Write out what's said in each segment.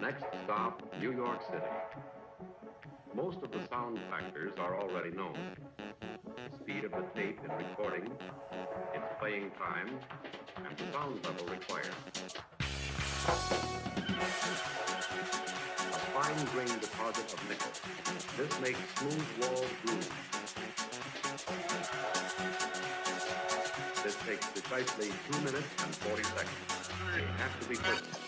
Next stop, New York City. Most of the sound factors are already known. The speed of the tape in recording, its playing time, and the sound level required. A fine-grained deposit of nickel. This makes smooth-walled grooves. This takes precisely 2 minutes and 40 seconds. They have to be perfect.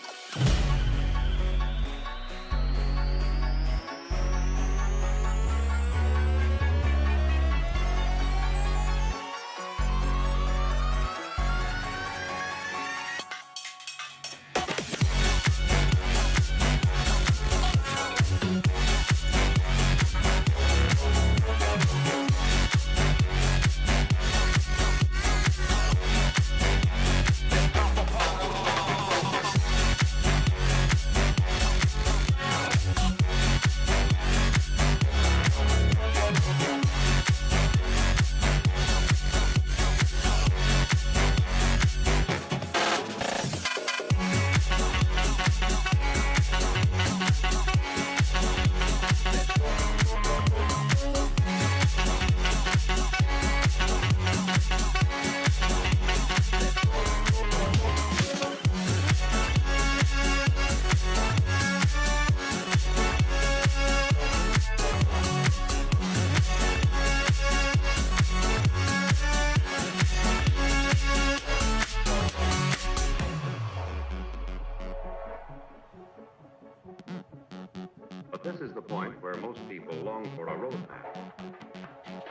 This is the point where most people long for a roadmap.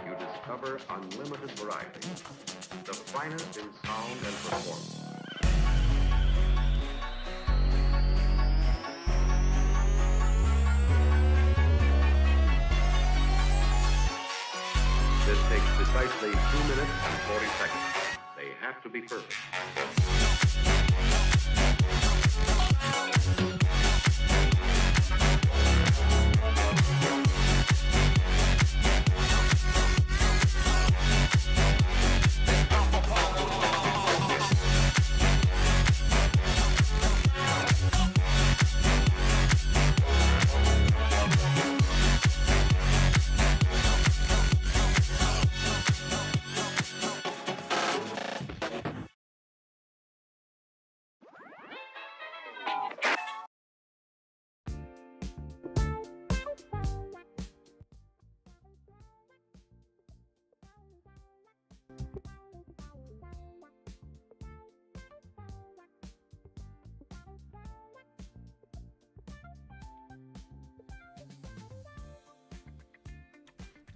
You discover unlimited variety, the finest in sound and performance. This takes precisely 2 minutes and 40 seconds. They have to be perfect.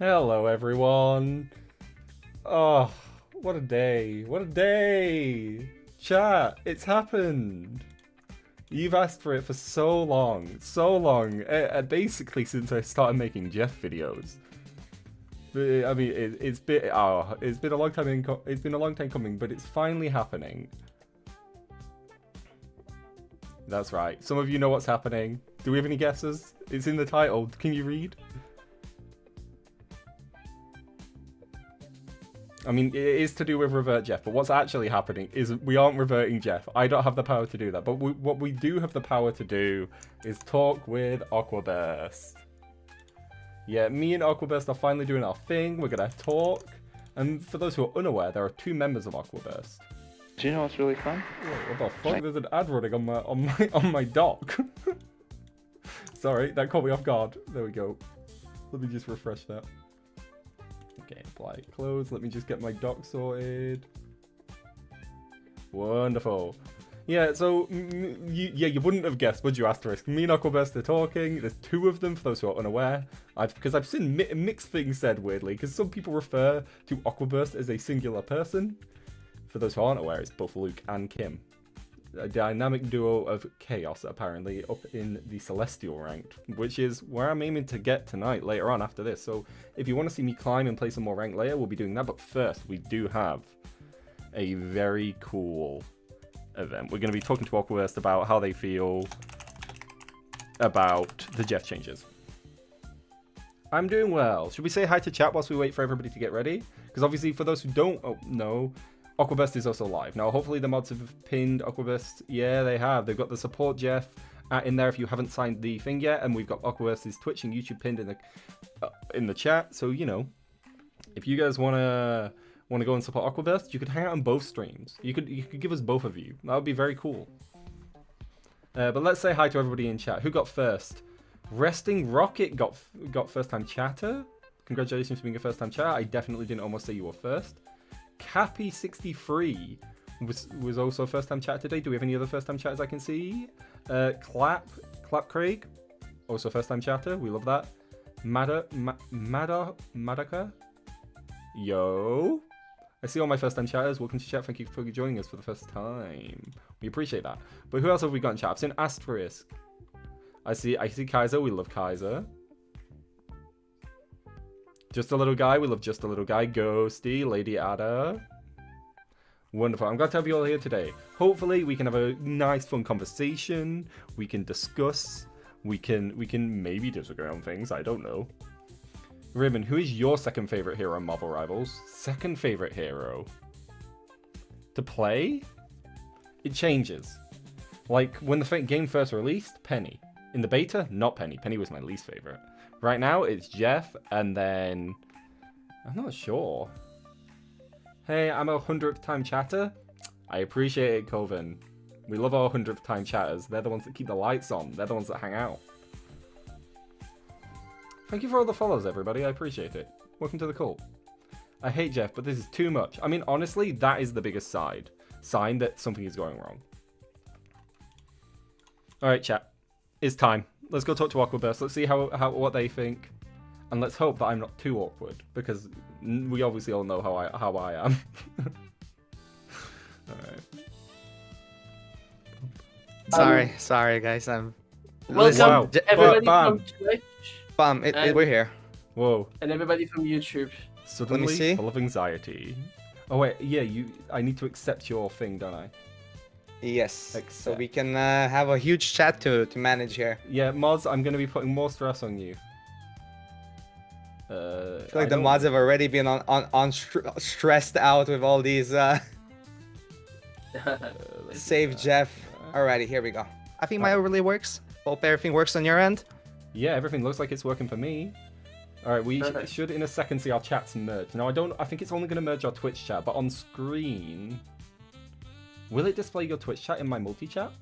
Hello everyone. Oh, what a day. What a day. Chat, it's happened. You've asked for it for so long. Basically since I started making Jeff videos. I mean, it's been a long time it's been a long time coming, but it's finally happening. That's right. Some of you know what's happening. Do we have any guesses? It's in the title. Can you read? I mean, it is to do with Revert Jeff, but what's actually happening is we aren't reverting Jeff. I don't have the power to do that, but what we do have the power to do is talk with AquaBurstr. Yeah, me and AquaBurstr are finally doing our thing. We're gonna talk. And for those who are unaware, there are 2 members of AquaBurstr. Do you know what's really fun? What the fuck? There's an ad running on my dock. Sorry, that caught me off guard. There we go. Let me just refresh that. Okay, apply close. Let me just get my dock sorted. Wonderful. Yeah, so you wouldn't have guessed, would you, Asterisk? Me and AquaBurstr are talking. There's 2 of them, for those who are unaware. Because I've seen mixed things said, weirdly, because some people refer to AquaBurstr as a singular person. For those who aren't aware, it's both Luke and Kim. A dynamic duo of chaos, apparently, up in the Celestial ranked, which is where I'm aiming to get tonight, later on after this. So if you want to see me climb and play some more ranked later, we'll be doing that. But first, we do have a very cool event. We're going to be talking to AquaBurstr about how they feel about the Jeff changes. I'm doing well. Should we say hi to chat whilst we wait for everybody to get ready? Because obviously, for those who don't know, AquaBurstr is also live. Now, hopefully the mods have pinned AquaBurstr. Yeah, they have. They've got the support Jeff in there if you haven't signed the thing yet. And we've got AquaBurstr's Twitch and YouTube pinned in the chat. So you know, if you guys wanna go and support AquaBurstr, you could hang out on both streams. You could give us both of you. That would be very cool. But let's say hi to everybody in chat. Who got first? Resting Rocket got first time chatter. Congratulations for being a first time chatter. I definitely didn't almost say you were first. Cappy63 was also a first time chatter today. Do we have any other first time chatters I can see? Clap Craig, also first time chatter. We love that. Madaka. Yo. I see all my first time chatters. Welcome to chat. Thank you for joining us for the first time. We appreciate that. But who else have we got in chat? I've seen Asterisk. I see Kaiser. We love Kaiser. Just a little guy. We love Just a Little Guy. Ghosty. Lady Ada. Wonderful. I'm glad to have you all here today. Hopefully we can have a nice fun conversation. We can discuss. We can maybe disagree on things. I don't know. Ribbon, who is your second favorite hero in Marvel Rivals? Second favorite hero to play? It changes. Like when the game first released, Penny. In the beta, not Penny. Penny was my least favorite. Right now, it's Jeff, and then I'm not sure. Hey, I'm a 100th time chatter. I appreciate it, Coven. We love our 100th time chatters. They're the ones that keep the lights on. They're the ones that hang out. Thank you for all the follows, everybody. I appreciate it. Welcome to the cult. I hate Jeff, but this is too much. I mean, honestly, that is the biggest sign that something is going wrong. All right, chat. It's time. Let's go talk to AquaBurstr. Let's see what they think, and let's hope that I'm not too awkward because we obviously all know how I am. All right. Sorry, guys. I'm. Welcome to everybody from Twitch. We're here. Whoa. And everybody from YouTube. Suddenly Let me see. full of anxiety. Oh wait, yeah, I need to accept your thing, don't I? Yes. Accept. So we can have a huge chat to manage here. Yeah, mods, I'm going to be putting more stress on you. I feel like the mods have already been stressed out with all these save Jeff. Alrighty, here we go. I think my overlay works. Hope everything works on your end. Yeah, everything looks like it's working for me. Alright, we should in a second see our chats merge. Now, I think it's only going to merge our Twitch chat, but on screen... Will it display your Twitch chat in my multi-chat?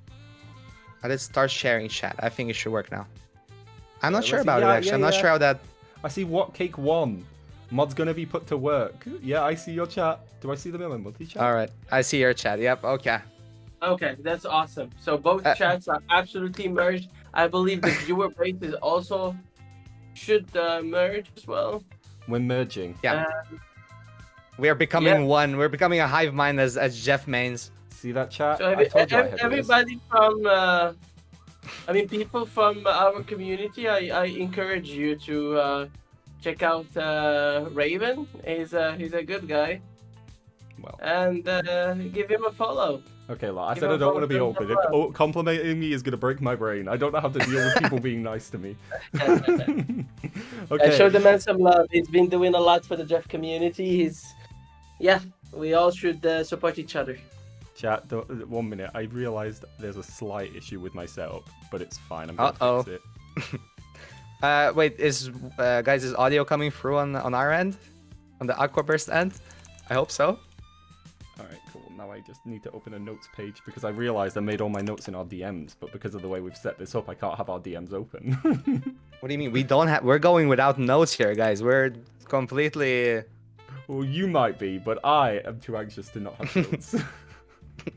I did start sharing chat. I think it should work now. I'm not sure about it, actually. I'm not sure how that... I see What Cake 1. Mod's going to be put to work. Yeah, I see your chat. Do I see them in my multi-chat? Alright, I see your chat. Yep, okay. Okay, that's awesome. So both chats are absolutely merged. I believe the viewer base is also should merge as well. We're merging. Yeah. We are becoming one. We're becoming a hive mind as Jeff mains. See that chat? So everybody from, I mean, people from our community, I encourage you to check out Raven. He's a good guy. Well. And give him a follow. Okay, I said I don't want to be awkward. Complimenting me is going to break my brain. I don't know how to deal with people being nice to me. Okay. Show the man some love. He's been doing a lot for the Jeff community. We all should support each other. Chat, 1 minute. I realized there's a slight issue with my setup, but it's fine. I'm going to fix it. Wait, guys, is audio coming through on our end? On the AquaBurstr end? I hope so. Alright, cool. Now I just need to open a notes page because I realized I made all my notes in our DMs, but because of the way we've set this up, I can't have our DMs open. What do you mean? We're going without notes here, guys. We're completely... Well, you might be, but I am too anxious to not have notes.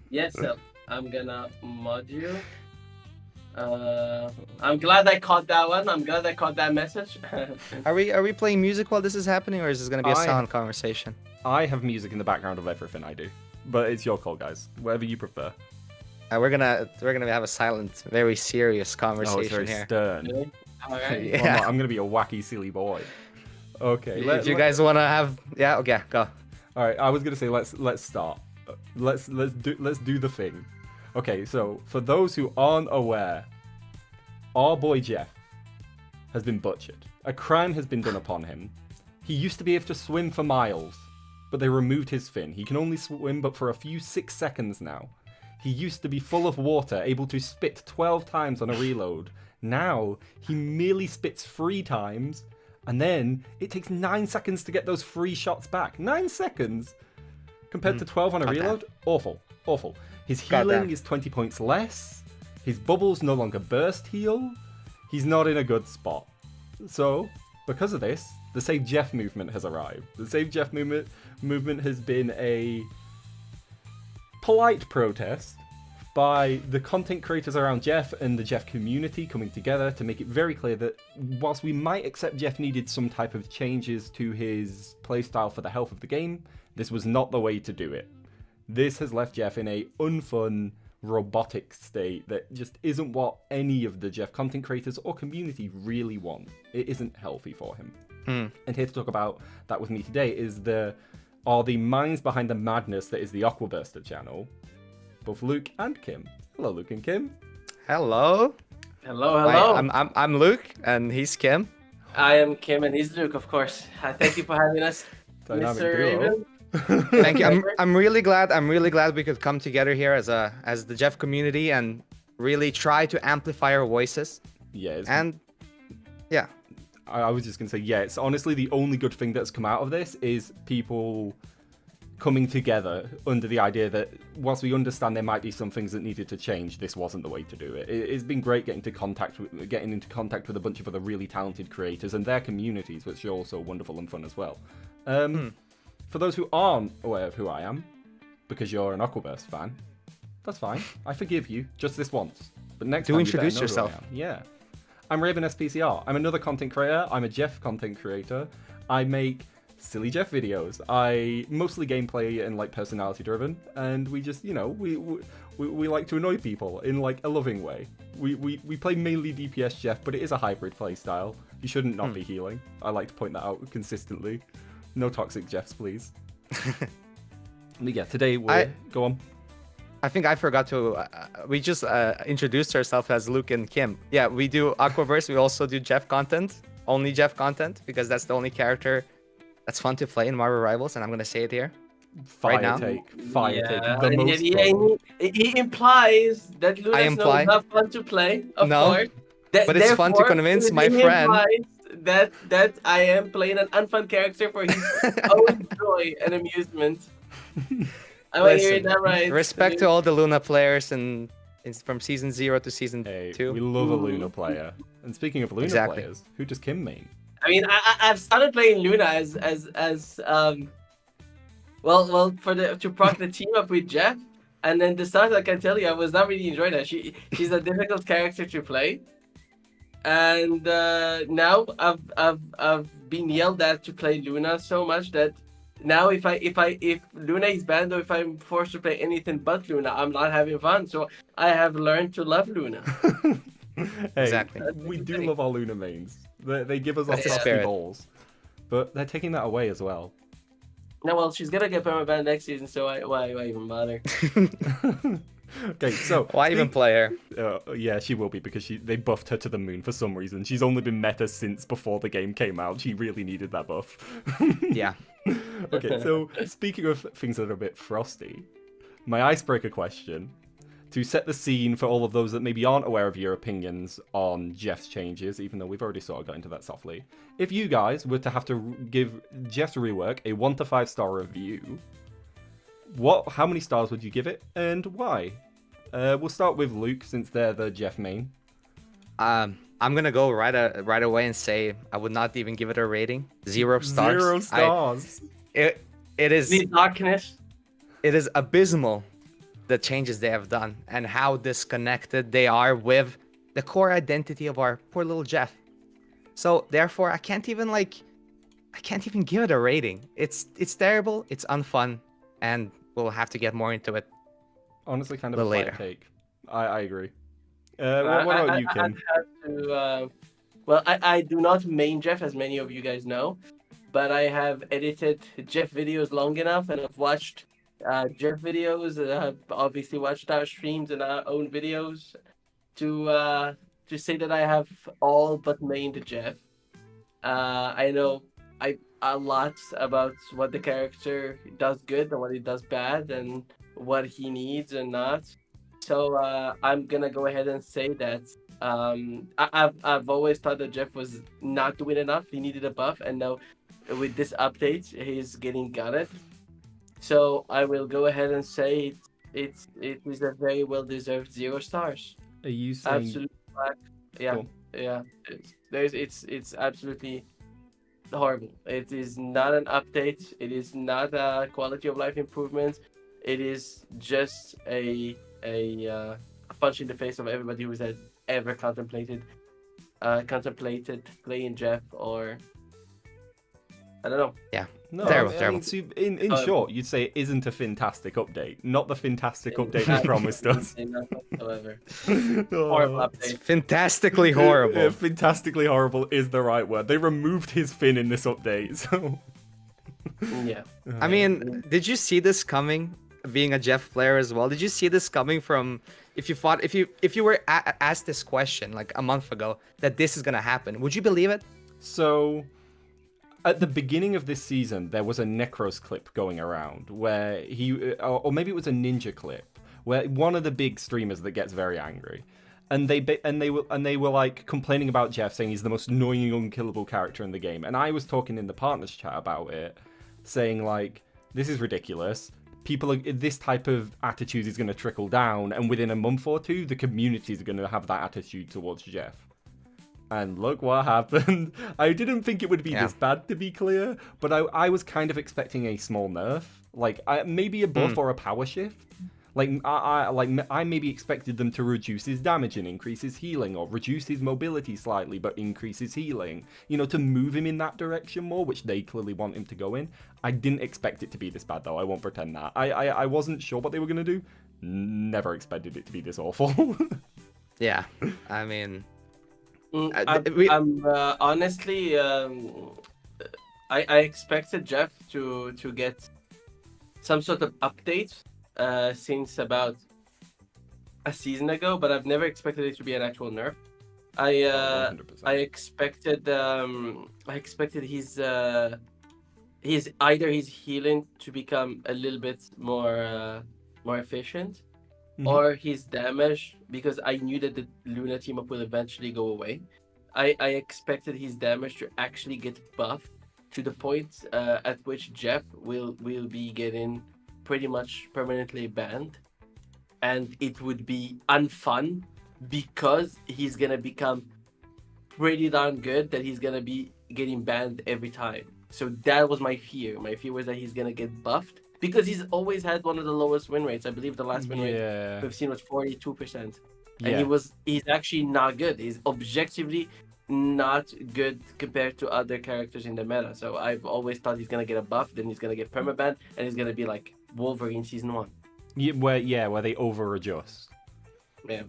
Yes, so I'm gonna mod you. I'm glad I caught that one. I'm glad I caught that message. Are we playing music while this is happening, or is this gonna be a silent conversation? I have music in the background of everything I do, but it's your call, guys. Whatever you prefer. We're gonna have a silent, very serious conversation it's very here. Stern. Really? All right. Yeah. Well, I'm gonna be a wacky, silly boy. Okay. If you guys wanna have, okay, go. All right. I was gonna say let's start. Let's do the thing. Okay. So for those who aren't aware, our boy Jeff has been butchered. A crime has been done upon him. He used to be able to swim for miles, but they removed his fin. He can only swim but for a few 6 seconds now. He used to be full of water, able to spit 12 times on a reload. Now, he merely spits 3 times, and then it takes 9 seconds to get those 3 shots back. 9 seconds! Compared to 12 on a reload? Awful. Awful. His healing is 20 points less. His bubbles no longer burst heal. He's not in a good spot. So, because of this, the Save Jeff movement has arrived. The Save Jeff movement has been a polite protest by the content creators around Jeff and the Jeff community coming together to make it very clear that whilst we might accept Jeff needed some type of changes to his playstyle for the health of the game, this was not the way to do it. This has left Jeff in a unfun, robotic state that just isn't what any of the Jeff content creators or community really want. It isn't healthy for him. And here to talk about that with me today are the minds behind the madness that is the AquaBurstr channel, both Luke and Kim. Hello, Luke and Kim. Hello. Hello, hello. I'm Luke, and he's Kim. I am Kim, and he's Luke, of course. Thank you for having us, Dynamic Mr. duo. Raven. Thank you. I'm really glad. I'm really glad we could come together here as the Jeff community and really try to amplify our voices. Yeah. Yeah. I was just going to say, yeah, it's honestly the only good thing that's come out of this is people coming together under the idea that whilst we understand there might be some things that needed to change, this wasn't the way to do it. It's been great getting into contact with a bunch of other really talented creators and their communities, which are also wonderful and fun as well. For those who aren't aware of who I am, because you're an AquaBurstr fan, that's fine. I forgive you, just this once. But next time, introduce you better know who I yourself. am. Yeah. I'm Raven SPCR. I'm another content creator. I'm a Jeff content creator. I make silly Jeff videos. I mostly gameplay and like personality driven, and we just, you know, we like to annoy people in like a loving way. We play mainly DPS Jeff, but it is a hybrid play style. You shouldn't not be healing. I like to point that out consistently. No toxic Jeffs, please. But yeah, today go on. I think I forgot to. We just introduced ourselves as Luke and Kim. Yeah, we do AquaBurstr. We also do Jeff content, only Jeff content, because that's the only character that's fun to play in Marvel Rivals, and I'm gonna say it here. Fire right now. take. The and most he implies that Luna's not fun to play, of course. But it's fun to convince my friend that I am playing an unfun character for his own joy and amusement. Am I hearing that right? Respect to all the Luna players and from season 0 to season 2. We love a Luna player. And speaking of Luna players, who does Kim main? I mean, I've started playing Luna as to proc the team up with Jeff, and then the start, I can tell you, I was not really enjoying that. She's a difficult character to play, and now I've been yelled at to play Luna so much that now if Luna is banned or if I'm forced to play anything but Luna, I'm not having fun. So I have learned to love Luna. Exactly. We do love our Luna mains. They give us our frosty balls, but they're taking that away as well. No, well, she's gonna get permabanned next season, so why even bother? Okay, so why even play her? Yeah, she will be because they buffed her to the moon for some reason. She's only been meta since before the game came out. She really needed that buff. Yeah. Okay, so speaking of things that are a bit frosty, my icebreaker question to set the scene for all of those that maybe aren't aware of your opinions on Jeff's changes, even though we've already sort of got into that softly. If you guys were to have to give Jeff's rework a 1 to 5 star review, how many stars would you give it, and why? We'll start with Luke, since they're the Jeff main. I'm gonna go right away and say I would not even give it a rating. 0 stars. 0 stars. It is the darkness. It is abysmal, the changes they have done and how disconnected they are with the core identity of our poor little Jeff. So therefore, I can't even give it a rating. It's terrible. It's unfun, and we'll have to get more into it. Honestly, kind of a a later take. I agree. What about you, Kim? I do not main Jeff, as many of you guys know, but I have edited Jeff videos long enough, and I've watched Jeff videos, and I've obviously watched our streams and our own videos to say that I have all but mained Jeff. I know a lot about what the character does good and what he does bad and what he needs and not. So I'm gonna go ahead and say that I've always thought that Jeff was not doing enough. He needed a buff, and now with this update, he's getting gutted. So I will go ahead and say it is a very well deserved 0 stars. Are you saying? Absolutely, yeah, Cool. yeah. It's absolutely horrible. It is not an update. It is not a quality of life improvement. It is just a punch in the face of everybody who has ever contemplated playing Jeff, or I don't know. No, Terrible, I terrible. mean, so in short, you'd say it isn't a fantastic update, not the fantastic update you promised us. Not whatsoever. Oh. Horrible It's update. fantastically horrible. Yeah, fantastically horrible is the right word. They removed his fin in this update, so. Yeah. I mean, did you see this coming? Being a Jeff player as well, did you see this coming from? If you were asked this question like a month ago that this is gonna happen, would you believe it? So, at the beginning of this season, there was a Necros clip going around where or maybe it was a Ninja clip, where one of the big streamers that gets very angry, and they were like complaining about Jeff, saying he's the most annoying, unkillable character in the game. And I was talking in the partners chat about it, saying like, this is ridiculous. This type of attitude is going to trickle down, and within a month or two, the communities are going to have that attitude towards Jeff. And look what happened. I didn't think it would be this bad, to be clear, but I was kind of expecting a small nerf, like maybe a buff or a power shift. Like I maybe expected them to reduce his damage and increase his healing, or reduce his mobility slightly but increase his healing. You know, to move him in that direction more, which they clearly want him to go in. I didn't expect it to be this bad, though. I won't pretend that. I wasn't sure what they were gonna do. Never expected it to be this awful. Yeah, I mean, I'm honestly, I expected Jeff to get some sort of update since about a season ago, but I've never expected it to be an actual nerf. I expected his healing to become a little bit more efficient, or his damage, because I knew that the Luna team up will eventually go away. I expected his damage to actually get buffed to the point at which Jeff will be getting pretty much permanently banned, and it would be unfun because he's gonna become pretty darn good that he's gonna be getting banned every time. So that was my fear. My fear was that he's gonna get buffed, because he's always had one of the lowest win rates. I believe the last win rate we've seen was 42%. And he's actually not good. He's objectively not good compared to other characters in the meta. So I've always thought he's gonna get a buff, then he's gonna get permaban, and he's gonna be like Wolverine season 1. Where they over adjust. Yeah.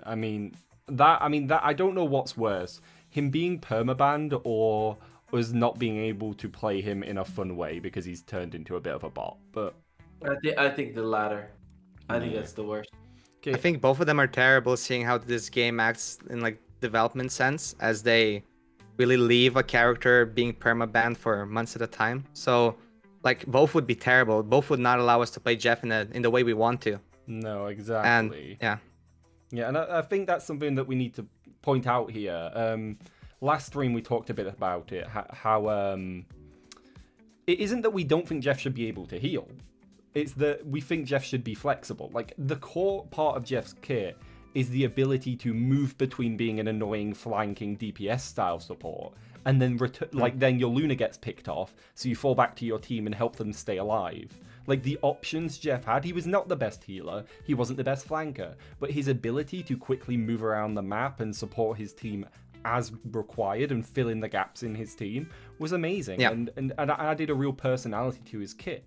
I mean that I don't know what's worse, him being permabanned or us not being able to play him in a fun way because he's turned into a bit of a bot. But I think the latter. I think that's the worst. I think both of them are terrible, seeing how this game acts in like development sense, as they really leave a character being permabanned for months at a time. So like both would be terrible. Both would not allow us to play Jeff in the way we want to. No, exactly. And and I think that's something that we need to point out here. Last stream we talked a bit about it, how it isn't that we don't think Jeff should be able to heal. It's that we think Jeff should be flexible. Like, the core part of Jeff's kit is the ability to move between being an annoying flanking DPS style support, and then then your Luna gets picked off, so you fall back to your team and help them stay alive. Like, the options Jeff had, he was not the best healer, he wasn't the best flanker, but his ability to quickly move around the map and support his team as required and fill in the gaps in his team was amazing. Yeah. And added a real personality to his kit.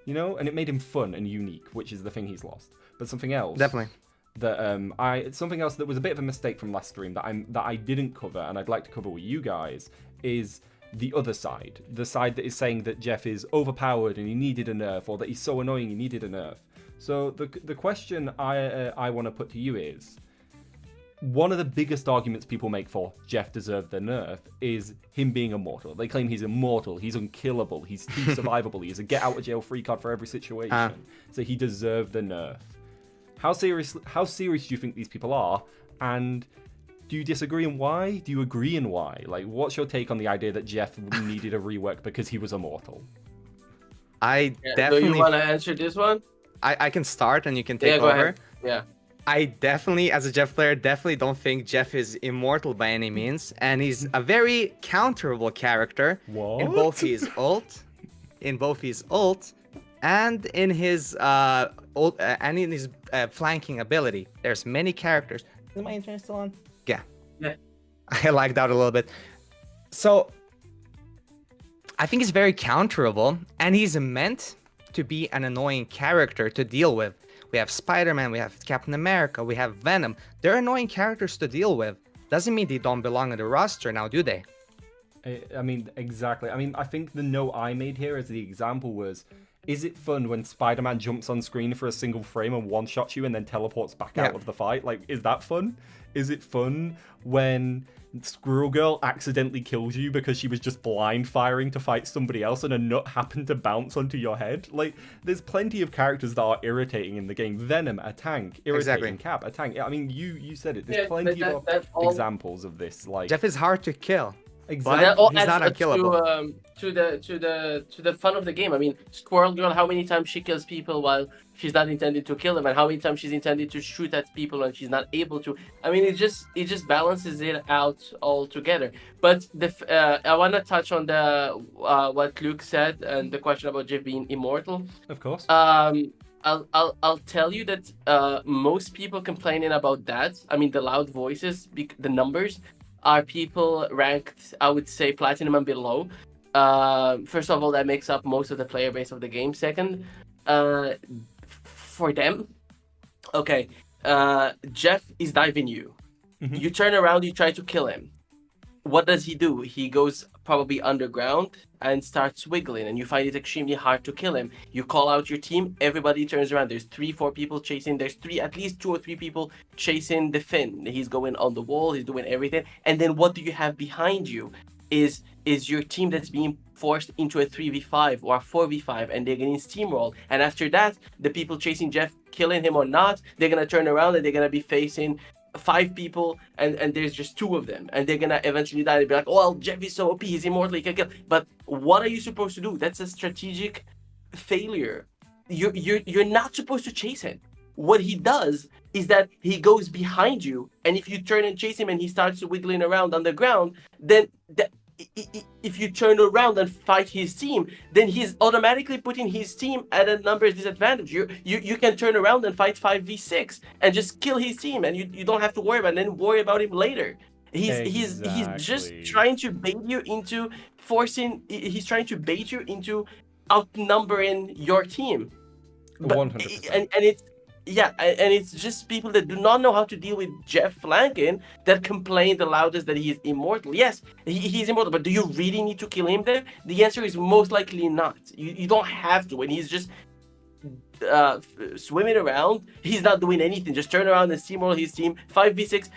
You know, and it made him fun and unique, which is the thing he's lost. But something else, definitely, that something else that was a bit of a mistake from last stream that I didn't cover, and I'd like to cover with you guys, is the other side, the side that is saying that Jeff is overpowered and he needed a nerf, or that he's so annoying he needed a nerf. So the question I want to put to you is, one of the biggest arguments people make for Jeff deserved the nerf is him being immortal. They claim he's immortal, he's unkillable, he's too survivable, he has a get out of jail free card for every situation. So he deserved the nerf. How serious do you think these people are? And do you disagree, and why? Do you agree, and why? Like, what's your take on the idea that Jeff needed a rework because he was immortal? I Yeah, definitely. Do you want to answer this one? I can start and you can take Yeah, go over. ahead. Yeah. I definitely, as a Jeff player, definitely don't think Jeff is immortal by any means, and he's a very counterable character in both his ult, and in his flanking ability. There's many characters. Is my internet still on? Yeah. Yeah. I lagged out a little bit. So I think he's very counterable, and he's meant to be an annoying character to deal with. We have Spider-Man, we have Captain America, we have Venom. They're annoying characters to deal with. Doesn't mean they don't belong in the roster now, do they? I mean, exactly. I mean, I think the note I made here as the example was, is it fun when Spider-Man jumps on screen for a single frame and one-shots you and then teleports back out of the fight? Like, is that fun? Is it fun when Squirrel Girl accidentally kills you because she was just blind firing to fight somebody else and a nut happened to bounce onto your head? Like, there's plenty of characters that are irritating in the game. Venom, a tank. Irritating. Cap, a tank. I mean, you said it. There's plenty of examples of this. Like, Jeff is hard to kill. Exactly. That all He's adds not up unkillable. to the fun of the game. I mean, Squirrel Girl, how many times she kills people while she's not intended to kill them, and how many times she's intended to shoot at people and she's not able to. I mean, it just balances it out altogether. But I want to touch on the what Luke said and the question about Jeff being immortal. Of course. I'll tell you that most people complaining about that. I mean, the loud voices, the numbers, are people ranked, I would say, platinum and below. First of all, that makes up most of the player base of the game. Second, for them, okay, Jeff is diving you. Mm-hmm. You turn around, you try to kill him. What does he do? He goes probably underground and starts wiggling, and you find it extremely hard to kill him. You call out your team, everybody turns around. There's 3-4 people chasing. There's at least 2 or 3 people chasing the Finn. He's going on the wall. He's doing everything. And then what do you have behind you? Is your team that's being forced into a 3v5 or a 4v5, and they're getting steamrolled. And after that, the people chasing Jeff, killing him or not, they're gonna turn around and they're gonna be facing 5 people, and there's just 2 of them, and they're gonna eventually die. They'll be like, oh, well, Jeff is so OP, he's immortal, he can kill. But what are you supposed to do? That's a strategic failure. You're not supposed to chase him. What he does is that he goes behind you, and if you turn and chase him and he starts wiggling around on the ground, then if you turn around and fight his team, then he's automatically putting his team at a numbers disadvantage. You can turn around and fight 5v6 and just kill his team, and you don't have to worry about it, and then worry about him later. He's just trying to bait you into he's trying to bait you into outnumbering your team. 100%. And it's and it's just people that do not know how to deal with Jeff flanking that complain the loudest that he is immortal. Yes, he's immortal, but do you really need to kill him there? The answer is most likely not. You don't have to. When he's just swimming around, he's not doing anything. Just turn around and steamroll his team. 5v6.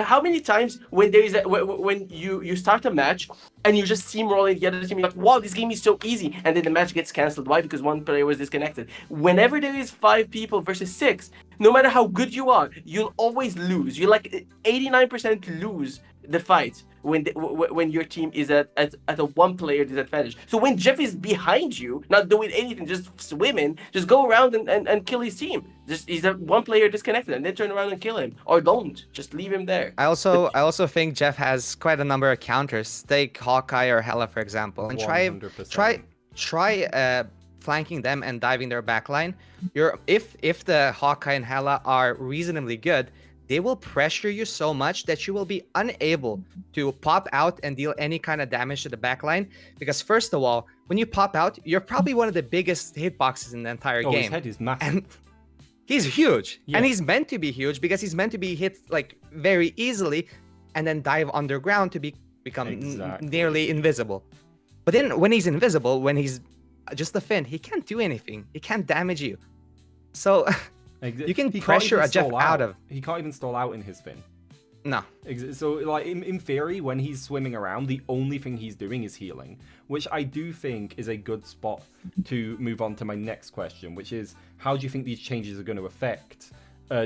How many times when there is when you start a match and you just steamrolling the other team, you're like, wow, this game is so easy, and then the match gets cancelled. Why? Because one player was disconnected. Whenever there is 5 people versus 6, no matter how good you are, you'll always lose. You like 89% lose the fight when your team is at a 1-player disadvantage. So when Jeff is behind you, not doing anything, just swimming, just go around and kill his team. Just he's a 1-player disconnected, and then turn around and kill him, or don't. Just leave him there. I also think Jeff has quite a number of counters. Take Hawkeye or Hela, for example, and 100%. try flanking them and diving their backline. If the Hawkeye and Hela are reasonably good, they will pressure you so much that you will be unable to pop out and deal any kind of damage to the backline. Because first of all, when you pop out, you're probably one of the biggest hitboxes in the entire game. His head is massive. And he's huge. Yeah. And he's meant to be huge because he's meant to be hit like very easily and then dive underground to become nearly invisible. But then when he's invisible, when he's just a Finn, he can't do anything. He can't damage you. So you can pressure a Jeff out of. He can't even stall out in his Finn. No. So, like, in theory, when he's swimming around, the only thing he's doing is healing, which I do think is a good spot to move on to my next question, which is, how do you think these changes are going to affect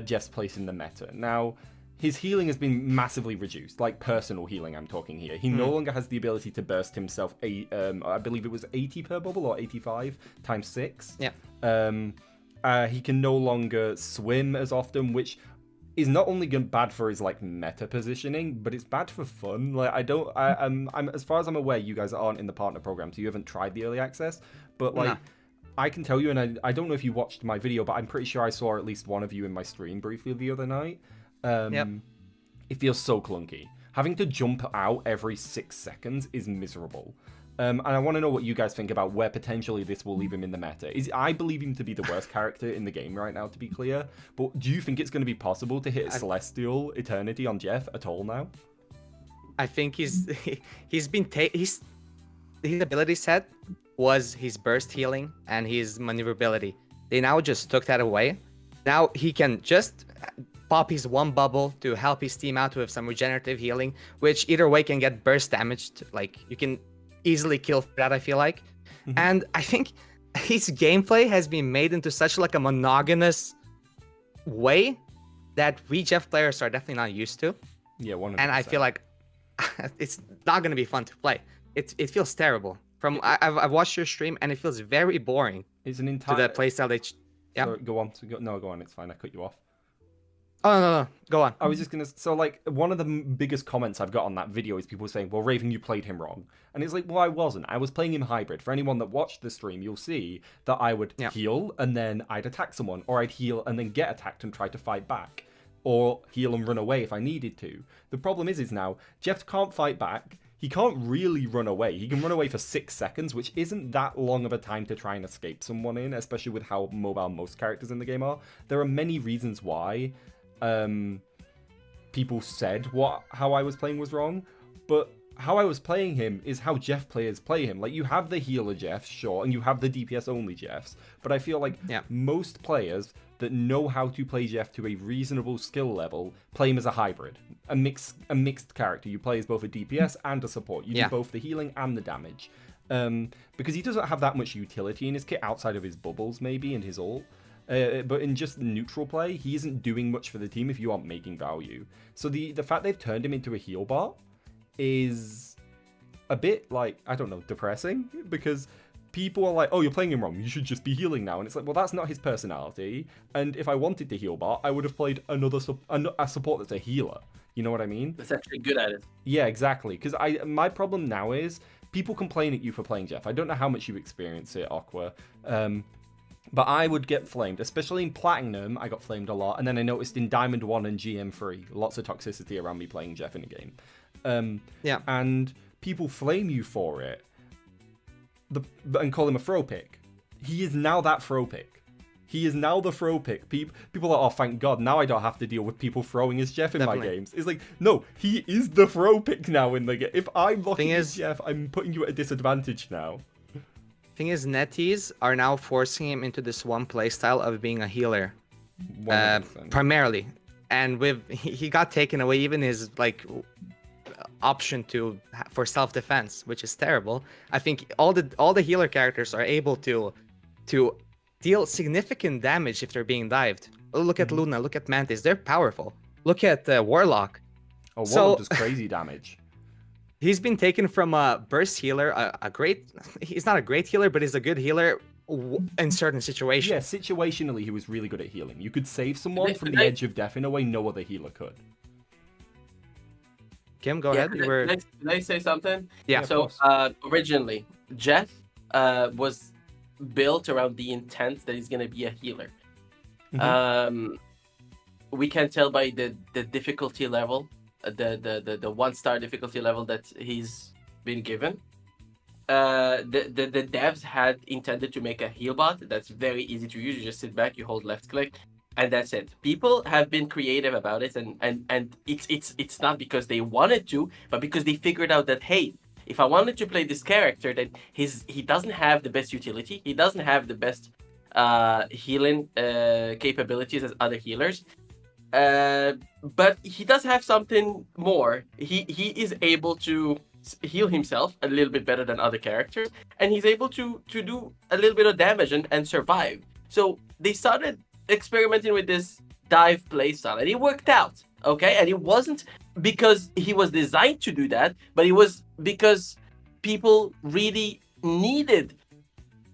Jeff's place in the meta. Now, his healing has been massively reduced, like personal healing I'm talking here. He no longer has the ability to burst himself, I believe it was 80 per bubble or 85 times 6. Yeah. He can no longer swim as often, which is not only bad for his like meta positioning, but it's bad for fun. Like I'm as far as I'm aware, you guys aren't in the partner program, so you haven't tried the early access. But like, No. I can tell you, and I don't know if you watched my video, but I'm pretty sure I saw at least one of you in my stream briefly the other night. Yep. It feels so clunky. Having to jump out every 6 seconds is miserable. And I want to know what you guys think about where potentially this will leave him in the meta. I believe him to be the worst character in the game right now, to be clear. But do you think it's going to be possible to hit Celestial Eternity on Jeff at all now? I think his ability set was his burst healing and his maneuverability. They now just took that away. Now he can just pop his one bubble to help his team out with some regenerative healing, which either way can get burst damaged. Like, you can easily kill for that, I feel like. And I think his gameplay has been made into such like a monogamous way that we Jeff players are definitely not used to. Yeah, 100%. And I feel like it's not going to be fun to play. It feels terrible. I've watched your stream and it feels very boring. It's an entire... to the playstyle they... Yeah. Sorry, go on. No, go on. It's fine. I cut you off. Oh, no. Go on. I was just going to... So, like, one of the biggest comments I've got on that video is people saying, well, Raven, you played him wrong. And it's like, well, I wasn't. I was playing him hybrid. For anyone that watched the stream, you'll see that I would heal and then I'd attack someone. Or I'd heal and then get attacked and try to fight back. Or heal and run away if I needed to. The problem is now, Jeff can't fight back. He can't really run away. He can run away for 6 seconds, which isn't that long of a time to try and escape someone in, especially with how mobile most characters in the game are. There are many reasons why people said how I was playing was wrong, but how I was playing him is how Jeff players play him. Like, you have the healer Jeffs, sure, and you have the DPS only Jeffs, but I feel like most players that know how to play Jeff to a reasonable skill level play him as a hybrid, a mixed character. You play as both a DPS and a support. You do both the healing and the damage, because he doesn't have that much utility in his kit outside of his bubbles maybe and his ult. But in just neutral play, he isn't doing much for the team if you aren't making value. So the fact they've turned him into a heal bot is a bit, like, I don't know, depressing, because people are like, oh, you're playing him wrong, you should just be healing now. And it's like, well, that's not his personality. And if I wanted to heal bot, I would have played a support that's a healer. You know what I mean? That's actually good at it. Yeah, exactly. Because my problem now is people complain at you for playing Jeff. I don't know how much you experience it, Aqua. But I would get flamed, especially in Platinum. I got flamed a lot, and then I noticed in Diamond 1 and GM3, lots of toxicity around me playing Jeff in a game. And people flame you for it, and call him a throw pick. He is now that throw pick. He is now the throw pick. People are, oh, thank God, now I don't have to deal with people throwing his Jeff in my games. It's like, no, he is the throw pick now in the game. If I'm locking his Jeff, I'm putting you at a disadvantage now. Thing is, netties are now forcing him into this one playstyle of being a healer, primarily, and he got taken away even his like option for self-defense, which is terrible. I think all the healer characters are able to deal significant damage if they're being dived. Look at Luna, look at Mantis, they're powerful. Look at Warlock. Oh, Warlock does crazy damage. He's been taken from a burst healer, he's not a great healer, but he's a good healer in certain situations. Yeah, situationally, he was really good at healing. You could save someone from the edge of death in a way no other healer could. Kim, go ahead. Can I say something? Yeah. So, originally, Jeff was built around the intent that he's going to be a healer. We can tell by the difficulty level, the 1-star difficulty level that he's been given. The devs had intended to make a heal bot that's very easy to use. You just sit back, you hold left click, and that's it. People have been creative about it, and it's not because they wanted to, but because they figured out that, hey, if I wanted to play this character, that he doesn't have the best utility, he doesn't have the best healing capabilities as other healers. But he does have something more. He is able to heal himself a little bit better than other characters, and he's able to do a little bit of damage and survive. So they started experimenting with this dive playstyle, and it worked out. Okay, and it wasn't because he was designed to do that, but it was because people really needed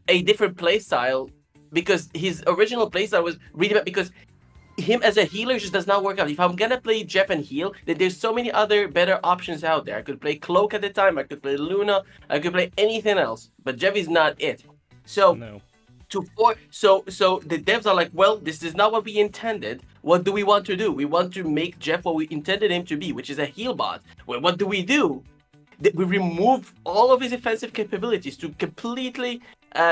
a different playstyle, because his original playstyle was really bad, because him as a healer just does not work out. If I'm gonna play Jeff and heal, then there's so many other better options out there. I could play Cloak at the time, I could play Luna, I could play anything else, but Jeff is not it. So No. so the devs are like, well, this is not what we intended. What do we want to do? We want to make Jeff what we intended him to be, which is a heal bot. Well, what do? We remove all of his offensive capabilities to completely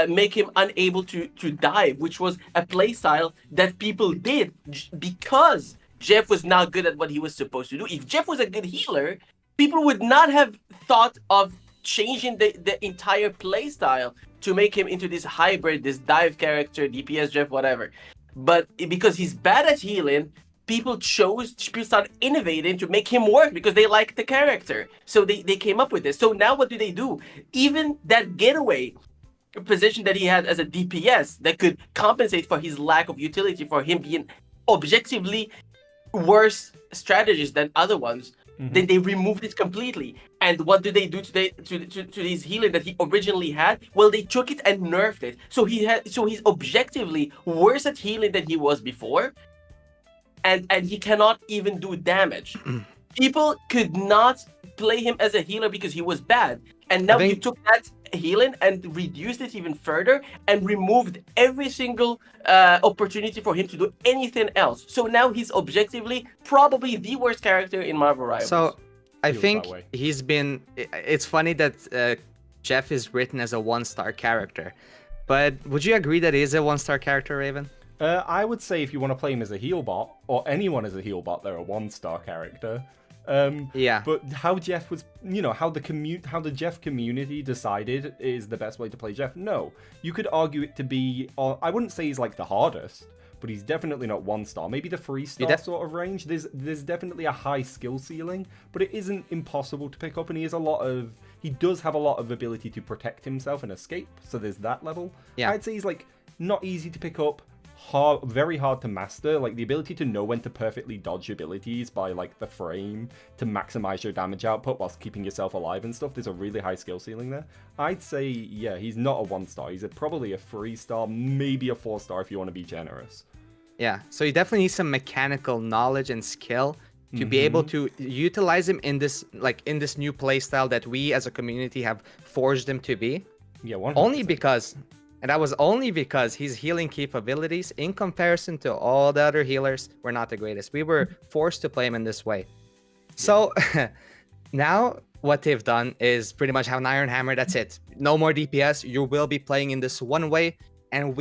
make him unable to dive, which was a playstyle that people did because Jeff was not good at what he was supposed to do. If Jeff was a good healer, people would not have thought of changing the entire playstyle to make him into this hybrid, this dive character, DPS Jeff, whatever. But because he's bad at healing, people started innovating to make him work because they liked the character. So they came up with this. So now what do? Even that getaway position that he had as a DPS that could compensate for his lack of utility, for him being objectively worse strategist than other ones, then they removed it completely. And what do to his healing that he originally had? Well, they took it and nerfed it. So he's objectively worse at healing than he was before, and he cannot even do damage. People could not play him as a healer because he was bad. And now you took that healing and reduced it even further and removed every single opportunity for him to do anything else. So now he's objectively probably the worst character in Marvel Rivals. So I Feels think that way. he's been. It's funny that Jeff is written as a 1-star character, but would you agree that he is a 1-star character, Raven? I would say if you want to play him as a heal bot, or anyone as a heal bot, they're a 1-star character. Yeah. But how Jeff was, how the Jeff community decided is the best way to play Jeff. No, you could argue it to be. I wouldn't say he's like the hardest, but he's definitely not 1-star. Maybe the 3-star sort of range. There's definitely a high skill ceiling, but it isn't impossible to pick up, and he does have a lot of ability to protect himself and escape. So there's that level. Yeah. I'd say he's like not easy to pick up. Very hard to master. Like the ability to know when to perfectly dodge abilities by like the frame to maximize your damage output whilst keeping yourself alive and stuff. There's a really high skill ceiling there. I'd say, yeah, he's not a 1-star. He's probably a 3-star, maybe a 4-star if you want to be generous. Yeah, so you definitely need some mechanical knowledge and skill to be able to utilize him in this new playstyle that we as a community have forged him to be. Yeah, 100%. That was only because his healing capabilities, in comparison to all the other healers, were not the greatest. We were forced to play him in this way. So now what they've done is pretty much have an Iron Hammer. That's it. No more DPS. You will be playing in this one way. And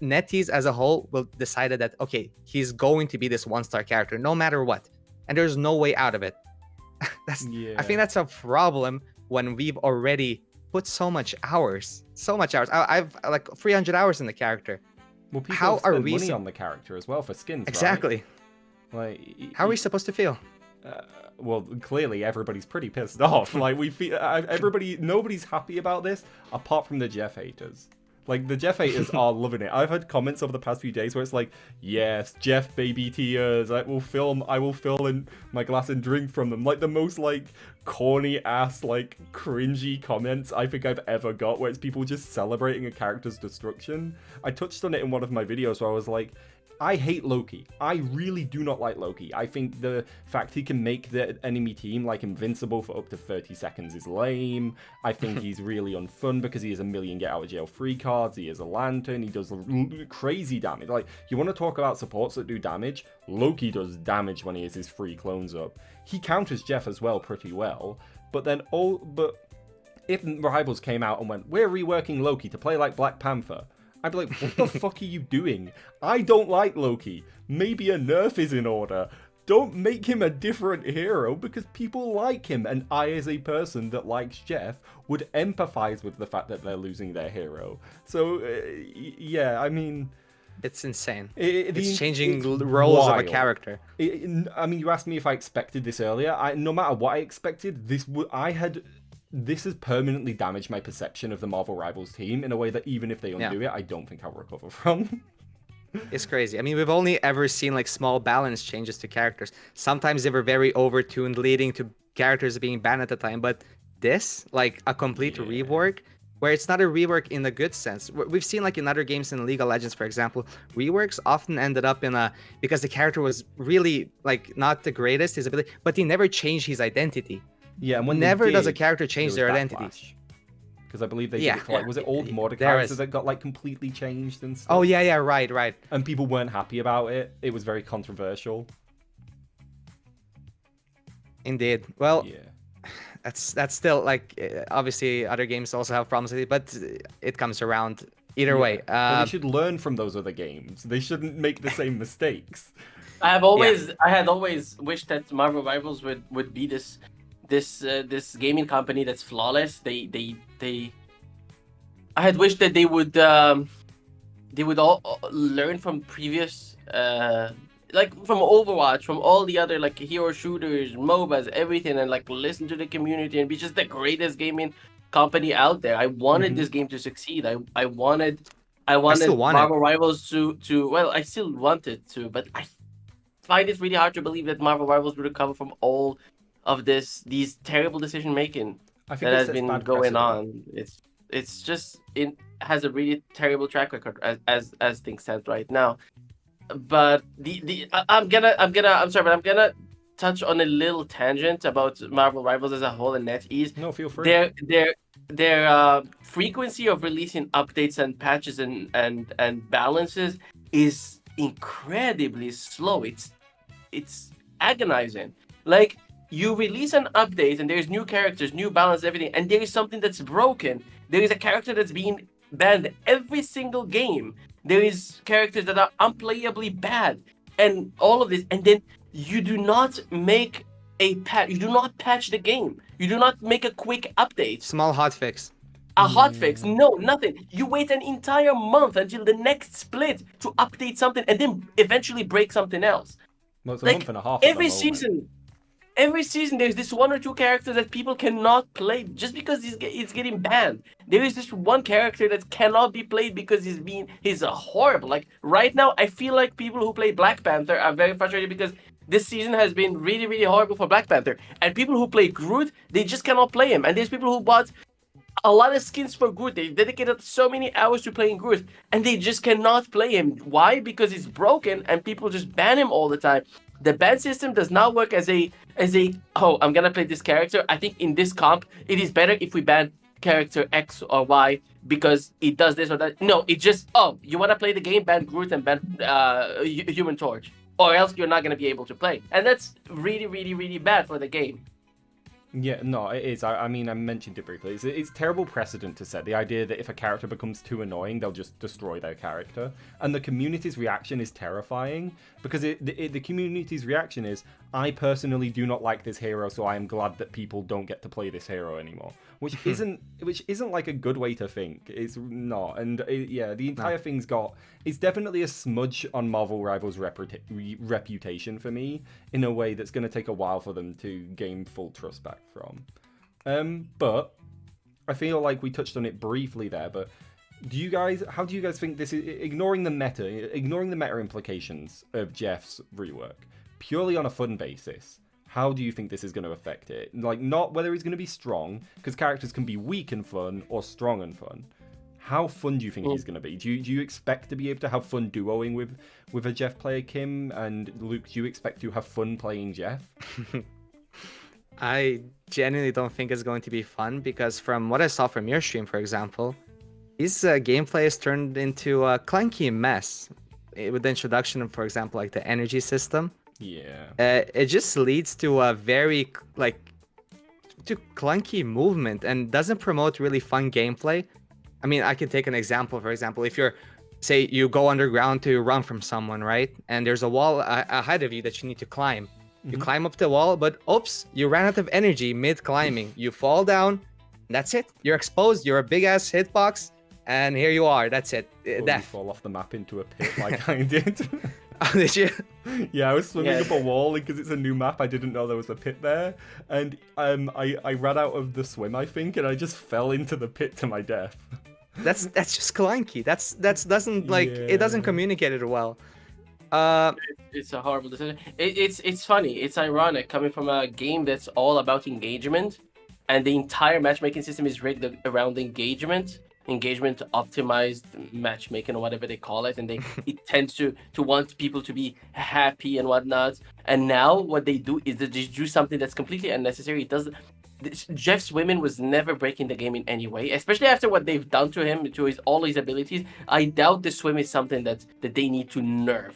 NetEase as a whole will decided that, okay, he's going to be this 1-star character no matter what. And there's no way out of it. I think that's a problem when we've already put so much hours. I've like 300 hours in the character. Well, people How are spend we money on the character as well for skins, exactly? Right? Like, How are we supposed to feel? well, clearly everybody's pretty pissed off. Like we feel, nobody's happy about this apart from the Jeff haters. Like the Jeff haters are loving it. I've had comments over the past few days where it's like, "Yes, Jeff baby tears. I will fill in my glass and drink from them." Like the most like corny ass like cringy comments I think I've ever got, where it's people just celebrating a character's destruction. I touched on it in one of my videos where I was like, I hate Loki. I really do not like Loki. I think the fact he can make the enemy team like invincible for up to 30 seconds is lame. I think he's really unfun because he has a million get out of jail free cards. He is a lantern. He does crazy damage. Like, you want to talk about supports that do damage? Loki does damage when he has his free clones up. He counters Jeff as well pretty well. But if Rivals came out and went, we're reworking Loki to play like Black Panther, I'd be like, what the fuck are you doing? I don't like Loki. Maybe a nerf is in order. Don't make him a different hero because people like him. And I, as a person that likes Jeff, would empathize with the fact that they're losing their hero. So, yeah, I mean... It's insane. It's changing roles of a character. I mean, you asked me if I expected this earlier. No matter what I expected, this has permanently damaged my perception of the Marvel Rivals team in a way that even if they undo it, I don't think I'll recover from. It's crazy. I mean, we've only ever seen like small balance changes to characters. Sometimes they were very overtuned, leading to characters being banned at the time. But this, like a complete rework, where it's not a rework in the good sense. We've seen like in other games in League of Legends, for example, reworks often ended up in a because the character was really like not the greatest, his ability, but he never changed his identity. Yeah, and when Never they does a did, character change there their was identity. backlash. Because I believe they Yeah. did it for, like, was it old Mordecai There is. that got like completely changed and stuff? Oh yeah, right. And people weren't happy about it. It was very controversial. Indeed. Well, Yeah. that's still like obviously other games also have problems with it, but it comes around either way. Well, they should learn from those other games. They shouldn't make the same mistakes. I had always wished that Marvel Rivals would be this gaming company that's flawless. I had wished that they would all learn from previous like from Overwatch, from all the other like hero shooters, MOBAs, everything, and like listen to the community and be just the greatest gaming company out there. I wanted this game to succeed. I wanted still want Marvel Rivals to well, I still want it to, but I find it really hard to believe that Marvel Rivals would recover from all of these terrible decision making I think that it has sets been bad going precedent. on. It's just it has a really terrible track record as things stand right now. But I'm sorry, but I'm gonna touch on a little tangent about Marvel Rivals as a whole and NetEase. No, feel free. Their frequency of releasing updates and patches and balances is incredibly slow. It's agonizing. Like you release an update and there's new characters, new balance, everything, and there is something that's broken. There is a character that's being banned every single game. There is characters that are unplayably bad, and all of this, and then you do not make a patch. You do not patch the game. You do not make a quick update. Small hotfix. A hotfix, no, nothing. You wait an entire month until the next split to update something and then eventually break something else. Well, it's a Like, month and a half. at the moment. Every season there's this one or two characters that people cannot play just because it's getting banned. There is this one character that cannot be played because he's horrible. Like right now, I feel like people who play Black Panther are very frustrated because this season has been really, really horrible for Black Panther. And people who play Groot, they just cannot play him. And there's people who bought a lot of skins for Groot. They dedicated so many hours to playing Groot, and they just cannot play him. Why? Because he's broken, and people just ban him all the time. The ban system does not work as a oh, I'm gonna play this character. I think in this comp, it is better if we ban character X or Y because it does this or that. No, it just you wanna play the game, ban Groot and ban Human Torch, or else you're not gonna be able to play, and that's really, really, really bad for the game. Yeah, no, it is. I mean, I mentioned it briefly. It's terrible precedent to set. The idea that if a character becomes too annoying, they'll just destroy their character. And the community's reaction is terrifying because the community's reaction is, I personally do not like this hero, so I am glad that people don't get to play this hero anymore. Which isn't like a good way to think. It's not. And the entire thing's it's definitely a smudge on Marvel Rivals' reputation for me in a way that's going to take a while for them to gain full trust back from. But I feel like we touched on it briefly there, but how do you guys think this is, ignoring the meta implications of Jeff's rework, purely on a fun basis, how do you think this is going to affect it? Like, not whether he's going to be strong, because characters can be weak and fun, or strong and fun. How fun do you think he's going to be? Do you expect to be able to have fun duoing with a Jeff player, Kim? And Luke, do you expect to have fun playing Jeff? I genuinely don't think it's going to be fun because from what I saw from your stream, for example, his gameplay is turned into a clunky mess with the introduction of, for example, like the energy system. Yeah. It just leads to a very to clunky movement and doesn't promote really fun gameplay. I mean, I can take an example. For example, if say you go underground to run from someone, right? And there's a wall ahead of you that you need to climb. You climb up the wall, but oops, you ran out of energy mid-climbing. You fall down, that's it. You're exposed, you're a big-ass hitbox, and here you are, that's it. You Death. fall off the map into a pit like I did. Oh, did you? Yeah, I was swimming up a wall because it's a new map. I didn't know there was a pit there. And I ran out of the swim, I think, and I just fell into the pit to my death. That's just clunky. That's doesn't like it doesn't Yeah. communicate it well. Uh, It's a horrible decision. It's funny. It's ironic coming from a game that's all about engagement, and the entire matchmaking system is rigged around engagement optimized matchmaking or whatever they call it, and it tends to want people to be happy and whatnot. And now what they do is they just do something that's completely unnecessary. It doesn't. Jeff Swimmin was never breaking the game in any way, especially after what they've done to him, to all his abilities. I doubt the swim is something that they need to nerf.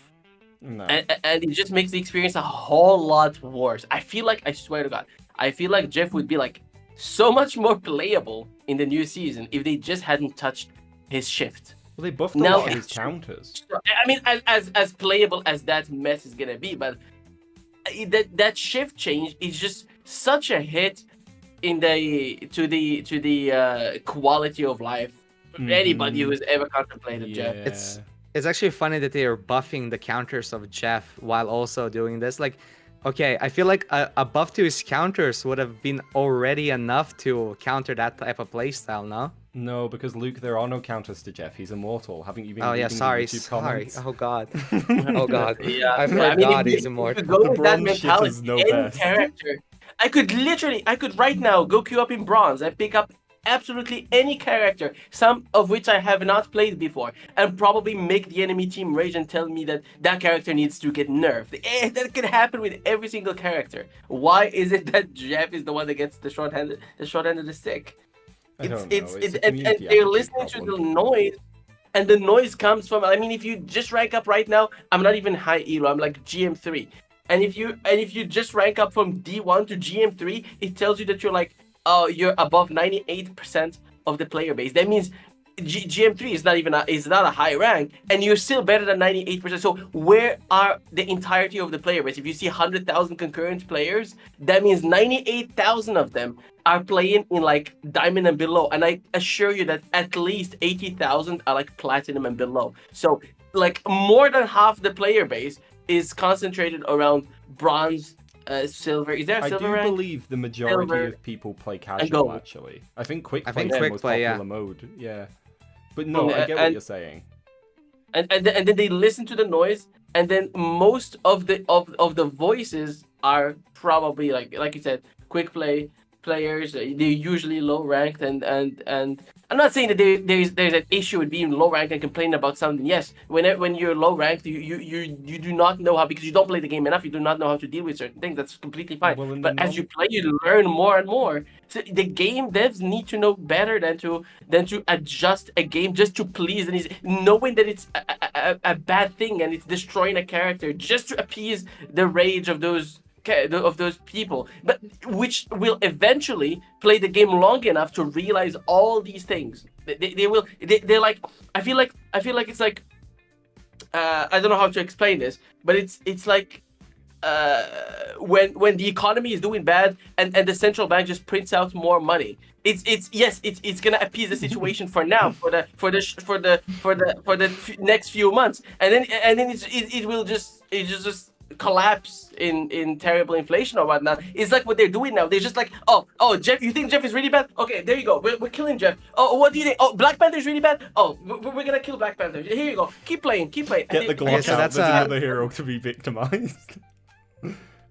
No. And it just makes the experience a whole lot worse. I swear to God, I feel like Jeff would be like so much more playable in the new season if they just hadn't touched his shift. Well, they buffed a Now lot of his it's- counters. I mean, as playable as that mess is gonna be, but that shift change is just such a hit in to the quality of life for anybody who has ever contemplated Jeff. Yeah. it's actually funny that they are buffing the counters of Jeff while also doing this. Like, okay, I feel like a buff to his counters would have been already enough to counter that type of playstyle, no? No, because Luke, there are no counters to Jeff. He's immortal. Haven't you been Oh yeah, reading the sorry. YouTube comments? Oh god. Oh god. Yeah, I I forgot mean, if he's you immortal. go The with that bronze shit mentality, is no any best. character, I could right now go queue up in bronze and pick up absolutely any character, some of which I have not played before, and probably make the enemy team rage and tell me that that character needs to get nerfed. That can happen with every single character. Why is it that Jeff is the one that gets the short end of the stick? I don't know. It's a And community they're attitude listening to the problem. noise, and the noise comes from. I mean, if you just rank up right now, I'm not even high elo. I'm like GM3, and if you just rank up from D1 to GM3, it tells you that you're above 98% of the player base. That means GM3 is not a high rank, and you're still better than 98%. So where are the entirety of the player base? If you see 100,000 concurrent players, that means 98,000 of them are playing in like diamond and below, and I assure you that at least 80,000 are like platinum and below. So like more than half the player base is concentrated around bronze, silver. Is there a I silver do rank? believe the majority Silver, of people play gold. casual, actually. I think quick I play think is the quick most play, yeah. popular mode. Yeah. But no, I get what And- you're saying. and then they listen to the noise, and then most of the voices are probably like you said, quick play players. They're usually low ranked, and I'm not saying that there's an issue with being low ranked and complaining about something. Yes, when you're low ranked, you do not know how, because you don't play the game enough. You do not know how to deal with certain things. That's completely fine. Well, in But the as you play, you learn more and more. So the game devs need to know better than to adjust a game just to please, and knowing that it's a bad thing and it's destroying a character just to appease the rage of those people, but which will eventually play the game long enough to realize all these things. They're like, I feel like it's like, I don't know how to explain this, but it's like when the economy is doing bad and the central bank just prints out more money. It's gonna appease the situation for now, for the next few months, and then it will just collapse in terrible inflation or whatnot. It's like what they're doing now. They're just like, oh, Jeff, you think Jeff is really bad? Okay, there you go. We're killing Jeff. Oh, what do you think? Oh, Black Panther is really bad? Oh, we're gonna kill Black Panther. Here you go. Keep playing. Get the Glock Okay, so out. that's There's a- another hero to be victimized.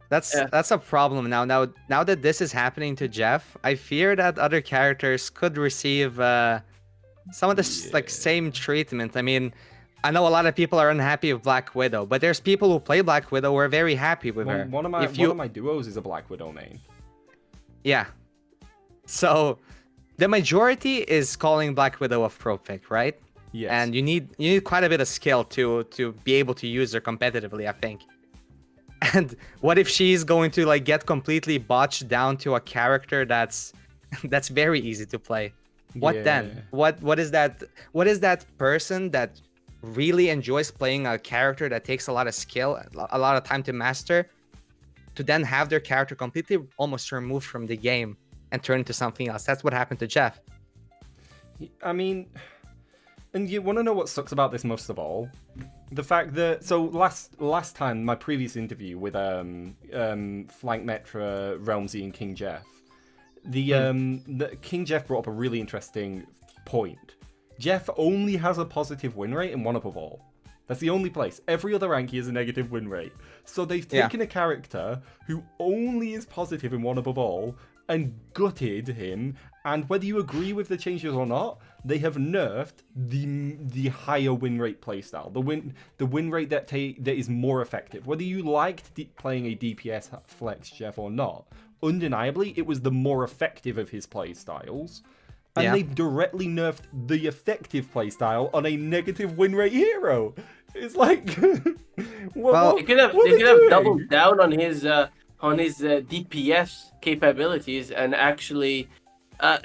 That's a problem now. Now that this is happening to Jeff, I fear that other characters could receive some of the like same treatment. I mean, I know a lot of people are unhappy with Black Widow, but there's people who play Black Widow who are very happy with her. One of my duos is a Black Widow main. Yeah. So the majority is calling Black Widow a pro pick, right? Yes. And you need quite a bit of skill to be able to use her competitively, I think. And what if she's going to like get completely botched down to a character that's very easy to play? What then? What is that person that really enjoys playing a character that takes a lot of skill, a lot of time to master, to then have their character completely almost removed from the game and turn into something else? That's what happened to Jeff. I mean, and you want to know what sucks about this most of all? The fact that, so last time, my previous interview with Flank Metra, Realmsy, and King Jeff, the King Jeff brought up a really interesting point. Jeff only has a positive win rate in one above all. That's the only place. Every other rank he has a negative win rate. So they've taken a character who only is positive in one above all and gutted him. And whether you agree with the changes or not, they have nerfed the higher win rate playstyle. The win rate that is more effective. Whether you liked playing a DPS flex Jeff or not, undeniably it was the more effective of his playstyles. And they've directly nerfed the effective playstyle on a negative win rate hero. It's like, they could have doubled down on his DPS capabilities and actually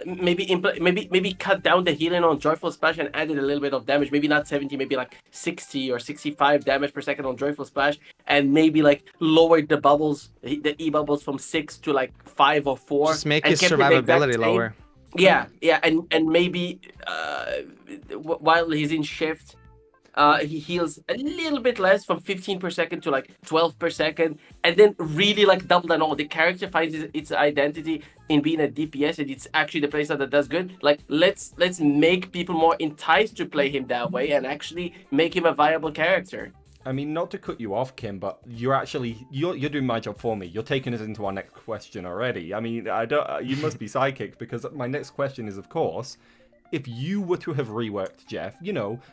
maybe cut down the healing on Joyful Splash and added a little bit of damage. Maybe not 70, maybe like 60 or 65 damage per second on Joyful Splash, and maybe like lowered the bubbles, the E bubbles from 6 to like 5 or 4. Just make his survivability lower. Yeah, and maybe while he's in shift, he heals a little bit less, from 15 per second to like 12 per second, and then really like double and all. The character finds its identity in being a DPS, and it's actually the playstyle that does good. Like let's make people more enticed to play him that way, and actually make him a viable character. I mean, not to cut you off, Kim, but you're doing my job for me. You're taking us into our next question already. I mean, you must be psychic, because my next question is, of course, if you were to have reworked Jeff,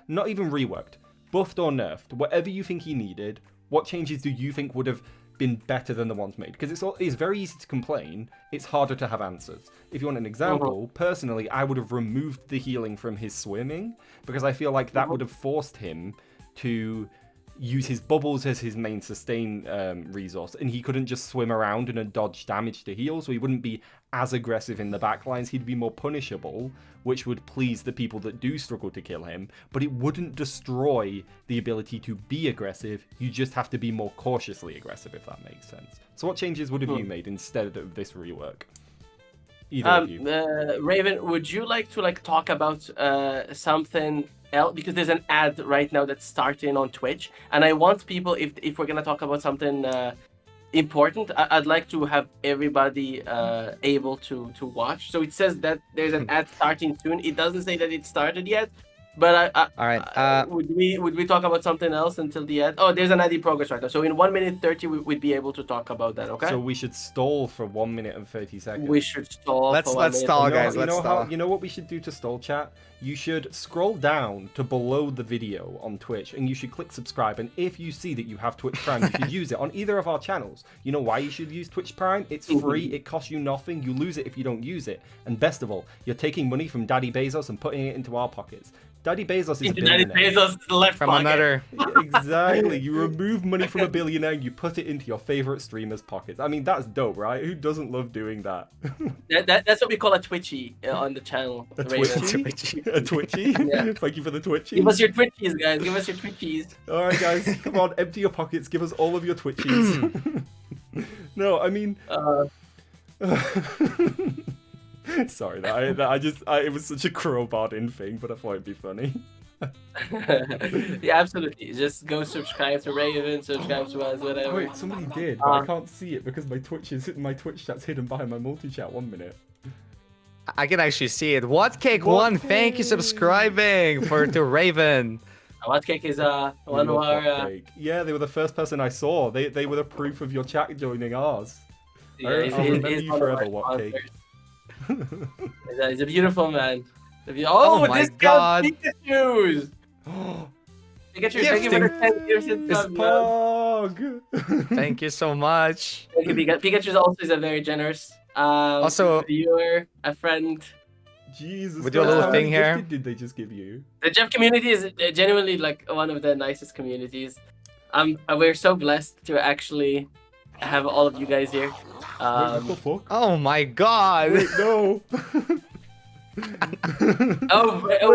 not even reworked, buffed or nerfed, whatever you think he needed, what changes do you think would have been better than the ones made? Because it's very easy to complain. It's harder to have answers. If you want an example, personally, I would have removed the healing from his swimming, because I feel like that would have forced him to use his bubbles as his main sustain resource, and he couldn't just swim around and dodge damage to heal, so he wouldn't be as aggressive in the backlines. He'd be more punishable, which would please the people that do struggle to kill him, but it wouldn't destroy the ability to be aggressive. You just have to be more cautiously aggressive, if that makes sense. So what changes would have you made instead of this rework? Either of you. Raven, would you like to talk about something else? Because there's an ad right now that's starting on Twitch, and I want people, if we're gonna talk about something important, I'd like to have everybody able to watch. So it says that there's an ad starting soon. It doesn't say that it started yet, but all right. Would we talk about something else until the ad? Oh, there's an ad in progress right now. So in 1 minute 30, we'd be able to talk about that. Okay. So we should stall for 1 minute and 30 seconds. We should stall. Let's stall, guys. Let's stall. You know what we should do to stall, chat? You should scroll down to below the video on Twitch, and you should click subscribe. And if you see that you have Twitch Prime, you should use it on either of our channels. You know why you should use Twitch Prime? It's free. It costs you nothing. You lose it if you don't use it. And best of all, you're taking money from Daddy Bezos and putting it into our pockets. Daddy Bezos is a billionaire. Daddy Bezos left from another. Exactly. You remove money from a billionaire and you put it into your favorite streamer's pockets. I mean, that's dope, right? Who doesn't love doing that? That's what we call a Twitchy on the channel. A Twitchy? A Twitchy? Yeah. Thank you for the Twitchies. Give us your Twitchies, guys. Give us your Twitchies. All right, guys. Come on, empty your pockets. Give us all of your Twitchies. No, I mean... Sorry, it was such a crowbarred-in thing, but I thought it'd be funny. Yeah, absolutely. Just go subscribe to Raven, subscribe to us, whatever. Wait, somebody did, but I can't see it because my Twitch chat's hidden behind my multi-chat. 1 minute. I can actually see it. WhatCake1, thank you subscribing to Raven. WhatCake is one of our... Yeah, they were the first person I saw. They were the proof of your chat joining ours. Yeah, I'll remember you forever, WhatCake. He's a beautiful man. Oh my God! Pikachu's! Pikachu, thank you for the 10 years since Pog! Thank you so much. Thank you, Pikachu also is a very generous also viewer, a friend. Jesus, we do a little thing here. Did they just give you? The Jeff community is genuinely one of the nicest communities. We're so blessed to actually have all of you guys here. What the fuck? Oh my God! Wait, no.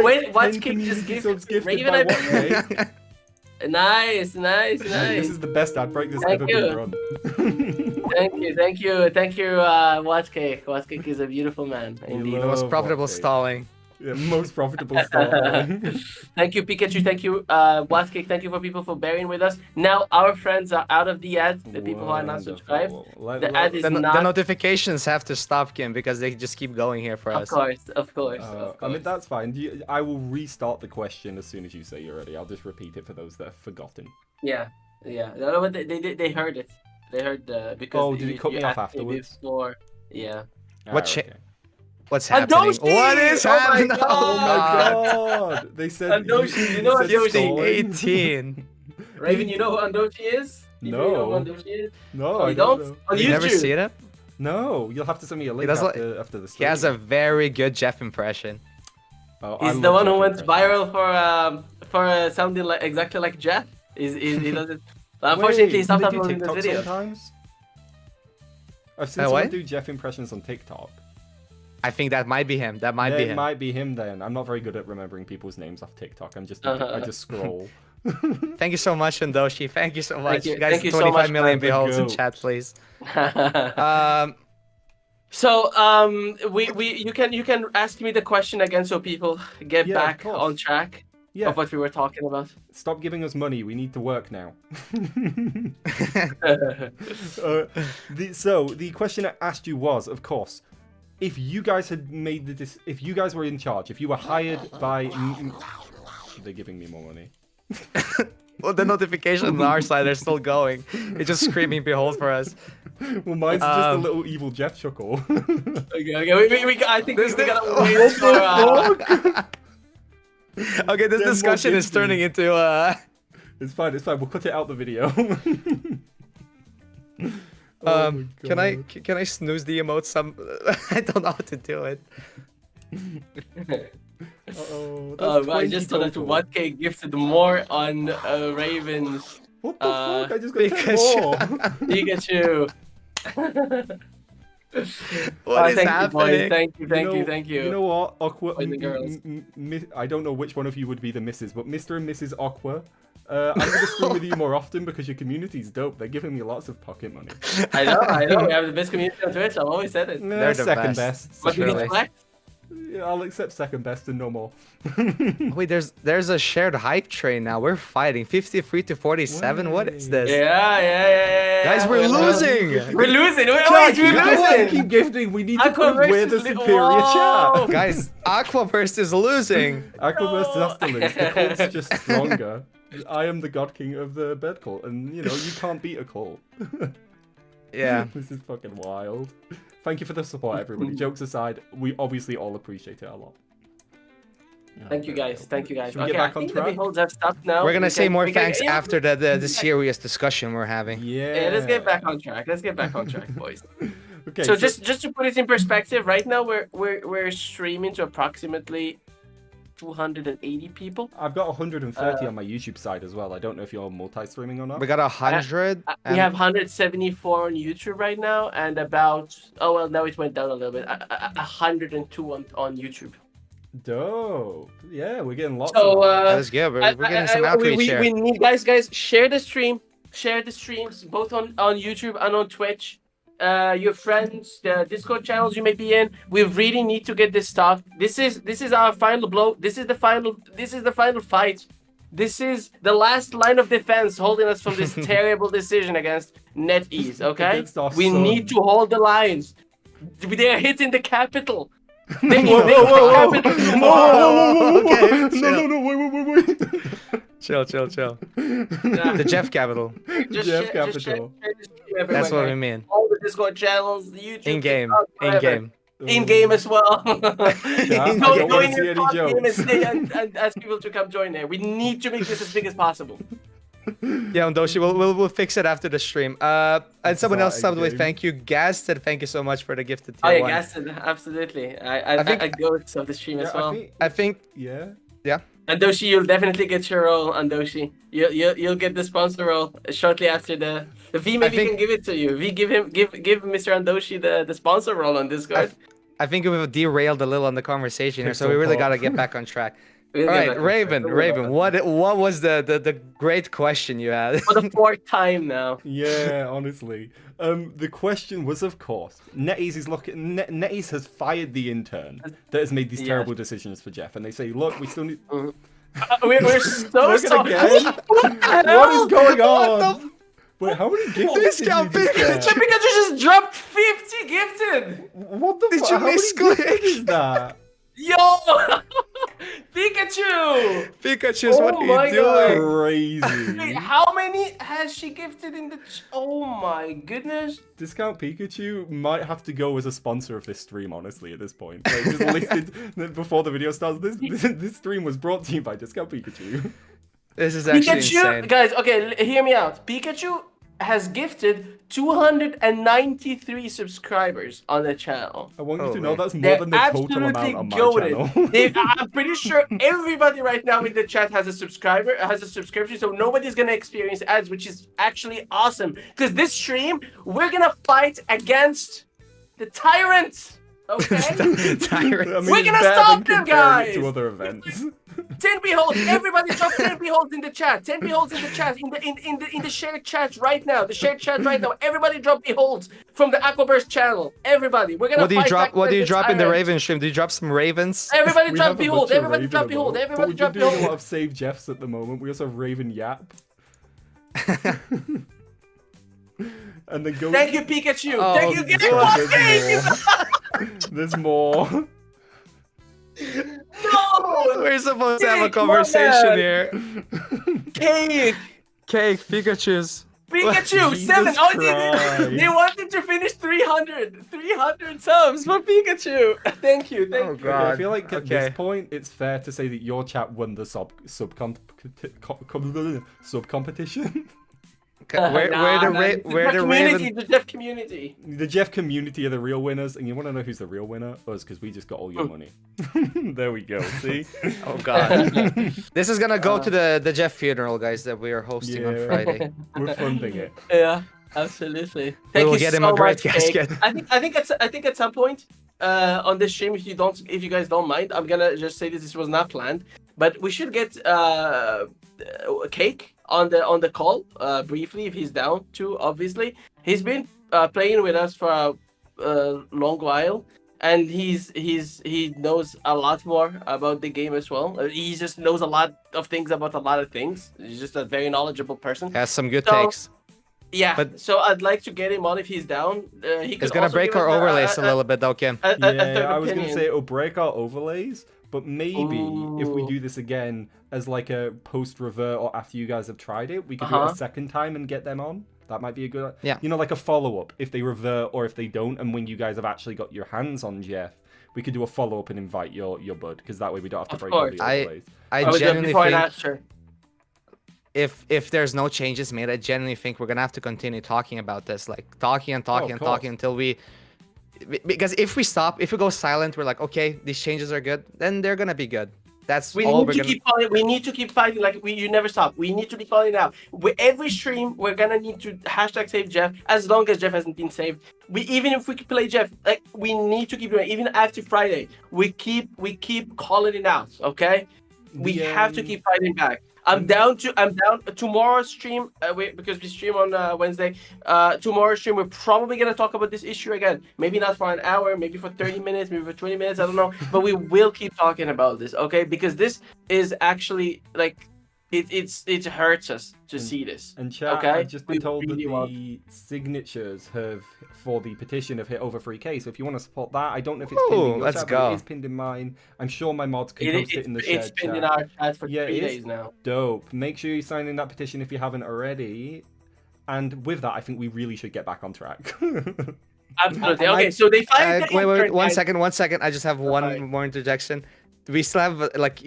Wait, WhatCake just gifted Raven, I believe. Nice. This is the best ad break that's ever been run. Thank you, WhatCake. WhatCake is a beautiful man, indeed. The most profitable stalling. Yeah, most profitable start. Thank you, Pikachu. Thank you, Waskik. Thank you for people for bearing with us. Now our friends are out of the ad. The people who are not subscribed. The ad is The not. notifications have to stop, Kim, because they just keep going here for Of us. course, of course, I of course. mean, that's fine. I will restart the question as soon as you say you're ready. I'll just repeat it for those that have forgotten. Yeah, yeah. No, but they heard it. They heard because. Oh, did it cut me off asked afterwards? Before. Yeah. What's happening? Andoshi! What is Oh my happening? God! Oh my god! They said Andoshi, you know said Andoshi. stalling. 18. Raven, you know who Andoshi is? You No. know who Andoshi is? No, Oh, I you don't don't? know. On You never YouTube. seen it? No, you'll have to send me a link does after the He stream. has a very good Jeff impression. Oh, I He's love the one who Jeff went impressions. viral for sounding like exactly like Jeff. He doesn't. Unfortunately, he stopped Wait, do they do uploading this TikTok video. sometimes? I've seen What? someone do Jeff impressions on TikTok. I think that might be him. That might Yeah, be it him. might be him then. I'm not very good at remembering people's names off TikTok. I just scroll. Thank you so much, Andoshi. Thank you so much. you. Guys, Thank you so 25 much, million man. beholds in Go. chat, please. So you can ask me the question again so people get Yeah, of back course. on track Yeah, of what we were talking about. stop giving us money. We need to work now. So the question I asked you was, of course, if you guys had made if you guys were in charge, if you were hired by, they're giving me more money. Well, the notifications on our side are still going. It's just screaming behold for us. Well, mine's just a little evil Jeff chuckle. Okay, I think we gotta wait What for. the fuck? Okay, this Then what discussion is gives me? turning into It's fine. It's fine. We'll cut it out the video. Oh my can I snooze the emote some? I don't know how to do it. Uh-oh, I just saw that 1K gifted more on Ravens What the fuck? I just got 10 Pikachu. more. Pikachu. What is thank happening? You, boys. Thank you. You know what? Aqua. Boys and girls. I don't know which one of you would be the missus, but Mr. and Mrs. Aqua. I'm gonna stream with you more often because your community's dope. They're giving me lots of pocket money. I know. We have the best community on Twitch. I've always said it. They're the second best. best. But we Surely. can flex. Yeah, I'll accept second best and no more. Wait, there's a shared hype train now. We're fighting 53 to 47. What is this? Yeah. Guys, we're losing. We're losing. Wait, Jack, we're you can't losing. keep gifting. We need to Aqua prove we're the versus superior Whoa. chat. Guys, AquaBurstr is losing. AquaBurstr No. has to lose. The cult's just stronger. I am the god king of the bed cult, and you can't beat a cult. Yeah. This is fucking wild. Thank you for the support, everybody. Jokes aside, we obviously all appreciate it a lot. Thank you guys. Should we Okay, get back I on think the track? beholds have stopped now. We're gonna say more we can- thanks yeah, after the serious discussion we're having. Yeah. Yeah, let's get back on track. Boys. Okay. So just to put it in perspective, right now we're streaming to approximately 280 people. I've got 130 on my YouTube side as well. I don't know if you're multi-streaming or not. We got 100. We have 174 on YouTube right now, and about now it went down a little bit. 102 on YouTube. Dope. Yeah, we're getting lots So of That's good. We're getting some outreach here. we need guys share the stream, share the streams both on YouTube and on Twitch. Your friends, the Discord channels you may be in. We really need to get this stuff. This is our final blow. This is the final fight. This is the last line of defense holding us from this terrible decision against NetEase. Okay, Against our we son. need to hold the lines. They are hitting the capital. They Whoa, hit whoa, whoa, the capital whoa, tomorrow. whoa, Okay, no, wait. Chill. The Jeff capital. Just Jeff share Capital. the stream everywhere, That's what guys. we mean. All the Discord channels, the YouTube, In game. TikTok, In whatever. game. In game as well. I don't Go wanna in see your any top game and jokes. stay and ask people to come join there. We need to make this as big as possible. Yeah, Ondoshi, we'll fix it after the stream. And someone else Exciting subbed with game. thank you. Gaz said thank you so much for the gifted Oh tier yeah, one. Gaston, absolutely. I think- go of the stream as well. I think Yeah. Andoshi, you'll definitely get your role, Andoshi. You'll get the sponsor role shortly after the V. Maybe think- can give it to you. V, give Mr. Andoshi the sponsor role on Discord. I think we've derailed a little on the conversation here, so Pixel we really pop. gotta get back on track. We'll All get right, back to Raven, that. Raven. What was the great question you had? For the fourth time now. Yeah, honestly. The question was, of course, NetEase is looking. NetEase has fired the intern that has made these Yes. terrible decisions for Jeff, and they say, "Look, we still need." We're so Look at sorry. again. What is going on? Wait, how many gifted did you Discount just get? Pikachu just dropped 50 gifted. What the Did fuck? you How many misclick? gifted is that? Yo, Pikachu. Pikachu's, Oh what are my you God. doing? Crazy. Wait, how many has she gifted in the? Oh my goodness. Discount Pikachu might have to go as a sponsor of this stream, honestly, at this point. Like, just listed before the video starts. This stream was brought to you by Discount Pikachu. This is actually insane. Guys, okay, hear me out. Pikachu has gifted 293 subscribers on the channel. I want you to know Holy. that's more They're than the total amount absolutely on my goated. channel. I'm pretty sure everybody right now in the chat has a subscription, so nobody's gonna experience ads, which is actually awesome. Because this stream, we're gonna fight against the tyrant. Okay? Tyrant. I mean, We're it's gonna better stop than them, comparing it guys! to other events. 10 beholds. Everybody drop 10 beholds in the chat. 10 beholds in the chat. In the shared chat right now. The shared chat right now. Everybody drop beholds from the AquaBurstr channel. Everybody. We're gonna What do you fight drop? back What do you against drop in the tyrant. Raven stream? Do you drop some ravens? Everybody We drop have a behold. bunch of Everybody Raven drop behold. emotes, Everybody but drop we're doing a lot behold. of Save Jeffs at the moment. We also have Raven Yap. And then go. Thank you, Pikachu. Oh, Thank you. God, There's more. No! We're supposed to have a Cake, my conversation man. here. Cake. Cake, Pikachu's. Pikachu, Jesus 7. Oh, Christ. they wanted to finish 300. 300 subs for Pikachu. Thank you. Thank Oh, you. Okay, I God. feel like at Okay. this point, it's fair to say that your chat won the sub competition. Where the community, Raven? the Jeff community. The Jeff community are the real winners, and you want to know who's the real winner? Us, because we just got all your money. There we go. See? Oh God. This is gonna go to the Jeff funeral, guys, that we are hosting on Yeah. Friday. We're funding it. Yeah, absolutely. We Thank will you get so him a great much, Cake. casket. I think at some point on this stream, if you guys don't mind, I'm gonna just say this was not planned, but we should get Cake on the call briefly if he's down to. Obviously, he's been playing with us for a long while, and he knows a lot more about the game as well. He just knows a lot of things about a lot of things. He's just a very knowledgeable person. Has some good So- takes. Yeah, But- so I'd like to get him on if he's down. He could It's gonna also break give our us overlays a little bit, though, Kim. a third Yeah, I was going to opinion. say it'll break our overlays, but maybe if we Ooh. do this again as like a post-revert or after you guys have tried it, we could do it Uh-huh. a second time and get them on. That might be a good... Yeah. You know, like a follow-up if they revert or if they don't, and when you guys have actually got your hands on Jeff, we could do a follow-up and invite your bud, because that way we don't have to Of break all course. the I overlays. I would do it genuinely before and think after. if there's no changes made, I genuinely think we're gonna have to continue talking about this, like talking and talking and course. talking until we. Because if we go silent, we're like, okay, these changes are good, then they're gonna be good. That's We all need we're to gonna. keep calling. We need to keep fighting. Like you never stop. We need to be calling out. Every stream, we're gonna need to hashtag save Jeff. As long as Jeff hasn't been saved, even if we could play Jeff, like we need to keep doing it. Even after Friday, we keep calling it out. Okay, we have to keep fighting back. I'm down tomorrow's stream because we stream on Wednesday. Tomorrow's stream we're probably gonna talk about this issue again. Maybe not for an hour, maybe for 30 minutes, maybe for 20 minutes. I don't know, but we will keep talking about this, okay? Because this is actually like it hurts us to see this. And chat, Okay, I've just been we told really that want- the signatures for the petition have hit over 3K. So if you want to support that, I don't know if it's Ooh, pinned in your let's chat, go. but it is pinned in mine. I'm sure my mods can post it in the It's shared been chat. in our chat for Yeah, 3 it is. days now. Dope. Make sure you sign in that petition if you haven't already. And with that, I think we really should get back on track. Absolutely. Okay, so they fired the Wait, intern, one guys. second. I just have one Alright. more interjection. We still have like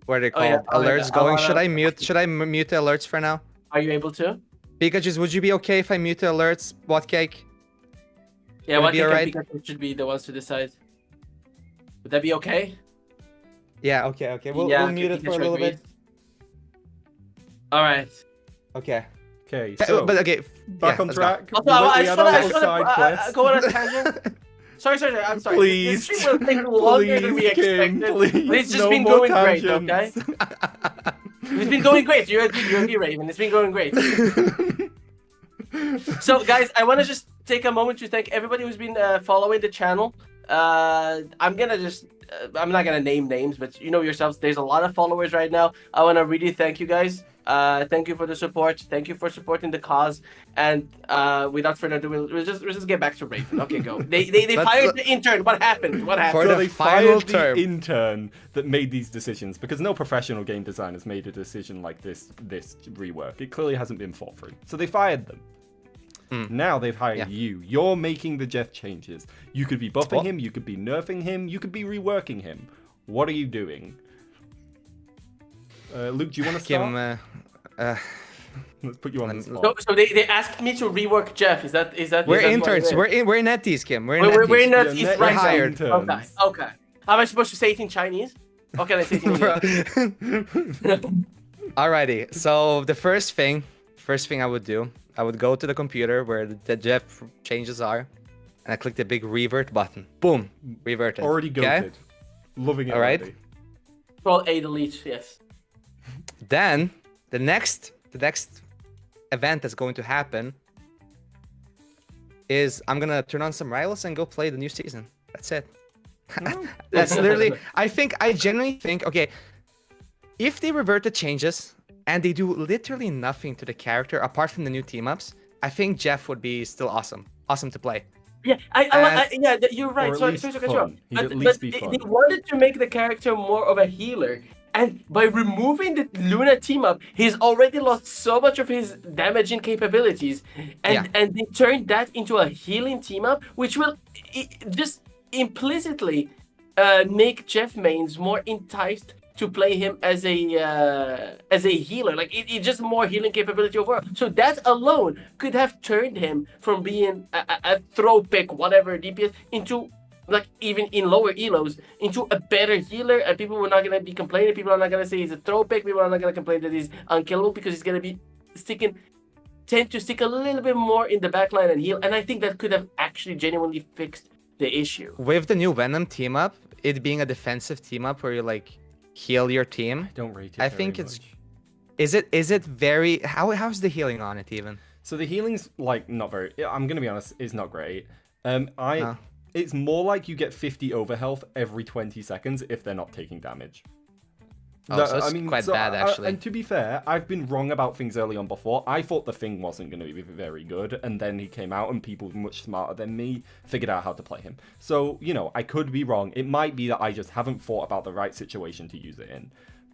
what are they called? Oh, yeah. Alerts I going. wanna- Should I mute the alerts for now? Are you able to? Pikachu's, would you be okay if I mute the alerts? What cake? Yeah, Would it what be think alright? Pikachu should be the ones to decide. Would that be okay? Yeah, okay. We'll okay, mute it for a Pikachu little agrees. bit. All right. Okay. Okay, so But okay. back yeah, on let's go. track. Also, I We just had our wanna little side quest. go on a tangent. Sorry. I'm sorry. Please, This stream will take longer than we please, Kim, expected. please, But it's just no been more going great, okay? tangents. It's been going great. You're a Raven. It's been going great. So, guys, I want to just take a moment to thank everybody who's been following the channel. I'm not gonna name names, but you know yourselves, there's a lot of followers right now. I want to really thank you guys. Thank you for the support. Thank you for supporting the cause. And without further ado, we'll just get back to Raven. Okay, go. They fired the intern. What happened? What happened? For So the they final fired term. the intern that made these decisions because no professional game designer's made a decision like this rework. It clearly hasn't been thought through. So they fired them. Now they've hired you. You're making the Jeff changes. You could be buffing him, you could be nerfing him, you could be reworking him. What are you doing? Luke, do you want to start? Let's put you on the spot. So they asked me to rework Jeff. Is that? We're is that interns. what it is? We're in NetEase, Kim. We're in We're in NetEase. that Yeah, East right hired now. interns. Okay. Am I supposed to say it in Chinese? Or can I say it in English? Alrighty. So the first thing I would do, I would go to the computer where the Jeff changes are, and I click the big revert button. Boom, reverted. Already goated. Loving it. All right. already. Control A delete. Yes. Then the next event that's going to happen is I'm gonna turn on some rivals and go play the new season. That's it. That's literally. I genuinely think. Okay, if they revert the changes and they do literally nothing to the character apart from the new team ups, I think Jeff would be still awesome to play. Yeah, yeah, you're right. Or at Sorry least to cut you off. fun. He'd at But least be they fun. wanted to make the character more of a healer. And by removing the Luna team up, he's already lost so much of his damaging capabilities. And they turned that into a healing team up, which will just implicitly make Jeff mains more enticed to play him as a healer. Like it's just more healing capability overall. So that alone could have turned him from being a throw pick, whatever DPS, into like even in lower elos into a better healer, and people were not gonna be complaining. People are not gonna say he's a throw pick. People are not gonna complain that he's unkillable because he's gonna be tend to stick a little bit more in the backline and heal. And I think that could have actually genuinely fixed the issue. With the new Venom team up, it being a defensive team up where you like heal your team. I don't rate it. I very think it's. much. Is it very? How's the healing on it even? So the healing's like not very. I'm gonna be honest, it's not great. No. It's more like you get 50 over health every 20 seconds if they're not taking damage. Oh, so it's quite bad actually. And to be fair, I've been wrong about things early on before. I thought the thing wasn't going to be very good, and then he came out and people much smarter than me figured out how to play him. So, you know, I could be wrong. It might be that I just haven't thought about the right situation to use it in.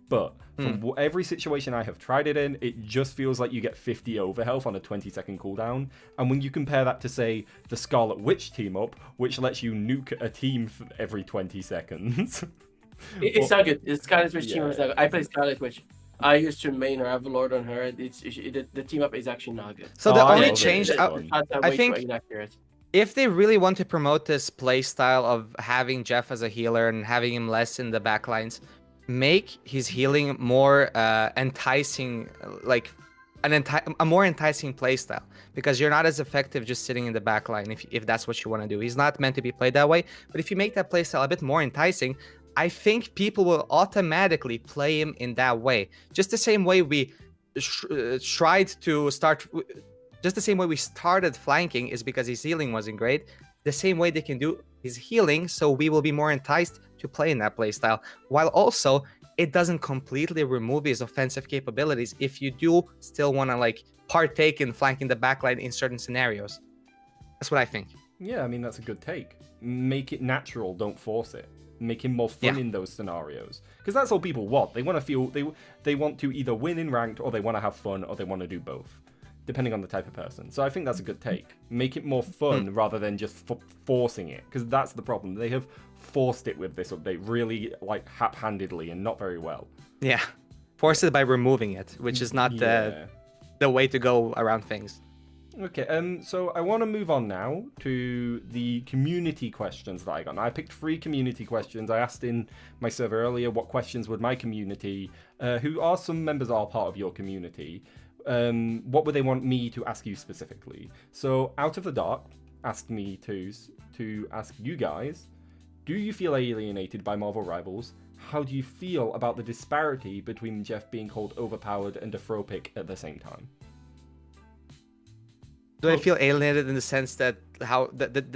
But from every situation I have tried it in, it just feels like you get 50 over health on a 20-second cooldown. And when you compare that to, say, the Scarlet Witch team up, which lets you nuke a team every 20 seconds. It's not good. It's Scarlet Witch team up is not Yeah. good. I play Scarlet Witch. I used to main her, I have a Lord on her. The team up is actually not good. So the Oh, only yeah, change, okay, it's fun. I think if they really want to promote this play style of having Jeff as a healer and having him less in the backlines, make his healing more enticing, like a more enticing playstyle, because you're not as effective just sitting in the backline if that's what you want to do. He's not meant to be played that way, but if you make that playstyle a bit more enticing, I think people will automatically play him in that way. Just the same way we tried to start, just the same way we started flanking is because his healing wasn't great. The same way they can do his healing, so we will be more enticed to play in that playstyle, while also it doesn't completely remove his offensive capabilities if you do still want to like partake in flanking the backline in certain scenarios. That's what I think. Yeah, I mean, that's a good take. Make it natural, don't force it. Make him more fun in those scenarios. Because that's all people want. They want to feel, they want to either win in ranked, or they want to have fun, or they want to do both, depending on the type of person. So I think that's a good take. Make it more fun rather than just forcing it, because that's the problem. They have forced it with this update really like hap-handedly and not very well. Yeah, force it by removing it, which is not the way to go around things. Okay, so I want to move on now to the community questions that I got. Now, I picked 3 community questions. I asked in my server earlier what questions would my community, who are some members are part of your community, what would they want me to ask you specifically? So, Out of the Dark asked me to ask you guys, do you feel alienated by Marvel Rivals? How do you feel about the disparity between Jeff being called overpowered and a throw pick at the same time? Do I feel alienated in the sense that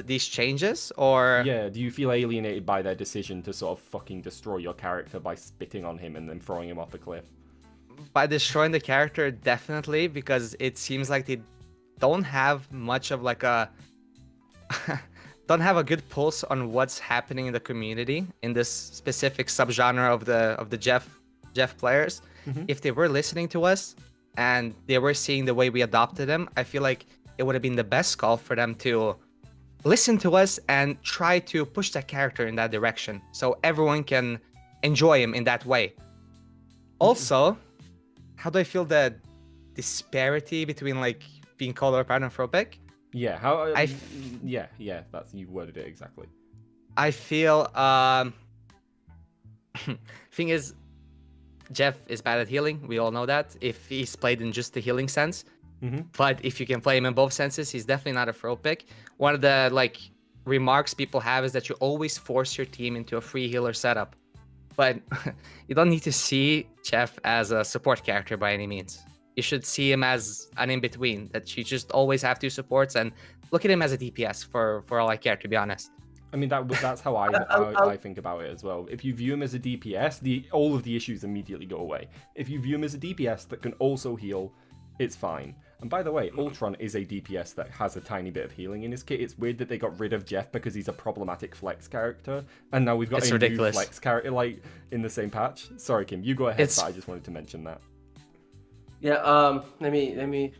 these changes, or Yeah, do you feel alienated by their decision to sort of fucking destroy your character by spitting on him and then throwing him off a cliff? by destroying the character? Definitely, because it seems like they don't have much of like a don't have a good pulse on what's happening in the community in this specific subgenre of the Jeff players. Mhm. If they were listening to us and they were seeing the way we adopted them, I feel like it would have been the best call for them to listen to us and try to push that character in that direction so everyone can enjoy him in that way. Also, how do I feel the disparity between like being called overpowered and throwback? Yeah, how? I yeah, that's you worded it exactly. I feel thing is, Jeff is bad at healing. We all know that. If he's played in just the healing sense, Mm-hmm. but if you can play him in both senses, he's definitely not a throw pick. One of the like remarks people have is that you always force your team into a free healer setup, but you don't need to see Jeff as a support character by any means. You should see him as an in-between, that you just always have two supports, and look at him as a DPS for all I care, to be honest. I mean that's how I think about it as well. If you view him as a DPS, all of the issues immediately go away. If you view him as a DPS that can also heal, it's fine. And by the way, Ultron is a DPS that has a tiny bit of healing in his kit. It's weird that they got rid of Jeff because he's a problematic flex character, and now we've got a ridiculous. new flex character like in the same patch. Sorry, Kim, you go ahead. But I just wanted to mention that. Yeah. Let me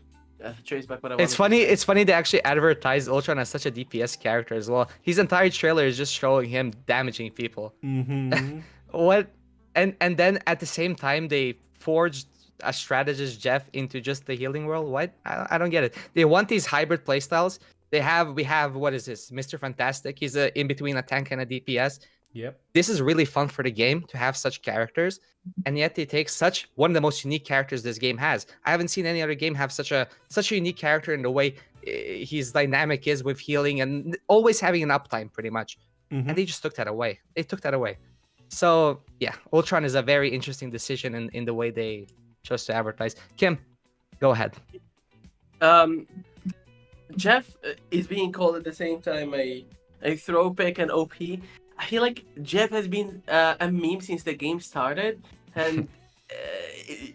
trace back what I wanted. It's funny they actually advertised Ultron as such a DPS character as well. His entire trailer is just showing him damaging people. Mm-hmm. What? And then at the same time they forged a strategist Jeff into just the healing world. What? I don't get it. They want these hybrid playstyles. We have what is this? Mr. Fantastic. He's in between a tank and a DPS. Yep. This is really fun for the game to have such characters, and yet they take one of the most unique characters this game has. I haven't seen any other game have such a unique character in the way his dynamic is with healing and always having an uptime pretty much. Mm-hmm. And they just took that away. So yeah, Ultron is a very interesting decision in the way they chose to advertise. Kim, go ahead. Jeff is being called at the same time a throw pick and OP. I feel like Jeff has been a meme since the game started, and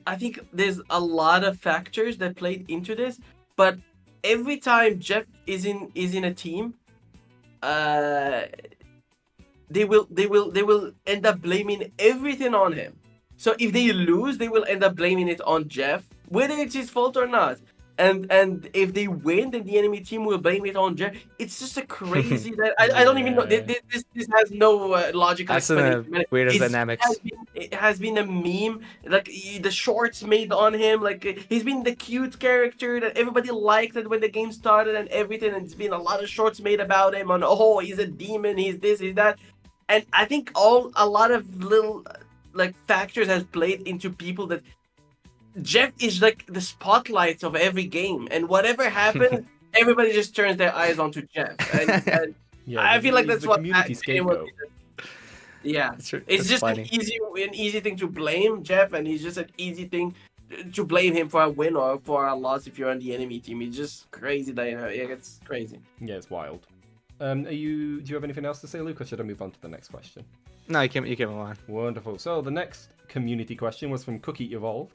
I think there's a lot of factors that played into this. But every time Jeff is in a team, they will end up blaming everything on him. So if they lose, they will end up blaming it on Jeff, whether it's his fault or not. And if they win, then the enemy team will blame it on Jeff. It's just a crazy that I don't even know. This has no logical That's explanation. the weirdest dynamics. It has been a meme. Like the shorts made on him. Like he's been the cute character that everybody liked it when the game started and everything. And it's been a lot of shorts made about him on he's a demon. He's this. He's that. And I think a lot of little like factors has played into people that Jeff is like the spotlight of every game, and whatever happens, everybody just turns their eyes onto Jeff. And Yeah, I feel like that's the what community scapegoat. Yeah, it's just an easy thing to blame Jeff, and it's just an easy thing to blame him for a win or for a loss if you're on the enemy team. It's just crazy that it's crazy. Yeah, it's wild. Do you have anything else to say, Luke, or should I move on to the next question? No, you can move on. Wonderful. So the next community question was from Cookie Evolved.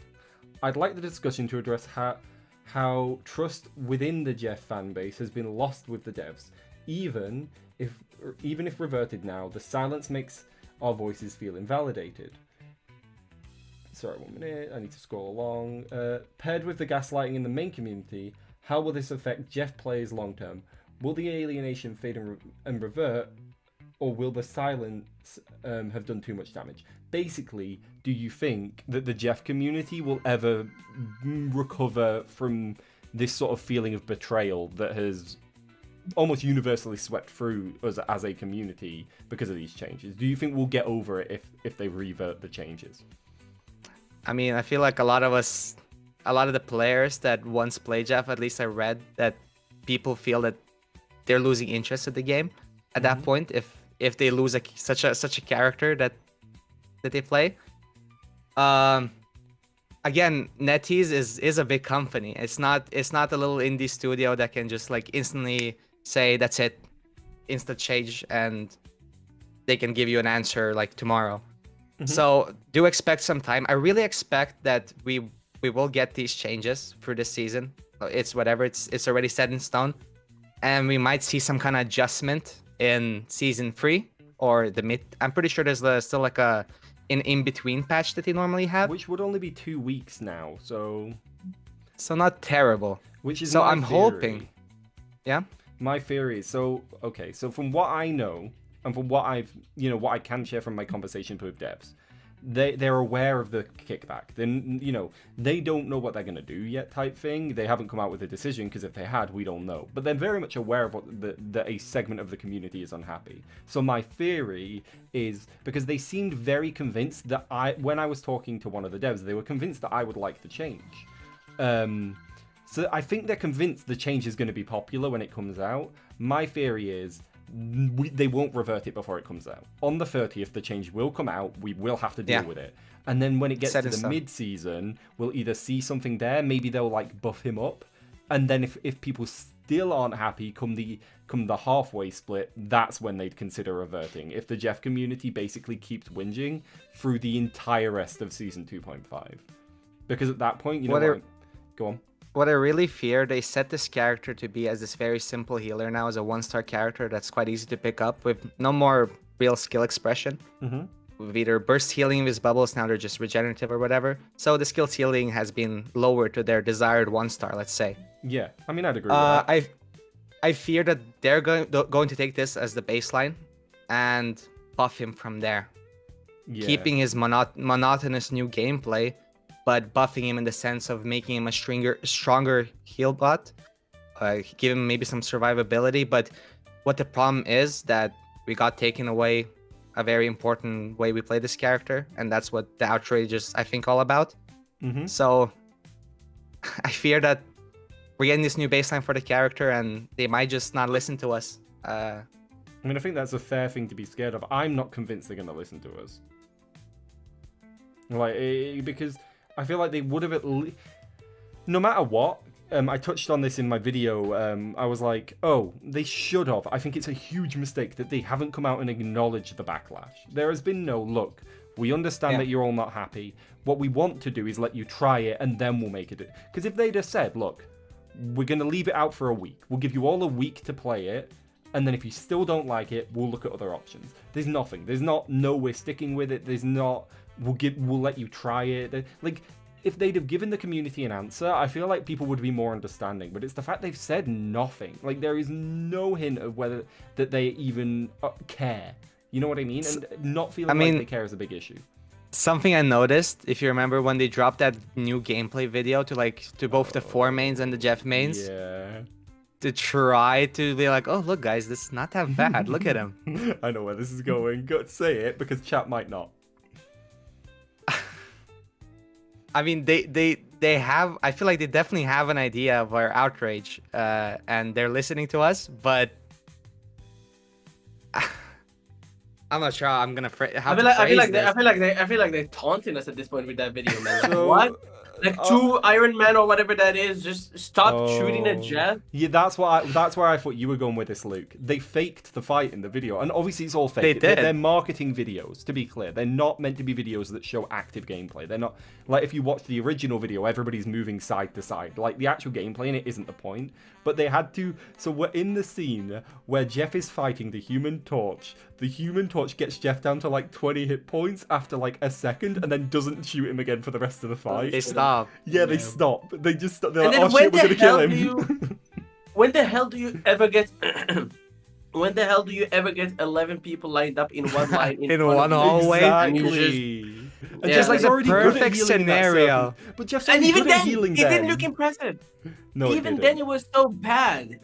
I'd like the discussion to address how trust within the Jeff fan base has been lost with the devs. Even if reverted now, the silence makes our voices feel invalidated. Sorry, 1 minute. I need to scroll along. Paired with the gaslighting in the main community, how will this affect Jeff players long term? Will the alienation fade and revert, or will the silence have done too much damage? Basically, do you think that the Jeff community will ever recover from this sort of feeling of betrayal that has almost universally swept through us as a community because of these changes? Do you think we'll get over it if they revert the changes? I mean, I feel like a lot of the players that once played Jeff, at least I read that people feel that they're losing interest in the game at that point if they lose such a character that they play. Again, NetEase is a big company. It's not a little indie studio that can just like instantly say that's it, instant change, and they can give you an answer like tomorrow. So do expect some time. I really expect that we will get these changes for this season. It's whatever, it's already set in stone, and we might see some kind of adjustment in season 3 or the mid. I'm pretty sure there's still like an in-between patch that they normally have, Which would only be 2 weeks now, so not terrible. which is So my I'm theory. hoping. Yeah. My theory is, so from what I know and from what what I can share from my conversation with devs, they're aware of the kickback. Then they don't know what they're gonna do yet, type thing. They haven't come out with a decision, because if they had, we don't know. But they're very much aware of what that a segment of the community is unhappy. So my theory is, because they seemed very convinced that when I was talking to one of the devs, they were convinced that I would like the change. So I think they're convinced the change is going to be popular when it comes out. My theory is they won't revert it before it comes out. On the 30th, the change will come out. We will have to deal with it. And then when it gets to the mid-season, we'll either see something there. Maybe they'll like buff him up. And then if people still aren't happy come the halfway split, that's when they'd consider reverting. If the Jeff community basically keeps whinging through the entire rest of season 2.5. Because at that point, go on. What I really fear, they set this character to be as this very simple healer now, as a 1-star character that's quite easy to pick up with no more real skill expression. With either burst healing with bubbles, now they're just regenerative or whatever. So the skill ceiling has been lowered to their desired 1-star, let's say. Yeah, I mean, I'd agree with that. I fear that they're going to take this as the baseline and buff him from there. Yeah. Keeping his monotonous new gameplay, but buffing him in the sense of making him a stronger heal bot, give him maybe some survivability. But what the problem is that we got taken away a very important way we play this character, and that's what the outrage is, I think, all about. So I fear that we're getting this new baseline for the character, and they might just not listen to us. I mean, I think that's a fair thing to be scared of. I'm not convinced they're going to listen to us. Because I feel like they would have no matter what. I touched on this in my video. I was like, oh, they should have. I think it's a huge mistake that they haven't come out and acknowledged the backlash. There has been no, look, we understand that you're all not happy. What we want to do is let you try it, and then we'll make it. Because if they'd have said, look, we're going to leave it out for a week. We'll give you all a week to play it. And then if you still don't like it, we'll look at other options. There's nothing. There's not, no, we're sticking with it. There's not, we'll let you try it. If they'd have given the community an answer, I feel like people would be more understanding. But it's the fact they've said nothing. Like, there is no hint of whether that they even care. You know what I mean? And not feeling like they care is a big issue. Something I noticed, if you remember, when they dropped that new gameplay video to both the 4 mains and the Jeff mains. Yeah. To try to be like, oh, look, guys, this is not that bad. Look at him. I know where this is going. Go say it, because chat might not. I mean, they have. I feel like they definitely have an idea of our outrage, and they're listening to us. But I'm not sure. I'm gonna. I feel like they're taunting us at this point with that video, man. Like, what? Like 2 Iron Man or whatever that is, just stop shooting at Jeff. Yeah, that's where I thought you were going with this, Luke. They faked the fight in the video, and obviously it's all fake. They did. They're marketing videos, to be clear. They're not meant to be videos that show active gameplay. They're not, like, if you watch the original video, everybody's moving side to side. Like, the actual gameplay in it isn't the point. But they had to, so we're in the scene where Jeff is fighting the Human Torch. The Human Torch gets Jeff down to like 20 hit points after like a second, and then doesn't shoot him again for the rest of the fight. They stop. Yeah, they stop. They just stop. They're And like, then oh shit, we're gonna kill him. When the hell do you ever get? When the hell do you ever get 11 people lined up in one line in one hallway? Exactly. And Yeah. Jeff's Like the the perfect scenario. But Jeff's And already even good at then, healing it didn't them. look impressive. No, Even then, it was so bad.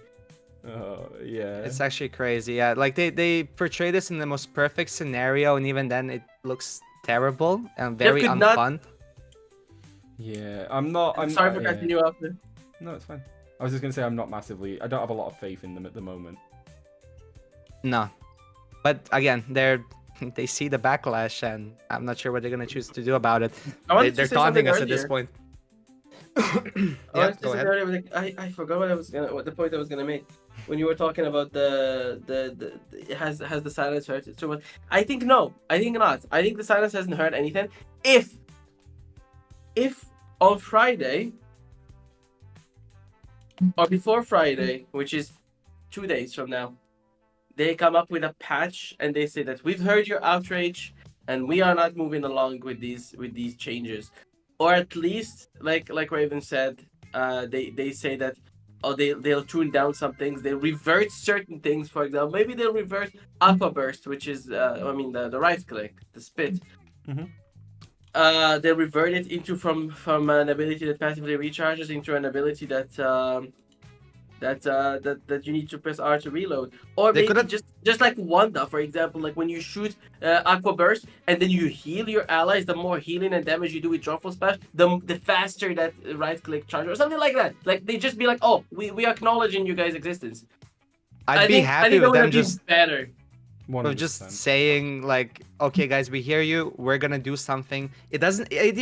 Yeah. It's actually crazy. Yeah, like they portray this in the most perfect scenario, and even then, it looks terrible and very could not- unfun. Yeah, I'm Sorry for yeah. cutting you off. No, it's fine. I was just gonna say I don't have a lot of faith in them at the moment. No, but again, they see the backlash, and I'm not sure what they're gonna choose to do about it. I wanted to They're say taunting something us at this earlier. point. Yeah, Go ahead. I forgot what the point I was gonna make when you were talking about the has the silence hurt it too much. I think no. I think not. I think the silence hasn't hurt anything. If on Friday or before Friday, which is 2 days from now, they come up with a patch and they say that we've heard your outrage and we are not moving along with these changes, or at least like Raven said, they say that they'll tune down some things, they revert certain things. For example, maybe they'll revert AquaBurstr, which is the right click, the spit. They revert it into from an ability that passively recharges into an ability that you need to press R to reload, or They maybe could've- just like Wanda, for example, like when you shoot AquaBurst and then you heal your allies, the more healing and damage you do with Truffle Splash, the faster that right click charge or something like that. Like they just be like, oh, we acknowledging you guys' existence. I'd be I happy think with that would them have just been better. of just saying like, okay, guys, we hear you. We're gonna do something. It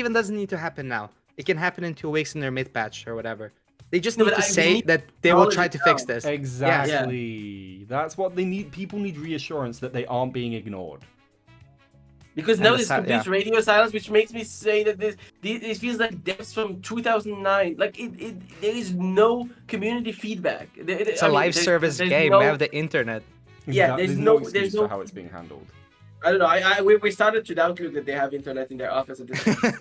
even doesn't need to happen now. It can happen in 2 weeks in their mid patch or whatever. They just No, need but to we say need that they will knowledge try to now. fix this. Exactly. That's what they need. People need reassurance that they aren't being ignored. Because And now the there's si- complete yeah. radio silence, which makes me say that this feels like devs from 2009. Like there is no community feedback. It's a live service game. We have the internet. Yeah, there's no excuse no- for how it's being handled. I don't know. We started to doubt that they have internet in their office at this point.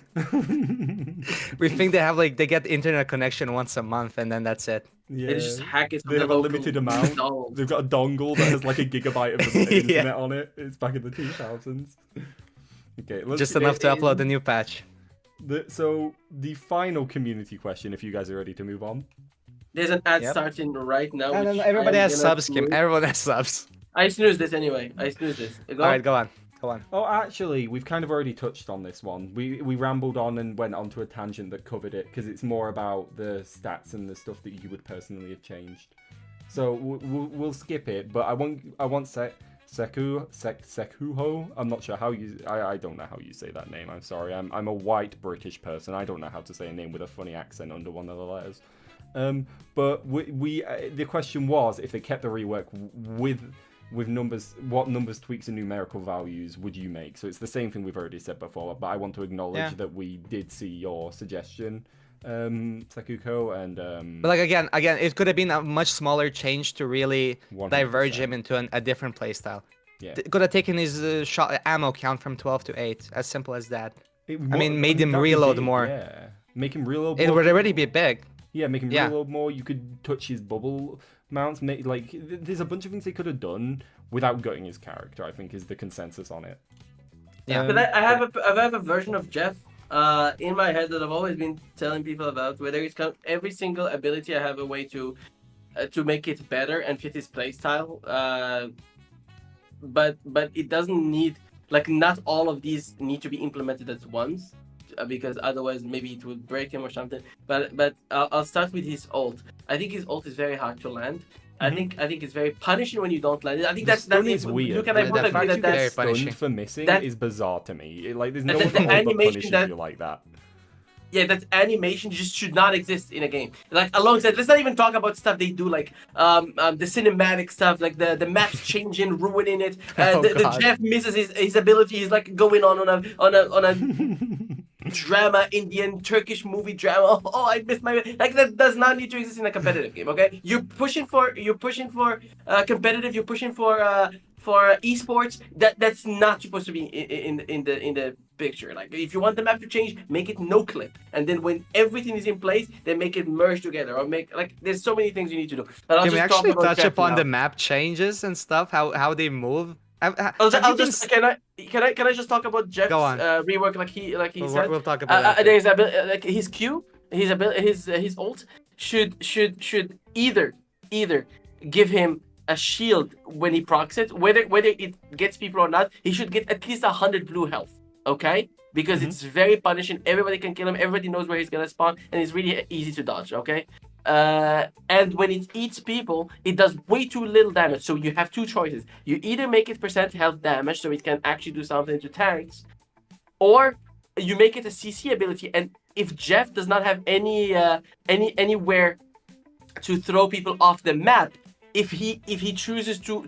We think they get internet connection once a month, and then that's it. Yeah. They just hack it. From They the have a local limited amount. McDonald's. They've got a dongle that has like a gigabyte of internet Yeah. on it. It's back in the 2000s. Okay, let's Just enough to upload the new patch. So the final community question, if you guys are ready to move on. There's an ad Yep. starting right now. And which then everybody I am has gonna subs, Kim. snooze. Everyone has subs. I snooze this anyway. Go. All right, go on. Go on. Oh, actually, we've kind of already touched on this one. We rambled on and went onto a tangent that covered it because it's more about the stats and the stuff that you would personally have changed. So we'll skip it. But I want Sekuho. I'm not sure how you. I don't know how you say that name. I'm sorry. I'm a white British person. I don't know how to say a name with a funny accent under one of the letters. But the question was if they kept the rework with numbers, what numbers, tweaks, and numerical values would you make? So it's the same thing we've already said before, but I want to acknowledge that we did see your suggestion, Sekuko, and But like again, it could have been a much smaller change to really 100%. diverge him into a different playstyle. Yeah. Could have taken his shot ammo count from 12 to 8, as simple as that. made him that'd be reload big, more. Yeah, make him reload. It more. would already be big. Yeah, make him Yeah. reload more. You could touch his bubble mounts. There's a bunch of things they could have done without gutting his character. I think is the consensus on it. Yeah. But I have a version of Jeff in my head that I've always been telling people about. Whether it's every single ability, I have a way to make it better and fit his playstyle. But it doesn't need, like, not all of these need to be implemented at once, because otherwise maybe it would break him or something. But I'll start with his ult. I think his ult is very hard to land. I think it's very punishing when you don't land it. I think The that's stun is weird. Look, and I The would fact agree you that get that's very punishing. Stunned for missing That- is bizarre to me. There's no the one that animation punishes that- you like that. yeah, that animation just should not exist in a game. Like, alongside, let's not even talk about stuff they do, like the cinematic stuff, like the maps changing, ruining it. Oh, the God. Jeff misses his ability. He's like going on a drama, Indian Turkish movie drama. Oh, I missed my, like, that does not need to exist in a competitive game. Okay, you're pushing for competitive. You're pushing for esports. That's not supposed to be in the picture. Like, if you want the map to change, make it no clip, and then when everything is in place, then make it merge together, or make, like, there's so many things you need to do. But I'll Can we just talk actually about touch Jeff upon now. the map changes and stuff? How they move? Can I just talk about Jeff's Go on. rework, like he said. We'll talk about that. There's like his Q, his ult should either give him a shield when he procs it, whether it gets people or not. He should get at least 100 blue health, okay? Because it's very punishing. Everybody can kill him. Everybody knows where he's gonna spawn, and it's really easy to dodge, okay? and when it eats people, it does way too little damage. So you have two choices. You either make it percent health damage, so it can actually do something to tanks, or you make it a CC ability. And if Jeff does not have anywhere to throw people off the map, if he chooses to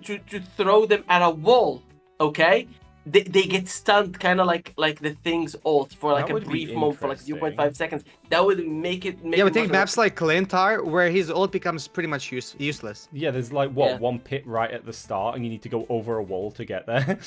throw them at a wall, okay, they get stunned, kind of like the Thing's ult for like That a would be brief moment, for like interesting. 0.5 seconds. That would make it. Yeah, but take maps like Clintar, where his ult becomes pretty much useless. Yeah, there's like one pit right at the start, and you need to go over a wall to get there.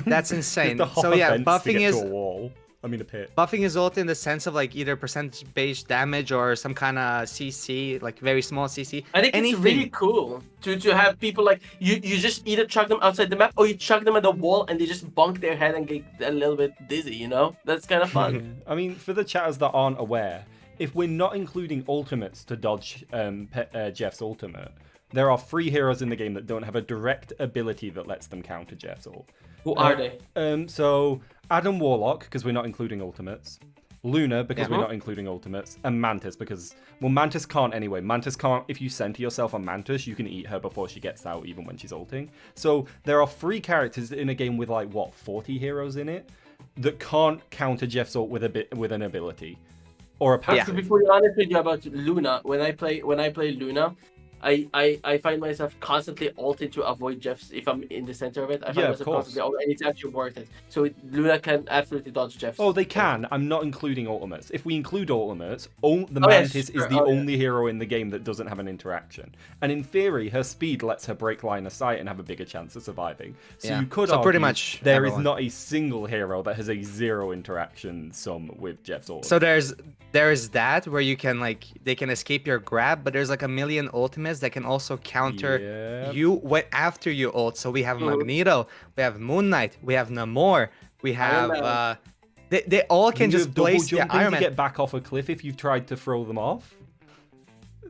That's insane. The whole So yeah, fence to buffing get is to a wall. I mean a pit. buffing his ult in the sense of like either percentage-based damage or some kind of CC, like very small CC. I think it's really cool to have people like you just either chuck them outside the map or you chuck them at the wall and they just bonk their head and get a little bit dizzy, you know? That's kind of fun. I mean, for the chatters that aren't aware, if we're not including ultimates to dodge Jeff's ultimate, there are 3 heroes in the game that don't have a direct ability that lets them counter Jeff's ult. Who are they? So Adam Warlock, because we're not including ultimates. Luna, because we're not including ultimates. And Mantis, because, well, Mantis can't anyway. Mantis can't, if you center yourself on Mantis, you can eat her before she gets out, even when she's ulting. So there are 3 characters in a game with, like, what, 40 heroes in it? That can't counter Jeff's ult with an ability. Or a passive. To be fully honest with you about Luna, when I play Luna, I find myself constantly ulting to avoid Jeff's. If I'm in the center of it, I find myself constantly ulting, and it's actually worth it. So Luna can absolutely dodge Jeff's. Oh, they can. I'm not including ultimates. If we include ultimates, the Mantis is the only hero in the game that doesn't have an interaction. And in theory, her speed lets her break line of sight and have a bigger chance of surviving. So you could argue pretty much there is not a single hero that has a 0 interaction sum with Jeff's ultimate. So there's that where you can like they can escape your grab, but there's like a million ultimates that can also counter you after you ult. So we have Magneto, we have Moon Knight, we have Namor, we have they all can just place the Iron Man. To get back off a cliff if you've tried to throw them off.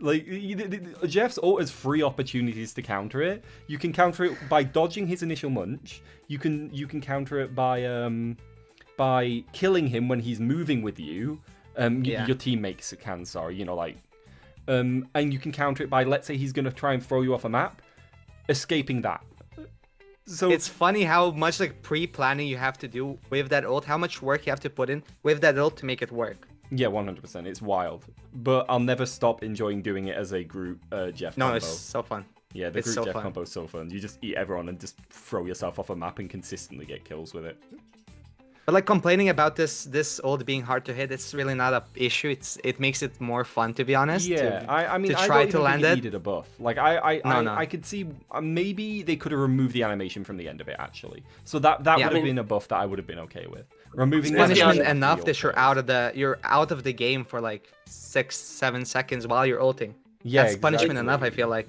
Like Jeff's ult has 3 opportunities to counter it. You can counter it by dodging his initial munch. You can counter it by killing him when he's moving with you. Your teammates can, and you can counter it by, let's say he's going to try and throw you off a map, escaping that. So it's funny how much like pre-planning you have to do with that ult, how much work you have to put in with that ult to make it work. Yeah, 100%. It's wild. But I'll never stop enjoying doing it as a group Jeff combo. No, it's so fun. Yeah, the group Jeff combo is so fun. You just eat everyone and just throw yourself off a map and consistently get kills with it. But like complaining about this ult being hard to hit, it's really not an issue. It makes it more fun, to be honest. Yeah, I mean, to try to land it. Needed a buff. Like I could see maybe they could have removed the animation from the end of it actually. So that would have been a buff that I would have been okay with. Removing punishment enough that you're out of the game for like 6-7 seconds while you're ulting. Yeah, that's punishment enough. I feel like.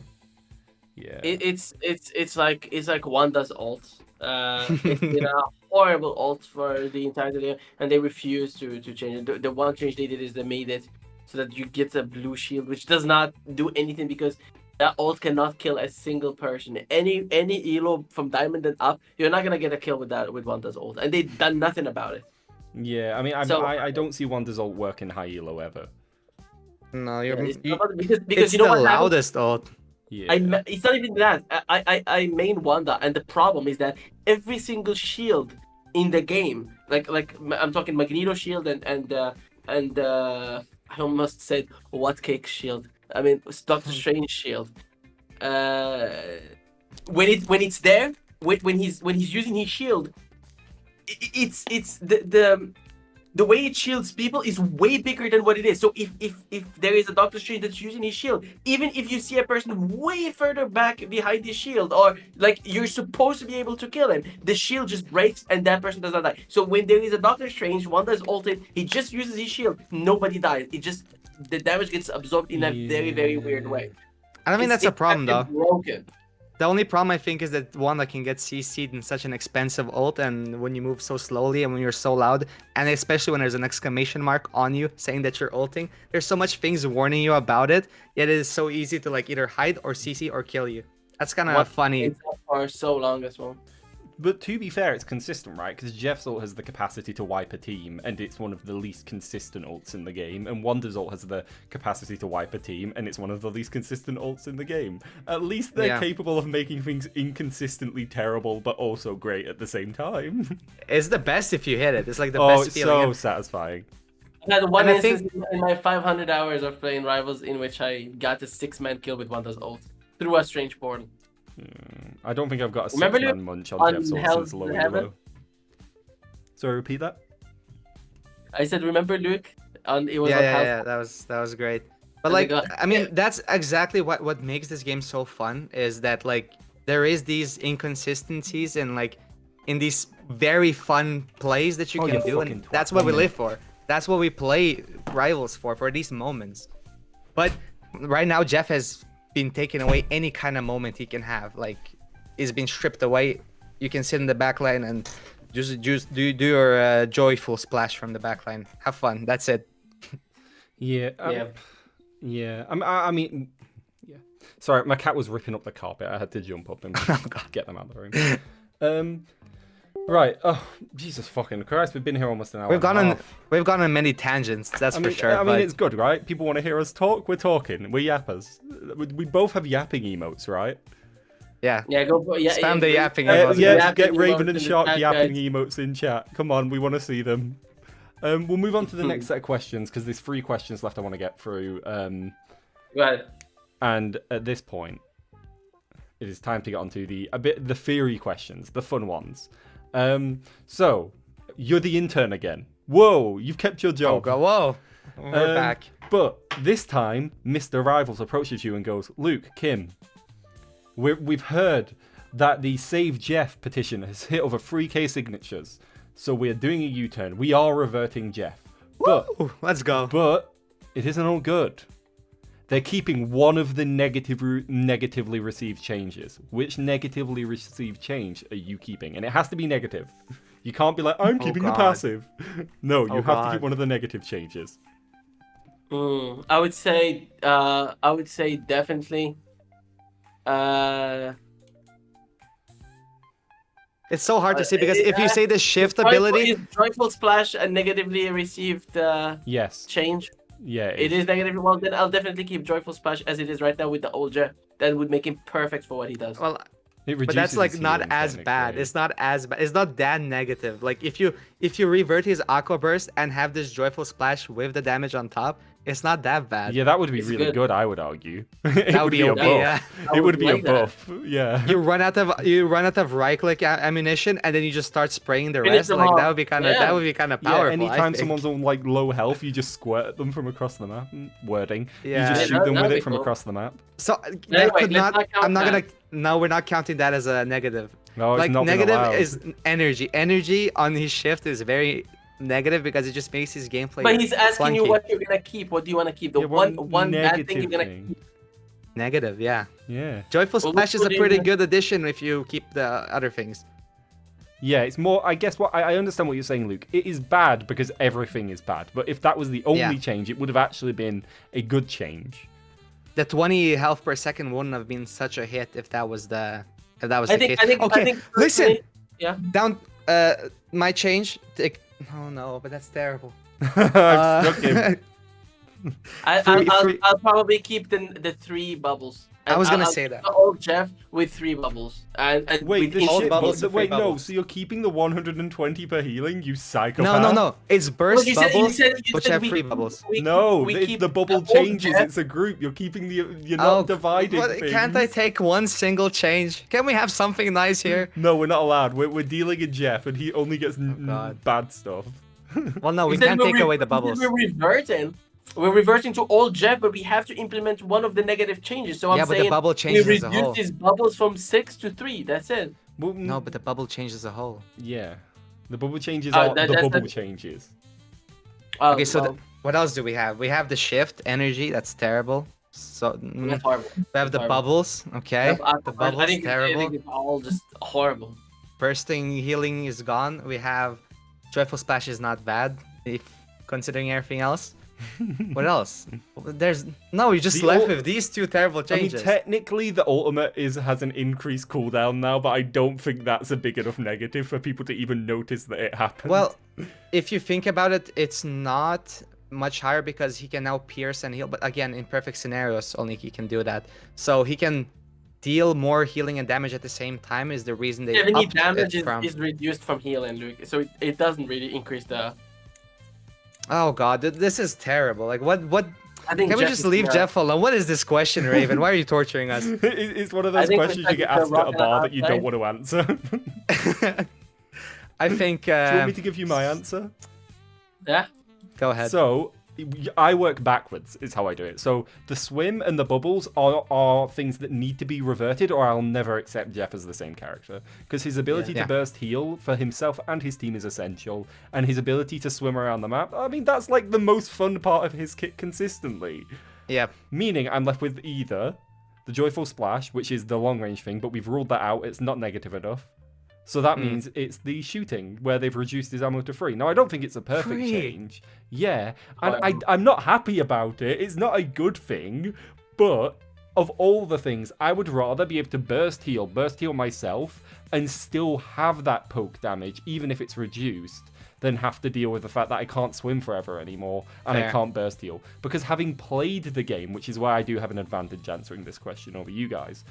Yeah. It's like Wanda's ult. It's been a horrible ult for the entire day, and they refuse to change it. The one change they did is they made it so that you get a blue shield, which does not do anything because that ult cannot kill a single person. Any elo from diamond and up, you're not gonna get a kill with Wanda's ult, and they've done nothing about it. Yeah, I mean, I don't see Wanda's ult work in high elo ever. No, because it's you know the what loudest ult. Yeah. It's not even that. I main Wanda, and the problem is that every single shield in the game, like I'm talking Magneto shield and I almost said what cake shield. I mean Doctor Strange shield. When it's there, when he's using his shield, it's the way it shields people is way bigger than what it is. So if there is a Doctor Strange that's using his shield, even if you see a person way further back behind his shield, or like you're supposed to be able to kill him, the shield just breaks and that person does not die. So when there is a Doctor Strange, one that's ulted, he just uses his shield, nobody dies. The damage gets absorbed in a very, very weird way. I don't think that's a problem though. Broken. The only problem I think is that one that can get CC'd in such an expensive ult, and when you move so slowly and when you're so loud, and especially when there's an exclamation mark on you saying that you're ulting, there's so much things warning you about it, yet it is so easy to like either hide or CC or kill you. That's kind of funny. It's for so long as well. but to be fair, it's consistent, right? Because Jeff's ult has the capacity to wipe a team, and it's one of the least consistent ults in the game. And Wander's ult has the capacity to wipe a team, and it's one of the least consistent ults in the game. At least they're capable of making things inconsistently terrible, but also great at the same time. It's the best if you hit it. It's like the best it's feeling. so satisfying. I had one And I instance in my 500 hours of playing Rivals in which I got a 6-man kill with Wanda's ult through a strange portal. I don't think I've got a Remember 6-man Luke, munch on on Jeff's ult Hell's since low Heaven? elo. Sorry, repeat that? I said, remember Luke? It was Yeah, that was great. But And like, they got- I mean, that's exactly what makes this game so fun, is that like there is these inconsistencies and like in these very fun plays that you Oh, can you do, fucking and twat. that's what we 1 live minute. for. That's what we play Rivals for these moments. But right now, Jeff has been taking away any kind of moment he can have. Like, he's been stripped away. You can sit in the back line and just do your joyful splash from the back line. Have fun. That's it. Yeah. Yeah. I mean, yeah. Sorry, my cat was ripping up the carpet. I had to jump up and get them out of the room. Right. Oh, Jesus fucking Christ! We've been here almost an hour. We've gone and a on half. we've gone on many tangents. That's for sure. I mean, but it's good, right? People want to hear us talk. We're talking. We're yappers. We both have yapping emotes, right? yeah. Yeah, go. Yeah, Spam the yapping Yeah, emotes. Yapping get emotes Raven in and the Shark chat, yapping guys. emotes in chat. Come on, we want to see them. We'll move on to the next set of questions because there's 3 questions left I want to get through. Right. And at this point, it is time to get onto the theory questions, the fun ones. So you're the intern again. Whoa, you've kept your Oh, job. whoa. We're back. But this time, Mr. Rivals approaches you and goes, Luke, Kim, we've heard that the Save Jeff petition has hit over 3K signatures. So we're doing a U-turn. We are reverting Jeff. But Ooh, let's go. But it isn't all good. They're keeping one of the negatively received changes. Which negatively received change are you keeping? And it has to be negative. You can't be like, I'm keeping the God. passive. No, you have to God. keep one of the negative changes. I would say definitely. It's so hard to say because if you say the shift ability, Is Joyful Splash a negatively received Yes. change? Yeah. It is negative. Well, then I'll definitely keep Joyful Splash as it is right now with the old Jeff. That would make him perfect for what he does. well, It but that's reduces like his not healing, as bad. technically. It's not as bad. It's not that negative. Like if you revert his AquaBurstr and have this Joyful Splash with the damage on top, it's not that bad. Yeah, that would be It's really good. good, I would argue. It That would be a okay, buff. yeah. I It would would be a like that. buff. Yeah. You run out of right click ammunition and then you just start spraying the Finish rest. them Like off. that would be kind of Yeah. powerful. I anytime think. someone's on like low health, you just squirt at them from across the map. Wording. Yeah. You just Yeah, shoot them that'd with be it from cool. across the map. So Anyway, that could let's not. not count I'm not that. gonna. No, we're not counting that as a negative. No, it's Like not been negative allowed. is energy. Energy on his shift is very negative because it just makes his gameplay. But he's asking you clunky. what you're gonna keep. What do you want to keep? The Yeah, one bad thing you're negative gonna thing. keep. Negative, yeah. Yeah. Joyful Well, Splash is a put pretty in- good addition if you keep the other things. Yeah, it's more. I guess what I understand what you're saying, Luke. It is bad because everything is bad. But if that was the only Yeah. change, it would have actually been a good change. The 20 health per second wouldn't have been such a hit if that was the I case. think. Okay, I think listen. personally- Yeah. Down my change. Oh no, but that's terrible. I've struck him. Three- I'll probably keep the 3 bubbles. I was gonna I'll say keep that. The old Jeff with 3 bubbles. And Wait, with the all shit, bubbles but- are free wait, no. bubbles. So you're keeping the 120 per healing, you No, psychopath? no. It's Well, burst you said- you bubbles, said- you which said have we- free bubbles. No, we the, keep the bubble old changes. Jeff. It's a group. You're keeping the. You're not dividing but things. can't I take one single change? Can we have something nice here? No, we're not allowed. We're dealing in Jeff, and he only gets God. bad stuff. Well, no, we You said can't we're take away the bubbles. We're reverting. We're reverting to old Jeff, but we have to implement one of the negative changes. So I'm Yeah, but the saying bubble we changes as a reduce whole. these bubbles from 6 to 3. That's it. Well, No, but the bubble changes a whole. yeah, the bubble changes Oh, are that- the that's- bubble changes. Okay, so well, what else do we have? We have the shift energy. That's terrible. So that's horrible. we have the horrible. bubbles. Okay, I the bubbles think terrible. it's all just horrible. Bursting healing is gone. We have joyful splash is not bad if considering everything else. What else? There's no. You just The left ul- with these two terrible I mean, changes. technically, the ultimate has an increased cooldown now, but I don't think that's a big enough negative for people to even notice that it happened. Well, if you think about it, it's not much higher because he can now pierce and heal. But again, in perfect scenarios, only he can do that. So he can deal more healing and damage at the same time. Is the reason they Any upped damage it from. is reduced from healing, Luke. So it doesn't really increase the. Oh god, this is terrible. Like what? I think Can we Jeff just is leave gonna- Jeff alone? What is this question, Raven? Why are you torturing us? It's one of I those think questions we're you get talking asked about at a bar that you don't outside. want to answer. I think. Do you want me to give you my answer? Yeah. Go ahead. So, I work backwards, is how I do it. So, the swim and the bubbles are things that need to be reverted, or I'll never accept Jeff as the same character. Because his ability Yeah. to burst heal for himself and his team is essential, and his ability to swim around the map, I mean, that's like the most fun part of his kit consistently. Yeah. Meaning, I'm left with either the Joyful Splash, which is the long range thing, but we've ruled that out, it's not negative enough. So that means it's the shooting, where they've reduced his ammo to 3. Now, I don't think it's a perfect 3? change. Yeah, and I'm not happy about it. It's not a good thing, but of all the things, I would rather be able to burst heal myself, and still have that poke damage, even if it's reduced, than have to deal with the fact that I can't swim forever anymore, and I Fair. can't burst heal. Because having played the game, which is why I do have an advantage answering this question over you guys,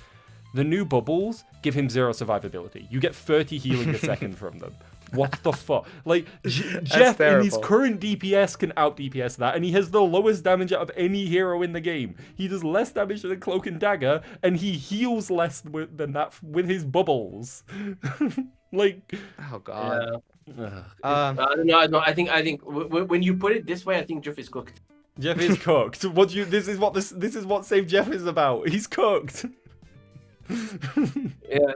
the new bubbles give him 0 survivability. You get 30 healing a second from them. What the fuck? Like, Jeff in his terrible. current DPS can out DPS that, and he has the lowest damage out of any hero in the game. He does less damage than Cloak and Dagger, and he heals less than that with his bubbles. Like, Oh god. ugh. Um. I don't know. I think when you put it this way, I think Jeff is cooked. Jeff is cooked. What do you? This is what Save Jeff is about. He's cooked. Yeah,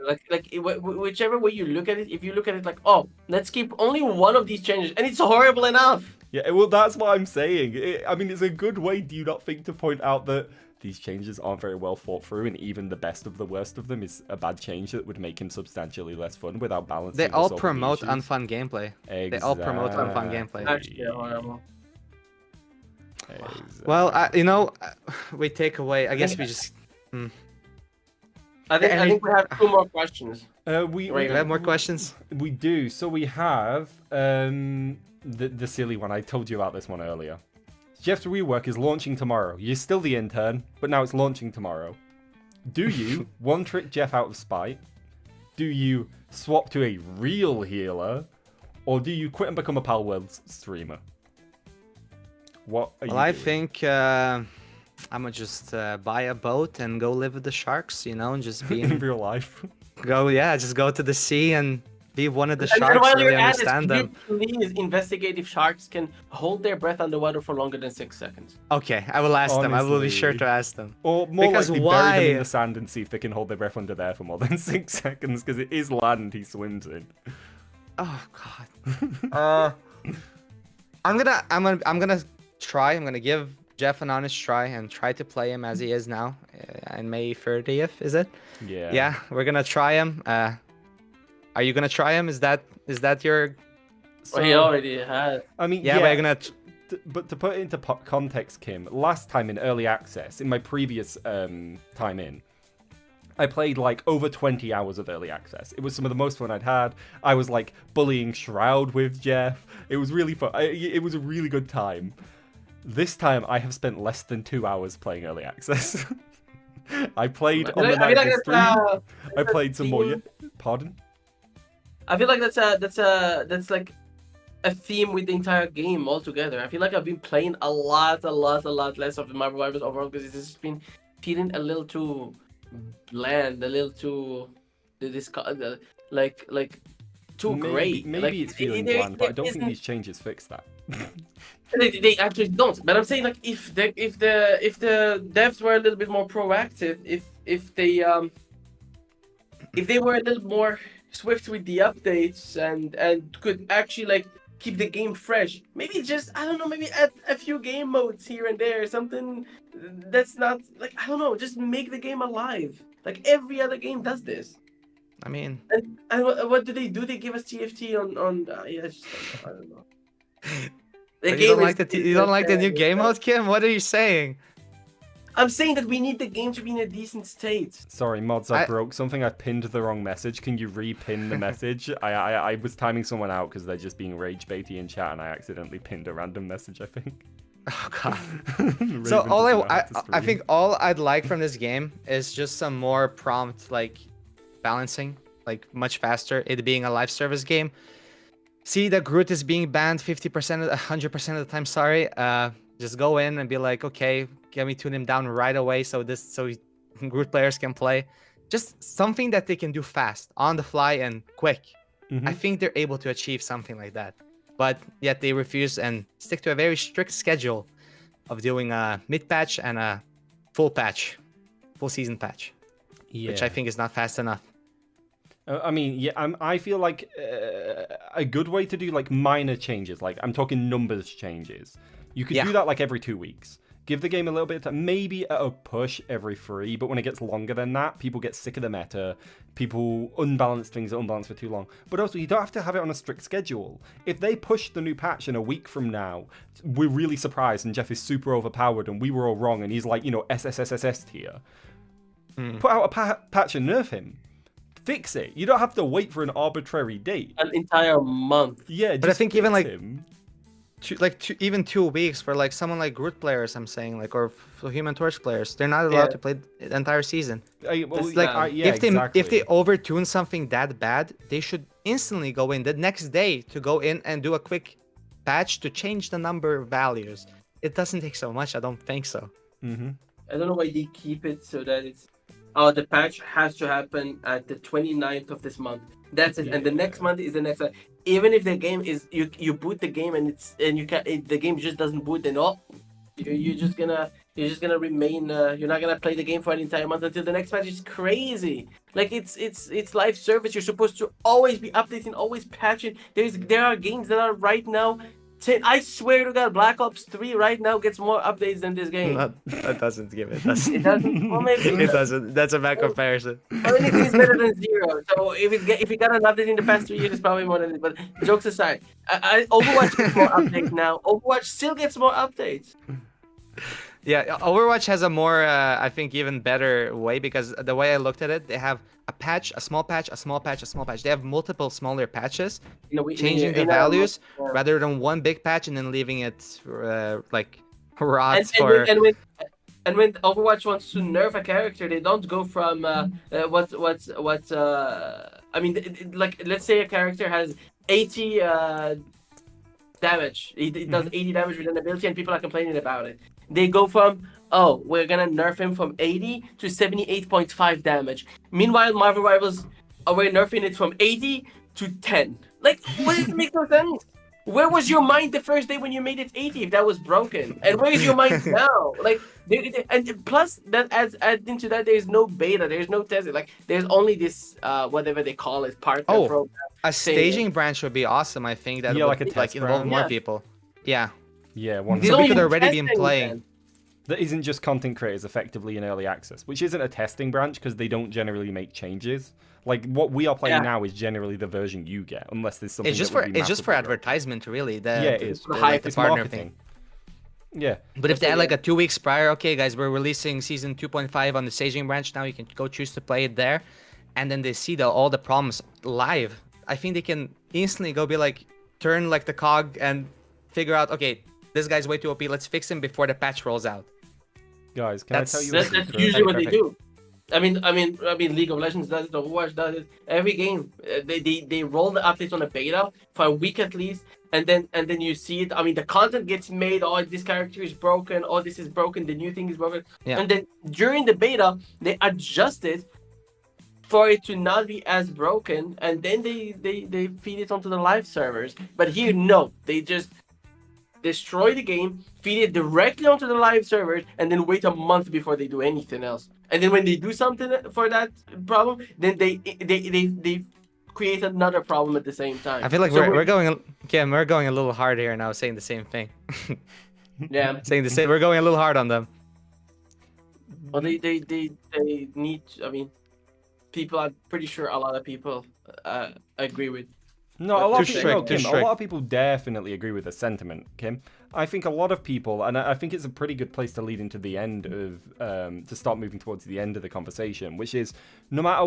whichever way you look at it, if you look at it like, oh, let's keep only one of these changes, and it's horrible enough. Yeah, well, that's what I'm saying. I mean, it's a good way, do you not think, to point out that these changes aren't very well thought through, and even the best of the worst of them is a bad change that would make him substantially less fun without balancing. They or all solving promote issues. unfun gameplay. They all promote unfun gameplay. Actually, yeah, horrible. Exactly. Well, we take away. I guess we just. I think we have 2 more questions. We We have more questions. We do. So we have the silly one. I told you about this one earlier. Jeff's Rework is launching tomorrow. You're still the intern, but now it's launching tomorrow. Do you one-trick Jeff out of spite? Do you swap to a real healer? Or do you quit and become a Pal Worlds streamer? What are you Well, I doing? think I'm gonna just buy a boat and go live with the sharks. And just be in real life. just go to the sea and be one of the And sharks. while Really you're at it, understand could them. you please investigate if sharks can hold their breath underwater for longer than 6 seconds. Okay, I will ask them. I will be sure Honestly. to ask them. Or more Because likely bury them in why? the sand and see if they can hold their breath under there for more than 6 seconds, because it is land he swims in. Oh god. I'm gonna try. I'm gonna give Jeff an honest try and try to play him as he is now. On May 30th, is it? Yeah. Yeah, we're gonna try him. Are you gonna try him? Is that your? Well, he already has. I mean, Yeah, yeah, we're gonna. but to put it into context, Kim, last time in early access, in my previous time in, I played like over 20 hours of early access. It was some of the most fun I'd had. I was like bullying Shroud with Jeff. It was really fun. It was a really good time. This time, I have spent less than 2 hours playing early access. I played on the night of the stream. I played some more. theme. Pardon? I feel like that's like a theme with the entire game altogether. I feel like I've been playing a lot less of the Marvel Rivals overall because it's just been feeling a little too bland, a little too like too great. Maybe Like, it's feeling there- bland, but I don't there think isn't- these changes fix that. They actually don't. But I'm saying like if the devs were a little bit more proactive, if they were a little more swift with the updates and could actually like keep the game fresh, maybe just I don't know, maybe add a few game modes here and there, something that's not like I don't know, just make the game alive. Like every other game does this. I mean, And what do? They give us TFT on yeah, I don't know. The You game don't like is- you don't like the new game mode, Kim? What are you saying? I'm saying that we need the game to be in a decent state. Sorry, mods, I I- broke something. I pinned the wrong message. Can you re-pin the message? I was timing someone out because they're just being rage baity in chat, and I accidentally pinned a random message, I think. Oh god. Raven So doesn't know how to I stream. think all I'd like from this game is just some more prompt like balancing, like much faster. It being a live service game. See that Groot is being banned 50%, 100% of the time. Sorry. Just go in and be like, okay, let me tune him down right away so Groot players can play. Just something that they can do fast, on the fly, and quick. Mhm. I think they're able to achieve something like that. But yet they refuse and stick to a very strict schedule of doing a mid patch and a full season patch, which I think is not fast enough. I mean, yeah, I feel like a good way to do like minor changes, like I'm talking numbers changes. You could do that like every 2 weeks. Give the game a little bit of time, maybe at a push every 3, but when it gets longer than that, people get sick of the meta. People unbalance things that unbalance for too long. But also, you don't have to have it on a strict schedule. If they push the new patch in a week from now, we're really surprised and Jeff is super overpowered and we were all wrong and he's like, SSSSS tier. Put out a patch and nerf him. Fix it. You don't have to wait for an arbitrary date. An entire month. Yeah, just But I think even fix like him. even 2 weeks for like someone like Groot players, I'm saying, like, or for Human Torch players, they're not allowed to play the entire season. It's Like yeah, if they exactly. overtune something that bad, they should instantly go in the next day to go in and do a quick patch to change the number values. It doesn't take so much. I don't think so. Mm-hmm. I don't know why they keep it so that it's. Oh, the patch has to happen at the 29th of this month. That's it, and the next month is the next one. Even if the game is you boot the game and the game just doesn't boot, then you're just gonna remain. You're not gonna play the game for an entire month until the next patch. Is crazy. Like it's live service. You're supposed to always be updating, always patching. There are games that are right now. I swear to God, Black Ops 3 right now gets more updates than this game. That doesn't give it. It doesn't. Well, maybe It doesn't. That's a bad comparison. anything is better than 0. So if it got an update in the past 2 years, it's probably more than it. But jokes aside, Overwatch gets more updates now. Overwatch still gets more updates. Yeah, Overwatch has a more, I think, even better way, because the way I looked at it, they have a patch, a small patch, a small patch, a small patch. They have multiple smaller patches, changing the values rather than one big patch and then leaving it like rods for. And when Overwatch wants to nerf a character, they don't go from like let's say a character has 80 damage. It does 80 damage with an ability, and people are complaining about it. They go from, oh, we're gonna nerf him from 80 to 78.5 damage. Meanwhile, Marvel Rivals, we're nerfing it from 80 to 10. Like, what does it make no sense? Where was your mind the first day when you made it 80 if that was broken? And where is your mind now? Like, and plus that adds into that, there's no beta, there's no testing. Like, there's only this whatever they call it, partner program. A staging branch would be awesome. I think that would like a test involve branch. more people. Yeah. Yeah, one. So we could already been playing. Then. That isn't just content creators effectively in early access, which isn't a testing branch because they don't generally make changes. Like what we are playing now is generally the version you get, unless there's something. It's just that would be it's just for massively broken. advertisement, really. It is. The It's partner marketing. thing. Yeah. But if they had like a 2 weeks prior, okay, guys, we're releasing season 2.5 on the staging branch. Now you can go choose to play it there, and then they see all the problems live. I think they can instantly go be like, turn like the cog and figure out, okay, this guy's way too OP. Let's fix him before the patch rolls out. Guys, can I tell you? That's usually what they do. I mean, League of Legends does it, Overwatch does it. Every game, they roll the updates on a beta for a week at least, and then you see it. I mean, the content gets made. Oh, this character is broken. Oh, this is broken. The new thing is broken. Yeah. And then during the beta, they adjust it for it to not be as broken, and then they feed it onto the live servers. But here, no, they just destroy the game, feed it directly onto the live servers, and then wait a month before they do anything else. And then when they do something for that problem, then they create another problem at the same time. I feel like we're going, Kim, we're going a little hard here now, saying the same thing. Yeah. Saying the same. We're going a little hard on them. Well, they need. I mean, people. I'm pretty sure a lot of people agree with No, But a lot too of people, strict, no, too Kim, a strict. lot of people definitely agree with the sentiment, Kim. I think a lot of people, and I think it's a pretty good place to lead into the end of, to start moving towards the end of the conversation, which is no matter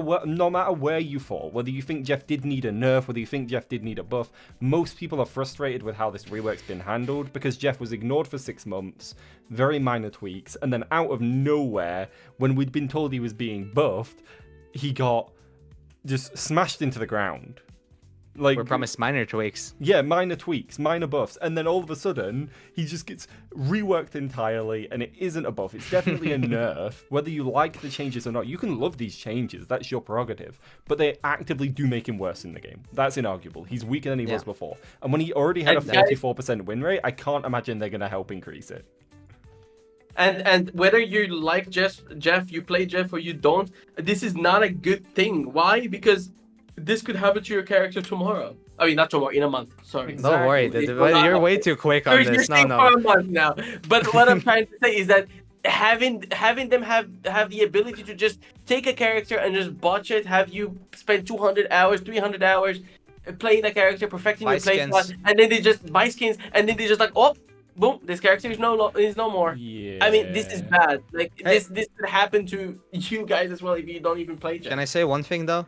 where you fall, whether you think Jeff did need a nerf, whether you think Jeff did need a buff, most people are frustrated with how this rework's been handled because Jeff was ignored for 6 months, very minor tweaks, and then out of nowhere, when we'd been told he was being buffed, he got just smashed into the ground. Like, We're promised minor tweaks. yeah, minor tweaks, minor buffs, and then all of a sudden he just gets reworked entirely, and it isn't a buff. It's definitely a nerf. Whether you like the changes or not, you can love these changes. That's your prerogative. But they actively do make him worse in the game. That's inarguable. He's weaker than he was before. And when he already had a 44% win rate, I can't imagine they're going to help increase it. And whether you like Jeff, you play Jeff or you don't, this is not a good thing. Why? Because this could happen to your character tomorrow. I mean, not tomorrow, in a month. Sorry. Don't worry, you're way too quick on You're this. staying for a month now. But what I'm trying to say is that having them have the ability to just take a character and just botch it, have you spend 200 hours, 300 hours playing a character, perfecting your playstyle, and then they just buy skins, and then they just like, oh, boom, this character is no more. Yeah. I mean, this is bad. Like this could happen to you guys as well if you don't even play Jeff. Can I say one thing though?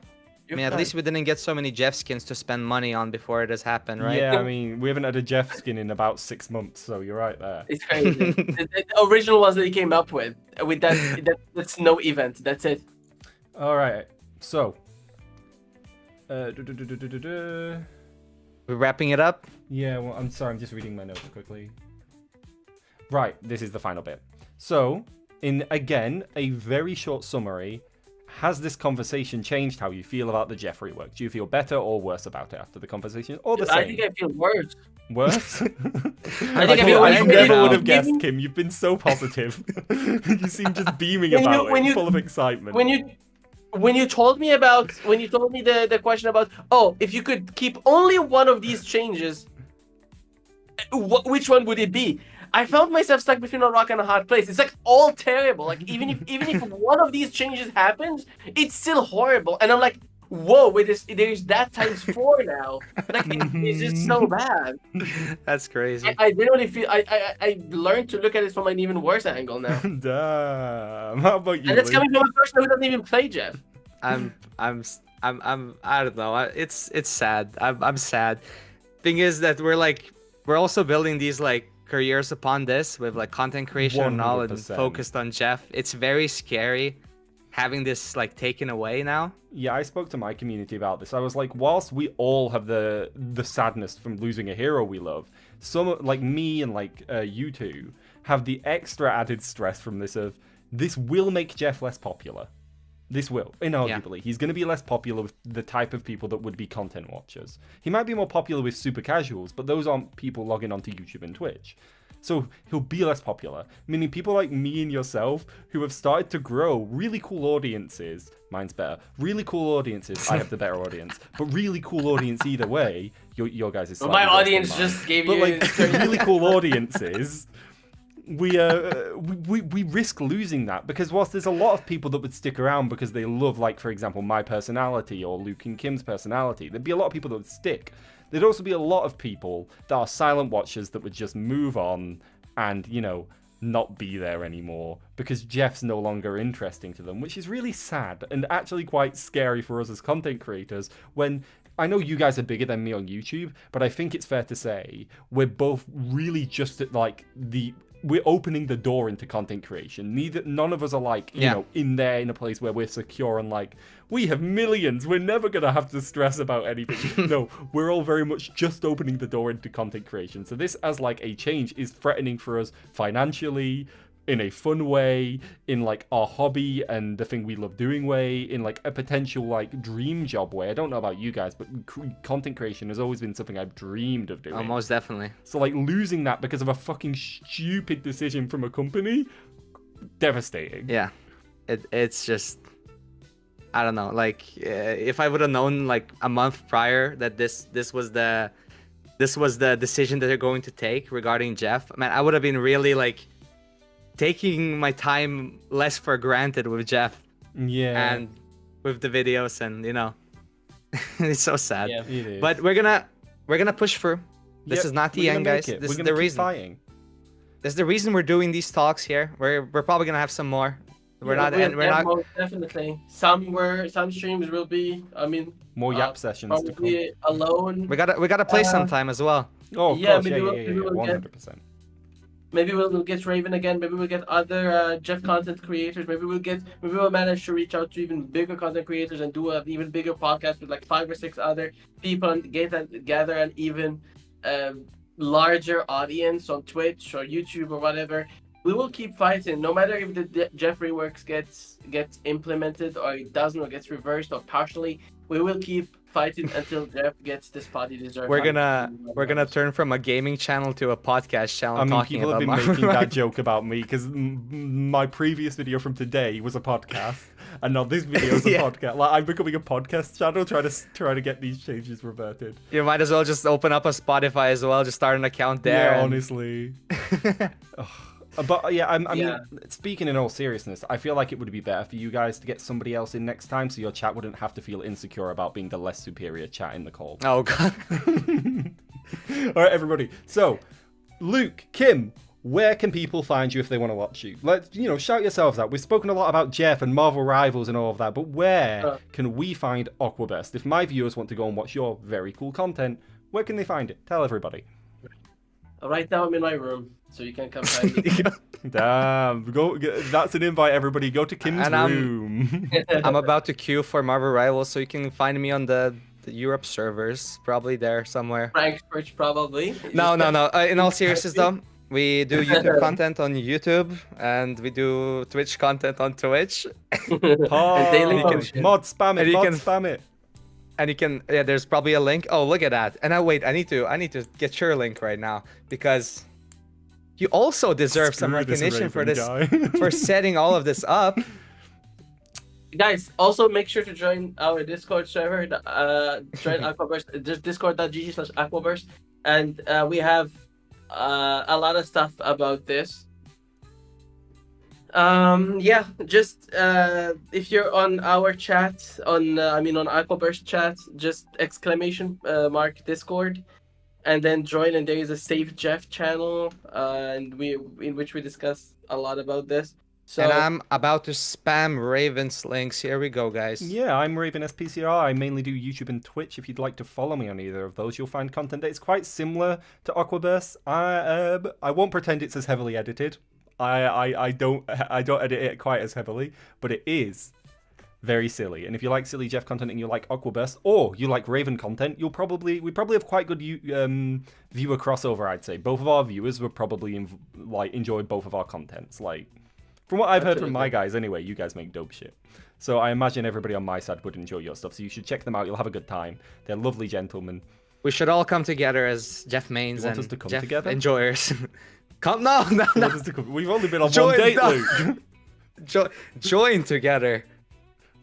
I mean, at least we didn't get so many Jeff skins to spend money on before it has happened, right? Yeah, I mean, we haven't had a Jeff skin in about 6 months, so you're right there. It's crazy. the original ones that he came up with that snow event. That's it. All right, so. We're wrapping it up. Yeah, well, I'm sorry, I'm just reading my notes quickly. Right, this is the final bit. So, in, again, a very short summary, has this conversation changed how you feel about the Jeff rework? Do you feel better or worse about it after the conversation, or the same? I think I feel worse. Worse? I think I never would have guessed, Kim. Kim. You've been so positive. You seem just beaming about it, full of excitement. When you told me the question about, oh, if you could keep only one of these changes, which one would it be? I found myself stuck between a rock and a hard place. It's like all terrible. Like even if one of these changes happens, it's still horrible. And I'm like, whoa, there's that times 4 now. Like it's just so bad. That's crazy. I genuinely feel I learned to look at it from an even worse angle now. Damn. How about you? And that's Lee? coming from a person who doesn't even play Jeff. I don't know. It's sad. I'm sad. Thing is that we're also building these like careers upon this with like content creation and all, and 100%. focused on Jeff. It's very scary having this like taken away now. Yeah, I spoke to my community about this. I was like, whilst we all have the sadness from losing a hero we love, some like me and like you two have the extra added stress from this will make Jeff less popular. This will, inarguably. Yeah. He's going to be less popular with the type of people that would be content watchers. He might be more popular with super casuals, but those aren't people logging onto YouTube and Twitch. So he'll be less popular, meaning people like me and yourself who have started to grow really cool audiences. Mine's better. Really cool audiences. I have the better audience, but really cool audience either way. Your guys is. Well, my audience just gave you. But like really cool audiences. We risk losing that because whilst there's a lot of people that would stick around because they love, like, for example, my personality or Luke and Kim's personality, there'd be a lot of people that would stick. There'd also be a lot of people that are silent watchers that would just move on and, not be there anymore because Jeff's no longer interesting to them, which is really sad and actually quite scary for us as content creators when I know you guys are bigger than me on YouTube, but I think it's fair to say we're both really just at like we're opening the door into content creation. None of us are like, in there in a place where we're secure and like, we have millions. We're never going to have to stress about anything. No, we're all very much just opening the door into content creation. So this as like a change is threatening for us financially, in a fun way, in like our hobby and the thing we love doing way, in like a potential like dream job way. I don't know about you guys, but content creation has always been something I've dreamed of doing. Oh, most definitely. So like losing that because of a fucking stupid decision from a company, devastating. Yeah, it's just, I don't know. Like if I would have known like a month prior that this was the decision that they're going to take regarding Jeff, man, I would have been really like taking my time less for granted with Jeff. Yeah. And with the videos and It's so sad. Yeah. It is. But we're gonna push through. This Yep, is not the we're gonna end, make guys. it. This We're is gonna the keep reason. fighting. This is the reason we're doing these talks here. We're probably gonna have some more. We're not. And we're not. Most definitely. Some streams will be. I mean, More yap sessions to come. probably alone. We gotta play sometime as well. Oh, of Yeah, course, maybe yeah, we'll get- 100%. Maybe we'll get Raven again. Maybe we'll get other Jeff content creators. Maybe we'll manage to reach out to even bigger content creators and do an even bigger podcast with like 5 or 6 other people and gather an even larger audience on Twitch or YouTube or whatever. We will keep fighting, no matter if the Jeff Reworks gets implemented or it doesn't or gets reversed or partially. We will keep fighting until Jeff gets the spot he deserves. We're gonna turn from a gaming channel to a podcast channel. I mean, talking people have about been Marvel making that Rivals. joke about me because my previous video from today was a podcast, and now this video is a Yeah. podcast. Like, I'm becoming a podcast channel, trying to get these changes reverted. You might as well just open up a Spotify as well. Just start an account there. Yeah, and- honestly. But yeah, I mean, speaking in all seriousness, I feel like it would be better for you guys to get somebody else in next time, so your chat wouldn't have to feel insecure about being the less superior chat in the call. Oh god. All right, everybody. So, Luke, Kim, where can people find you if they want to watch you? Shout yourselves out. We've spoken a lot about Jeff and Marvel Rivals and all of that, but where can we find AquaBurstr? If my viewers want to go and watch your very cool content, where can they find it? Tell everybody. Right now I'm in my room, so you can come find me. Damn, that's an invite, everybody. Go to Kim's And room. I'm about to queue for Marvel Rivals, so you can find me on the Europe servers, probably there somewhere. Frankfurt, probably. No. In all seriousness, though, we do YouTube content on YouTube, and we do Twitch content on Twitch. daily Mod motion. spam it. And you Mod can- spam it. And you can, yeah, there's probably a link. Oh, look at that. And wait, I need to get your link right now because you also deserve some Screw this recognition for Raven this, guy. for setting all of this up. Guys, also make sure to join our Discord server. Join AquaBurstr. Just discord.gg/AquaBurstr, and we have a lot of stuff about this. Just if you're on our chat on AquaBurstr chat, just exclamation mark Discord, and then join. And there is a Save Jeff channel, in which we discuss a lot about this. So And I'm about to spam Raven's links. Here we go, guys. Yeah, I'm Raven SPCR. I mainly do YouTube and Twitch. If you'd like to follow me on either of those, you'll find content that is quite similar to AquaBurstr. I won't pretend it's as heavily edited. I don't edit it quite as heavily, but it is very silly. And if you like silly Jeff content and you like AquaBurstr or you like Raven content, we probably have quite good viewer crossover. I'd say both of our viewers would probably enjoy both of our contents. Like from what I've heard from my guys, anyway, you guys make dope shit. So I imagine everybody on my side would enjoy your stuff. So you should check them out. You'll have a good time. They're lovely gentlemen. We should all come together as Jeff mains You want and us to come Jeff together? enjoyers. No. We've only been on Join one date, the- Luke. Join together.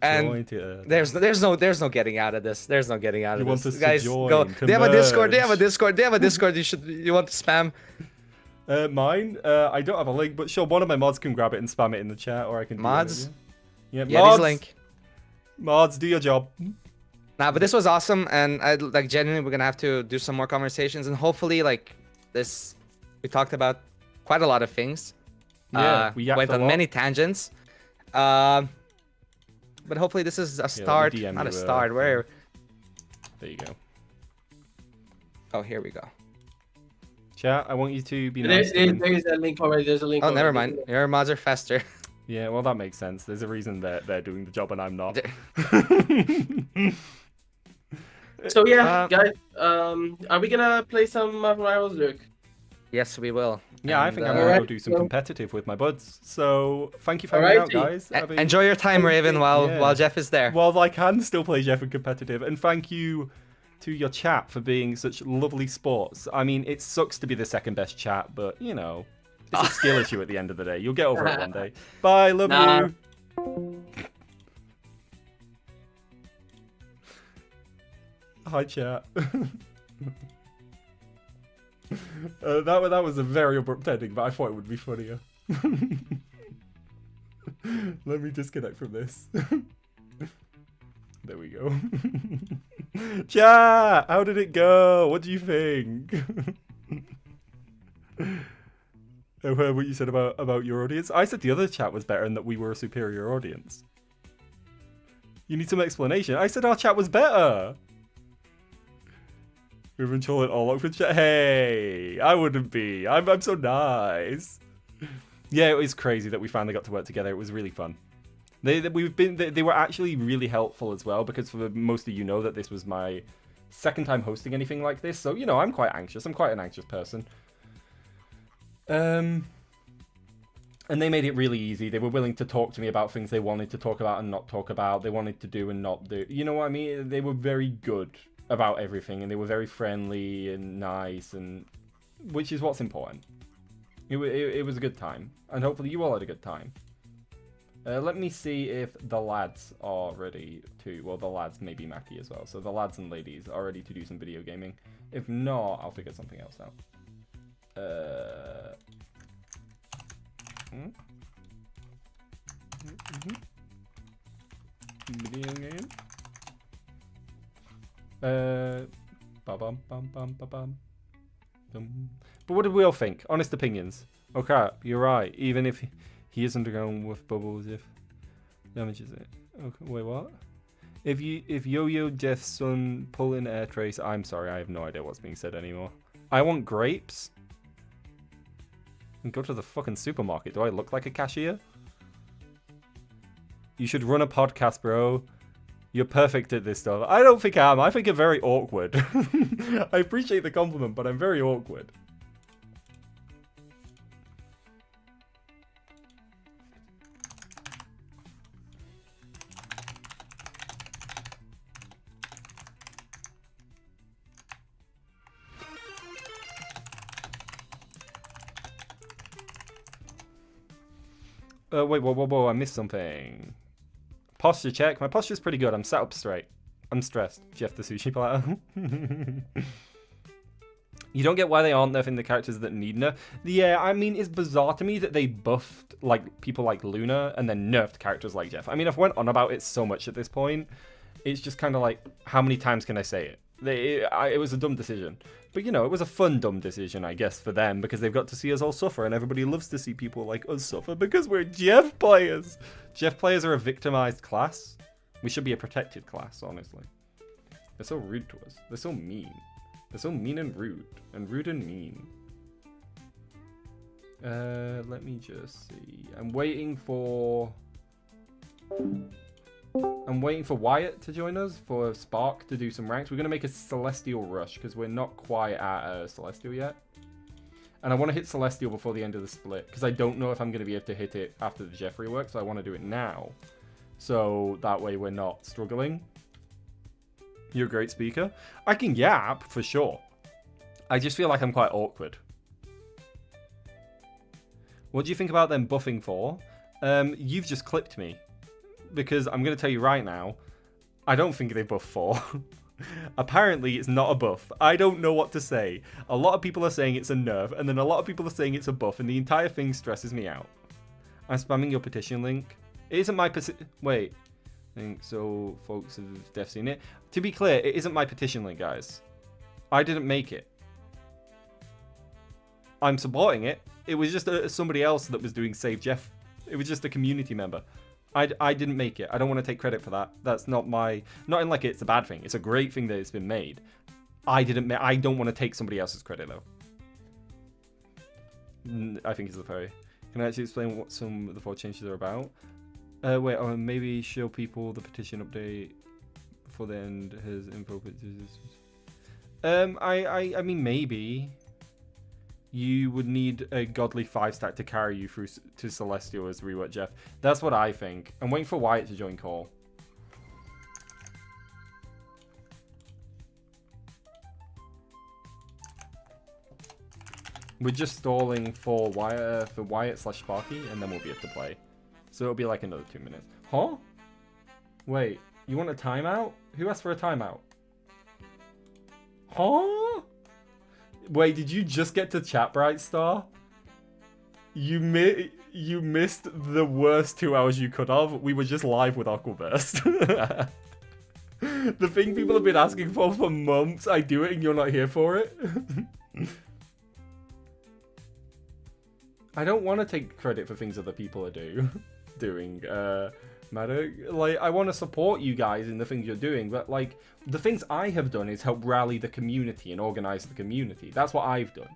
And Join together. there's no getting out of this. There's no getting out of You this. want us to Guys, join, go. to They have a Discord. They have a merge. Discord. They have a Discord. You want to spam? Mine? I don't have a link, but sure, one of my mods can grab it and spam it in the chat, or I can. Mods? Do it, yeah, Yeah, mods. this link. Mods, do your job. Nah, but this was awesome, and I like genuinely we're gonna have to do some more conversations, and hopefully like this, we talked about quite a lot of things. Yeah, we yapped went a on lot. many tangents. But hopefully this is a start, DM not a you, start. Where? There you go. Oh, here we go. Chat, I want you to be nice. there is a link already. There's a link. Oh, never already. mind. Your mods are faster. Yeah, well, that makes sense. There's a reason they're doing the job and I'm not. So yeah, Uh, guys, are we gonna play some Marvel Rivals, Luke? Yes, we will. Yeah, I And, think I'm gonna go Alright, do some so- competitive with my buds. So thank you for hanging out, Alrighty. guys. Have a- Enjoy your time, Raven, while Yeah. while Jeff is there. Well, I can still play Jeff in competitive, and thank you to your chat for being such lovely sports. I mean, it sucks to be the second best chat, but you know, it's a skill issue at the end of the day. You'll get over it one day. Bye, love Nah. you. Hi, chat. That was a very abrupt ending, but I thought it would be funnier. Let me disconnect from this. There we go. Chat, how did it go? What do you think? I heard what you said about your audience. I said the other chat was better and that we were a superior audience. You need some explanation. I said our chat was better. We're controlling all locked for chat. Hey, I wouldn't be. I'm so nice. Yeah, it was crazy that we finally got to work together. It was really fun. They were actually really helpful as well, because for most of you know that this was my second time hosting anything like this. So, you know, I'm quite anxious. I'm quite an anxious person. And they made it really easy. They were willing to talk to me about things they wanted to talk about and not talk about. They wanted to do and not do. You know what I mean? They were very good about everything, and they were very friendly and nice, and which is what's important. It was a good time, and hopefully you all had a good time. Let me see if the lads are ready to... Well, the lads, maybe Mackie as well. So the lads and ladies are ready to do some video gaming. If not, I'll figure something else out. Video game. But what did we all think? Honest opinions. Okay, you're right. Even if he is undergoing with bubbles, if damages it. Okay, wait, what? If Yo-Yo Jeff's son pull in air trace, I'm sorry, I have no idea what's being said anymore. I want grapes. And go to the fucking supermarket. Do I look like a cashier? You should run a podcast, bro. You're perfect at this stuff. I don't think I am. I think you're very awkward. I appreciate the compliment, but I'm very awkward. Wait, whoa, I missed something. Posture check. My posture's pretty good. I'm sat up straight. I'm stressed. Jeff the sushi platter. You don't get why they aren't nerfing the characters that need nerf. Yeah, I mean, it's bizarre to me that they buffed like people like Luna and then nerfed characters like Jeff. I mean, I've went on about it so much at this point. It's just kind of like, how many times can I say it? It was a dumb decision. But, you know, it was a fun dumb decision, I guess, for them, because they've got to see us all suffer, and everybody loves to see people like us suffer because we're Jeff players. Jeff players are a victimized class. We should be a protected class, honestly. They're so rude to us. They're so mean. They're so mean and rude and mean. Let me just see. I'm waiting for Wyatt to join us, for Spark to do some ranks. We're going to make a Celestial rush, because we're not quite at Celestial yet. And I want to hit Celestial before the end of the split, because I don't know if I'm going to be able to hit it after the Jeff rework, so I want to do it now. So that way we're not struggling. You're a great speaker. I can yap, for sure. I just feel like I'm quite awkward. What do you think about them buffing for? You've just clipped me. Because I'm going to tell you right now, I don't think they buff 4. Apparently, it's not a buff. I don't know what to say. A lot of people are saying it's a nerf, and then a lot of people are saying it's a buff, and the entire thing stresses me out. I'm spamming your petition link. It isn't my Wait. I think so, folks have def seen it. To be clear, it isn't my petition link, guys. I didn't make it. I'm supporting it. It was just somebody else that was doing Save Jeff. It was just a community member. I didn't make it. I don't want to take credit for that. That's not my... Not in like it's a bad thing. It's a great thing that it's been made. I don't want to take somebody else's credit, though. I think it's the very... Can I actually explain what some of the 4 changes are about? Wait, maybe show people the petition update before the end has info pictures. I mean, maybe... You would need a godly 5-stack to carry you through to Celestial as Rework Jeff. That's what I think. I'm waiting for Wyatt to join call. We're just stalling for Wyatt/Sparky, and then we'll be able to play. So it'll be like another 2 minutes. Huh? Wait, you want a timeout? Who asked for a timeout? Huh? Wait, did you just get to chat, Bright Star? You missed the worst 2 hours you could have. We were just live with AquaBurstr. The thing people have been asking for months, I do it and you're not here for it. I don't want to take credit for things other people are doing, Matter. Like, I want to support you guys in the things you're doing, but like, the things I have done is help rally the community and organize the community. That's what I've done.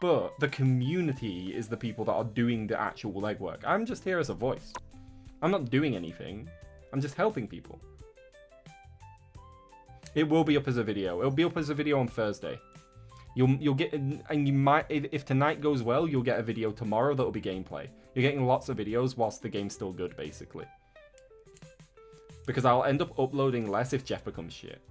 But the community is the people that are doing the actual legwork. I'm just here as a voice. I'm not doing anything. I'm just helping people. It will be up as a video. It'll be up as a video on Thursday. You'll get, and you might, if tonight goes well, you'll get a video tomorrow that'll be gameplay. You're getting lots of videos whilst the game's still good, basically. Because I'll end up uploading less if Jeff becomes shit.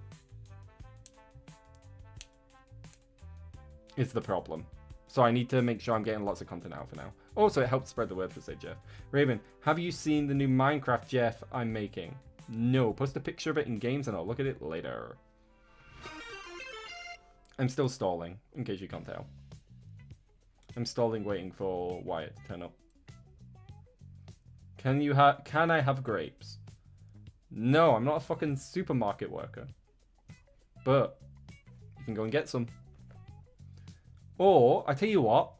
It's the problem. So I need to make sure I'm getting lots of content out for now. Also, it helps spread the word for, say, Jeff. Raven, have you seen the new Minecraft Jeff I'm making? No. Post a picture of it in games and I'll look at it later. I'm still stalling, in case you can't tell. I'm stalling waiting for Wyatt to turn up. Can I have grapes? No, I'm not a fucking supermarket worker. But you can go and get some. Or, I tell you what,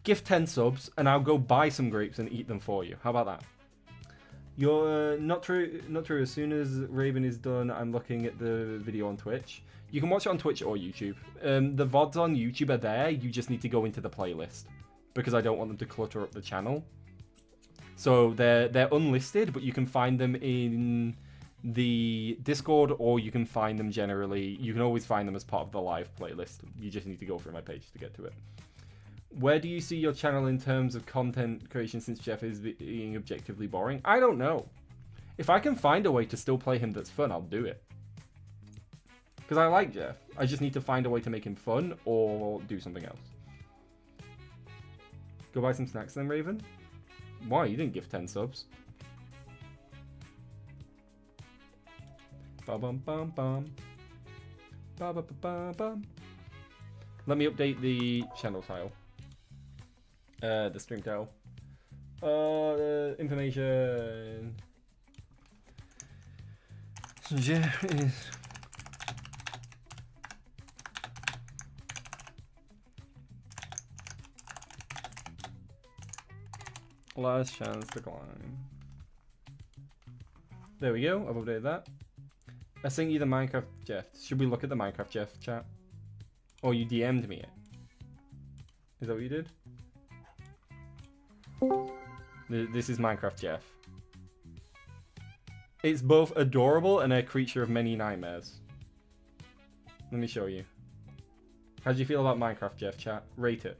gift 10 subs and I'll go buy some grapes and eat them for you. How about that? You're not true. As soon as Raven is done, I'm looking at the video on Twitch. You can watch it on Twitch or YouTube. The VODs on YouTube are there. You just need to go into the playlist because I don't want them to clutter up the channel. So they're unlisted, but you can find them in the Discord or you can find them generally. You can always find them as part of the live playlist. You just need to go through my page to get to it. Where do you see your channel in terms of content creation since Jeff is being objectively boring? I don't know. If I can find a way to still play him that's fun, I'll do it. Because I like Jeff. I just need to find a way to make him fun or do something else. Go buy some snacks then, Raven. Why? You didn't give 10 subs. Ba-bum-bum-bum. Ba-ba-ba-ba-bum. Let me update the channel tile. The stream tile. Information. Jeff is... Last chance to climb. There we go, I've updated that. I sent you the Minecraft Jeff. Should we look at the Minecraft Jeff chat? Or you DM'd me it. Is that what you did? This is Minecraft Jeff. It's both adorable and a creature of many nightmares. Let me show you. How do you feel about Minecraft Jeff chat? Rate it.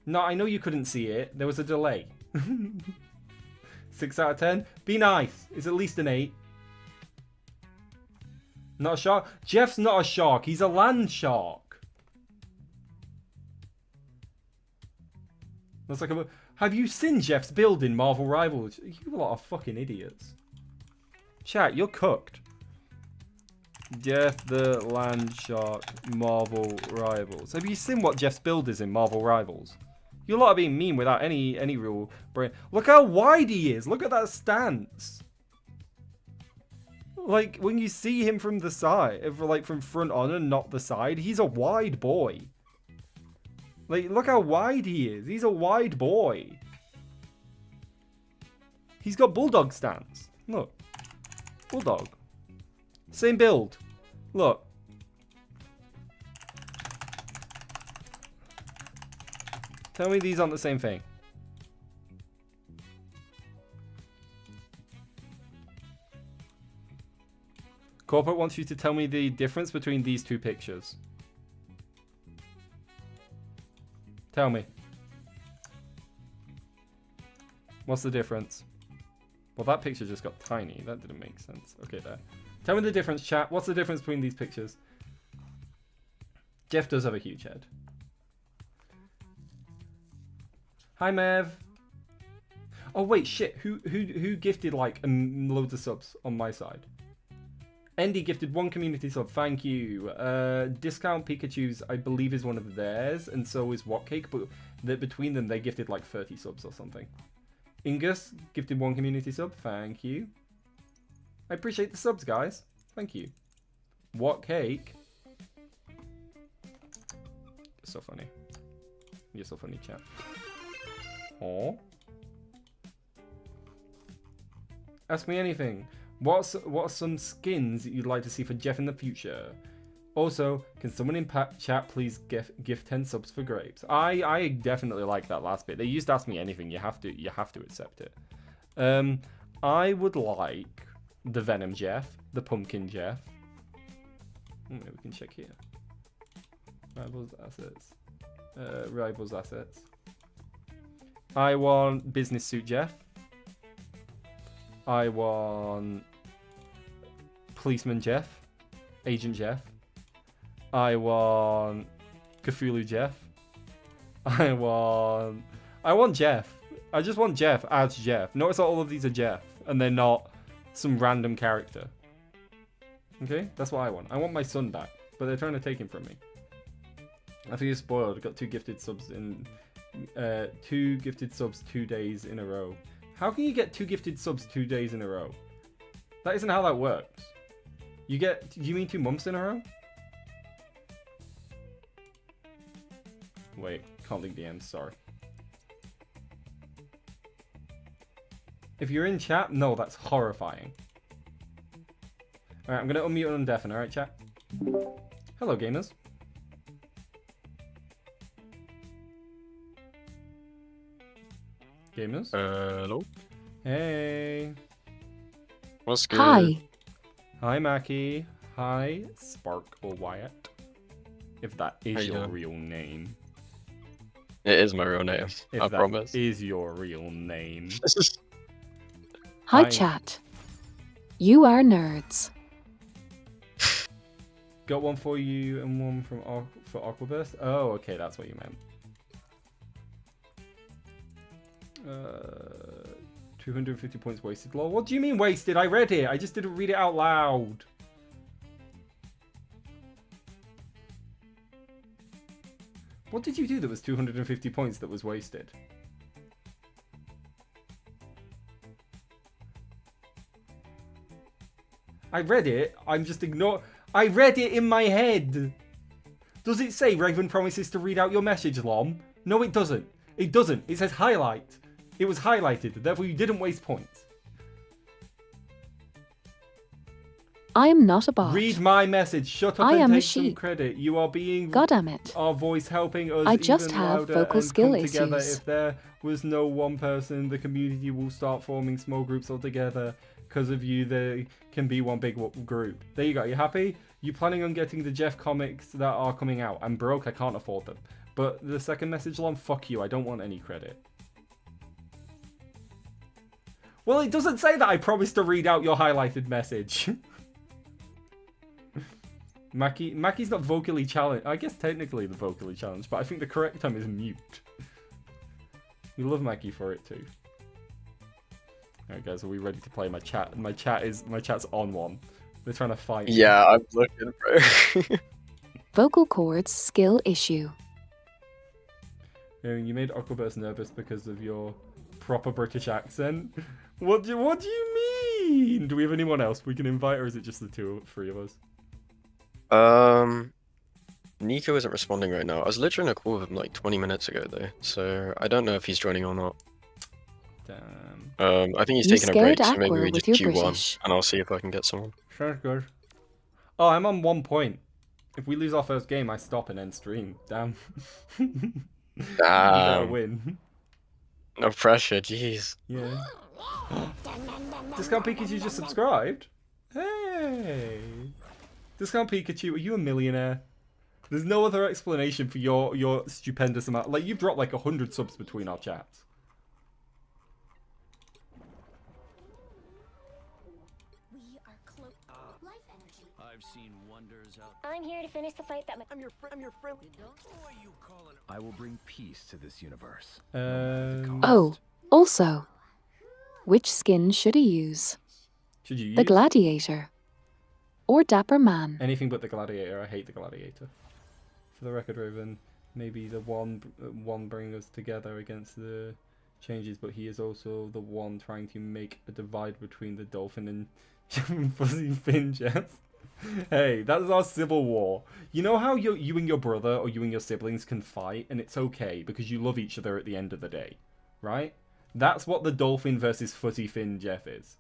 No, I know you couldn't see it. There was a delay. 6 out of 10. Be nice. It's at least an 8. Not a shark. Jeff's not a shark. He's a land shark. That's like a... Have you seen Jeff's build in Marvel Rivals? You lot of fucking idiots. Chat, you're cooked. Jeff the land shark Marvel Rivals. Have you seen what Jeff's build is in Marvel Rivals? You lot are being mean without any real brain. Look how wide he is. Look at that stance. Like, when you see him from the side, like from front on and not the side, he's a wide boy. Like, look how wide he is. He's a wide boy. He's got bulldog stance. Look. Bulldog. Same build. Look. Tell me these aren't the same thing. Corporate wants you to tell me the difference between these two pictures. Tell me. What's the difference? Well, that picture just got tiny. That didn't make sense. Okay, there. Tell me the difference, chat. What's the difference between these pictures? Jeff does have a huge head. Hi, Mev. Oh, wait, shit. Who gifted, like, loads of subs on my side? Andy gifted 1 community sub. Thank you. Discount Pikachu's, I believe, is one of theirs, and so is Whatcake, but between them, they gifted, like, 30 subs or something. Ingus gifted 1 community sub. Thank you. I appreciate the subs, guys. Thank you. What cake? You're so funny. You're so funny, chat. Oh. Ask me anything. What are some skins that you'd like to see for Jeff in the future? Also, can someone in chat please gift 10 subs for grapes? I definitely like that last bit. They used to ask me anything. You have to accept it. I would like the Venom Jeff, the Pumpkin Jeff. Maybe we can check here. Rivals assets. Rivals assets. I want Business Suit Jeff. I want Policeman Jeff. Agent Jeff. I want Cthulhu Jeff. I want Jeff. I just want Jeff as Jeff. Notice all of these are Jeff, and they're not some random character. Okay, that's what I want. I want my son back, but they're trying to take him from me. I think you're spoiled. I got 2 gifted subs in 2 gifted subs 2 days in a row. How can you get 2 gifted subs 2 days in a row? That isn't how that works. Do you mean 2 months in a row? Wait, can't link DMs, sorry. If you're in chat, no, that's horrifying. Alright, I'm gonna unmute and undeafen, alright, chat? Hello, gamers. Gamers? Hello? Hey. What's good? Hi. Hi, Mackie. Hi, Sparkle Wyatt. If that How is you your doing? real name. It is my real name, If I that promise. is your real name. Hi, Hi. chat. You are nerds. Got one for you and one for AquaBurstr. Oh, okay, that's what you meant. 250 points wasted. Lol. What do you mean wasted? I read it. I just didn't read it out loud. What did you do that was 250 points that was wasted? I read it. I'm just I read it in my head. Does it say Raven promises to read out your message, Lom? No, it doesn't. It doesn't. It says highlight. It was highlighted. Therefore, you didn't waste points. I am not a bot. Read my message. Shut up I and am a take some sheep. credit. You are being Goddammit. our voice helping us I just even have louder vocal and skill come together. issues. If there was no one person, the community will start forming small groups altogether. Because of you, there can be one big group. There you go. You happy? You planning on getting the Jeff comics that are coming out? I'm broke. I can't afford them. But the second message, Lon, fuck you. I don't want any credit. Well, it doesn't say that I promised to read out your highlighted message. Mackie's not vocally challenged. I guess technically the vocally challenged, but I think the correct term is mute. We love Mackie for it too. Alright guys, are we ready to play? My chat's on one. They're trying to fight me. Yeah, I'm looking, bro. Vocal cords skill issue. You made AquaBurstr nervous because of your proper British accent. What do you mean? Do we have anyone else we can invite, or is it just the 3 of us? Nico isn't responding right now. I was literally in a call with him like 20 minutes ago though, so I don't know if he's joining or not. Damn. I think he's You taking a break, scared so maybe Aqua we with just your Q1, British. and I'll see if I can get someone. Sounds good. Oh, I'm on 1 point. If we lose our first game, I stop and end stream. Damn. You better win. No pressure, jeez. Yeah. Discount Pikachu just subscribed? Hey! Discount Pikachu, are you a millionaire? There's no other explanation for your stupendous amount. Like, you've dropped like 100 subs between our chats. We are close. Life energy. I've seen wonders out. I'm here to finish the fight that I'm your friend. Boy, you calling? I will bring peace to this universe. Oh, also, which skin should he use? Should you use The Gladiator or Dapper Man? anything but the Gladiator? I hate the Gladiator. For the record, Raven, maybe the one bring us together against the changes, but he is also the one trying to make a divide between the dolphin and fuzzy fin Jeff. Hey, that is our civil war. You know how you and your brother or you and your siblings can fight and it's okay because you love each other at the end of the day, right? That's what the dolphin versus fuzzy fin Jeff is.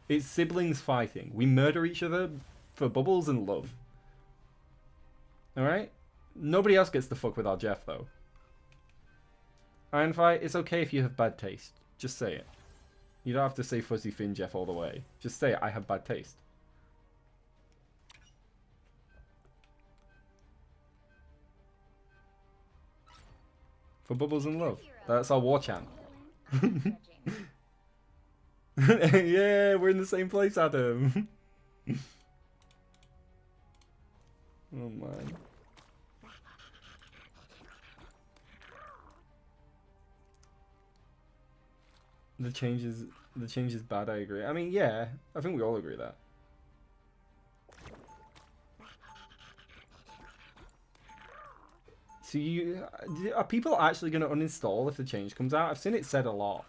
It's siblings fighting. We murder each other for bubbles and love. Alright? Nobody else gets to fuck with our Jeff, though. Iron Fight, it's okay if you have bad taste. Just say it. You don't have to say fuzzy fin Jeff all the way. Just say it, I have bad taste. For bubbles and love. That's our war chant. Yeah, we're in the same place, Adam. Oh man. The change is bad, I agree. I mean, yeah, I think we all agree that. So are people actually going to uninstall if the change comes out? I've seen it said a lot.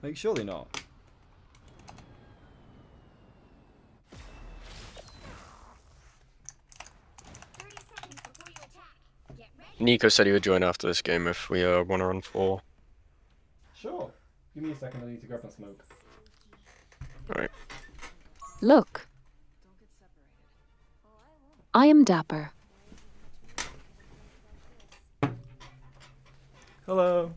Like, surely not. Nico said he would join after this game if we want to run 4. Sure. Give me a second, I need to grab my smoke. Alright. Look. I am Dapper. Hello.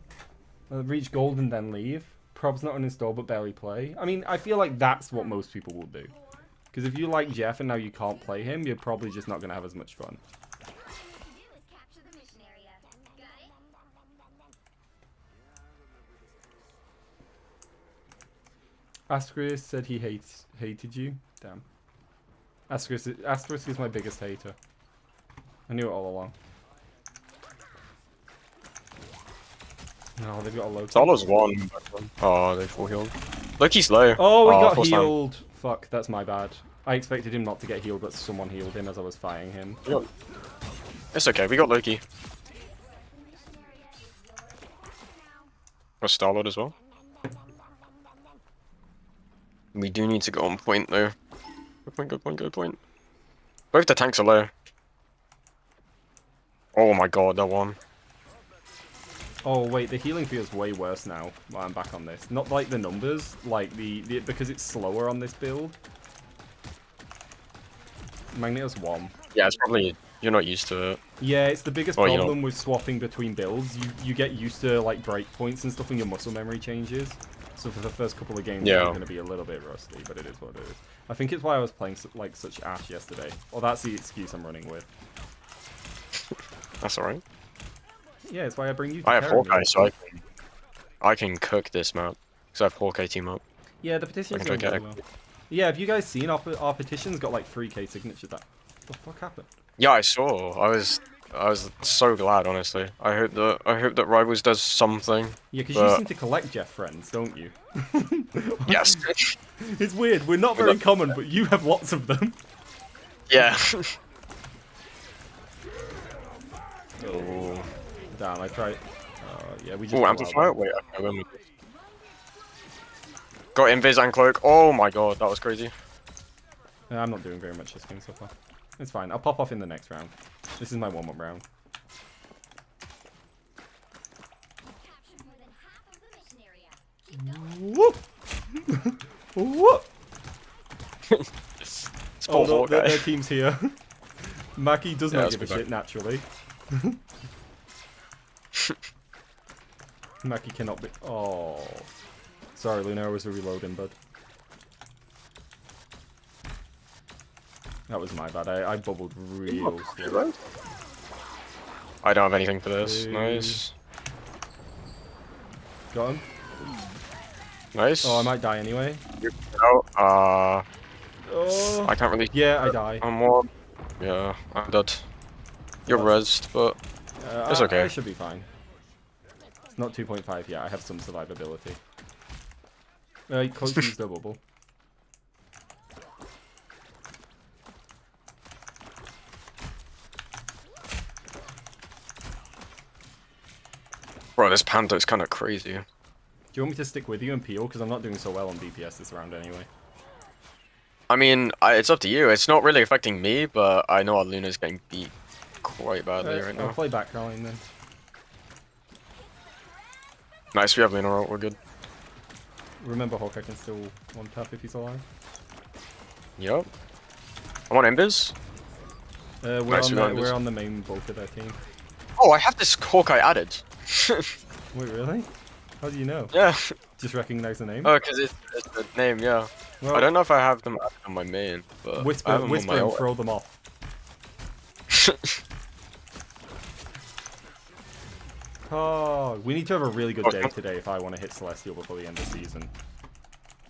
Reach gold and then leave. Probs not uninstall but barely play. I mean, I feel like that's what most people will do. Because if you like Jeff and now you can't play him, you're probably just not going to have as much fun. Asterisk said he hated you. Damn. Asterisk is my biggest hater. I knew it all along. No, they've got a Loki. Solo's 1. Oh, they full healed. Loki's low. Oh, he got force down. healed. Fuck, that's my bad. I expected him not to get healed, but someone healed him as I was fighting him. It's okay, we got Loki. Got Starlord as well. We do need to go on point though. Good point, good point, good point. Both the tanks are low. Oh my god, that one. Oh wait, the healing feels way worse now while I'm back on this. Not like the numbers, like the because it's slower on this build. Magneto's 1. Yeah, it's probably you're not used to it. Yeah, it's the biggest Or, you problem know. with swapping between builds. You get used to like breakpoints and stuff and your muscle memory changes. So for the first couple of games, Yeah. I'm going to be a little bit rusty, but it is what it is. I think it's why I was playing like such ash yesterday. Well, that's the excuse I'm running with. That's alright. Yeah, it's why I bring you to I have carry me. Hawkeye, so I can cook this map. Because I have Hawkeye team up. Yeah, the petition's I going can really go well. Yeah, have you guys seen our petition's got like 3k signatures? What the fuck happened? Yeah, I saw. I was so glad, honestly. I hope that Rivals does something. Yeah, because you seem to collect Jeff friends, don't you? Yes. It's weird. We're not very common, but you have lots of them. Yeah. Oh. Damn, I tried. Yeah, we just. Oh, amplifier. Wait, okay, when we... Got invis and cloak. Oh my god, that was crazy. Yeah, I'm not doing very much this game so far. It's fine. I'll pop off in the next round. This is my warm-up round. Whoop! Whoop! Sport Oh, Hawkeye. their team's here. Mackie does Yeah, not let's give a be back. shit, naturally. Mackie cannot be... Oh. Sorry, Luna, I was reloading, bud. That was my bad. I bubbled real slow. I don't have anything for this. Hey. Nice. Got him. Nice. Oh, I might die anyway. Oh, Oh. I can't really... Yeah, I die. I'm one. Yeah, I'm dead. You're rezzed, but it's okay. I should be fine. It's not 2.5 yet. I have some survivability. Close used the bubble. Bro, this Panto's kind of crazy. Do you want me to stick with you and peel? Because I'm not doing so well on DPS this round anyway. I mean, it's up to you. It's not really affecting me, but I know our Luna's getting beat quite badly right I'll now. play back line then. Nice, we have Luna out. We're good. Remember, Hawkeye can still one tap if he's alive. Yep. I'm on Embers. We're, Nice, on we got the, Embers. we're on the main bulk of their team. Oh, I have this Hawkeye added. Wait, really? How do you know? Yeah. Just recognize the name? Oh, because it's the name, yeah. Well, I don't know if I have them added on my main, but I whisper, have them whisper on my and alt. throw them off. Oh, we need to have a really good day today if I want to hit Celestial before the end of the season.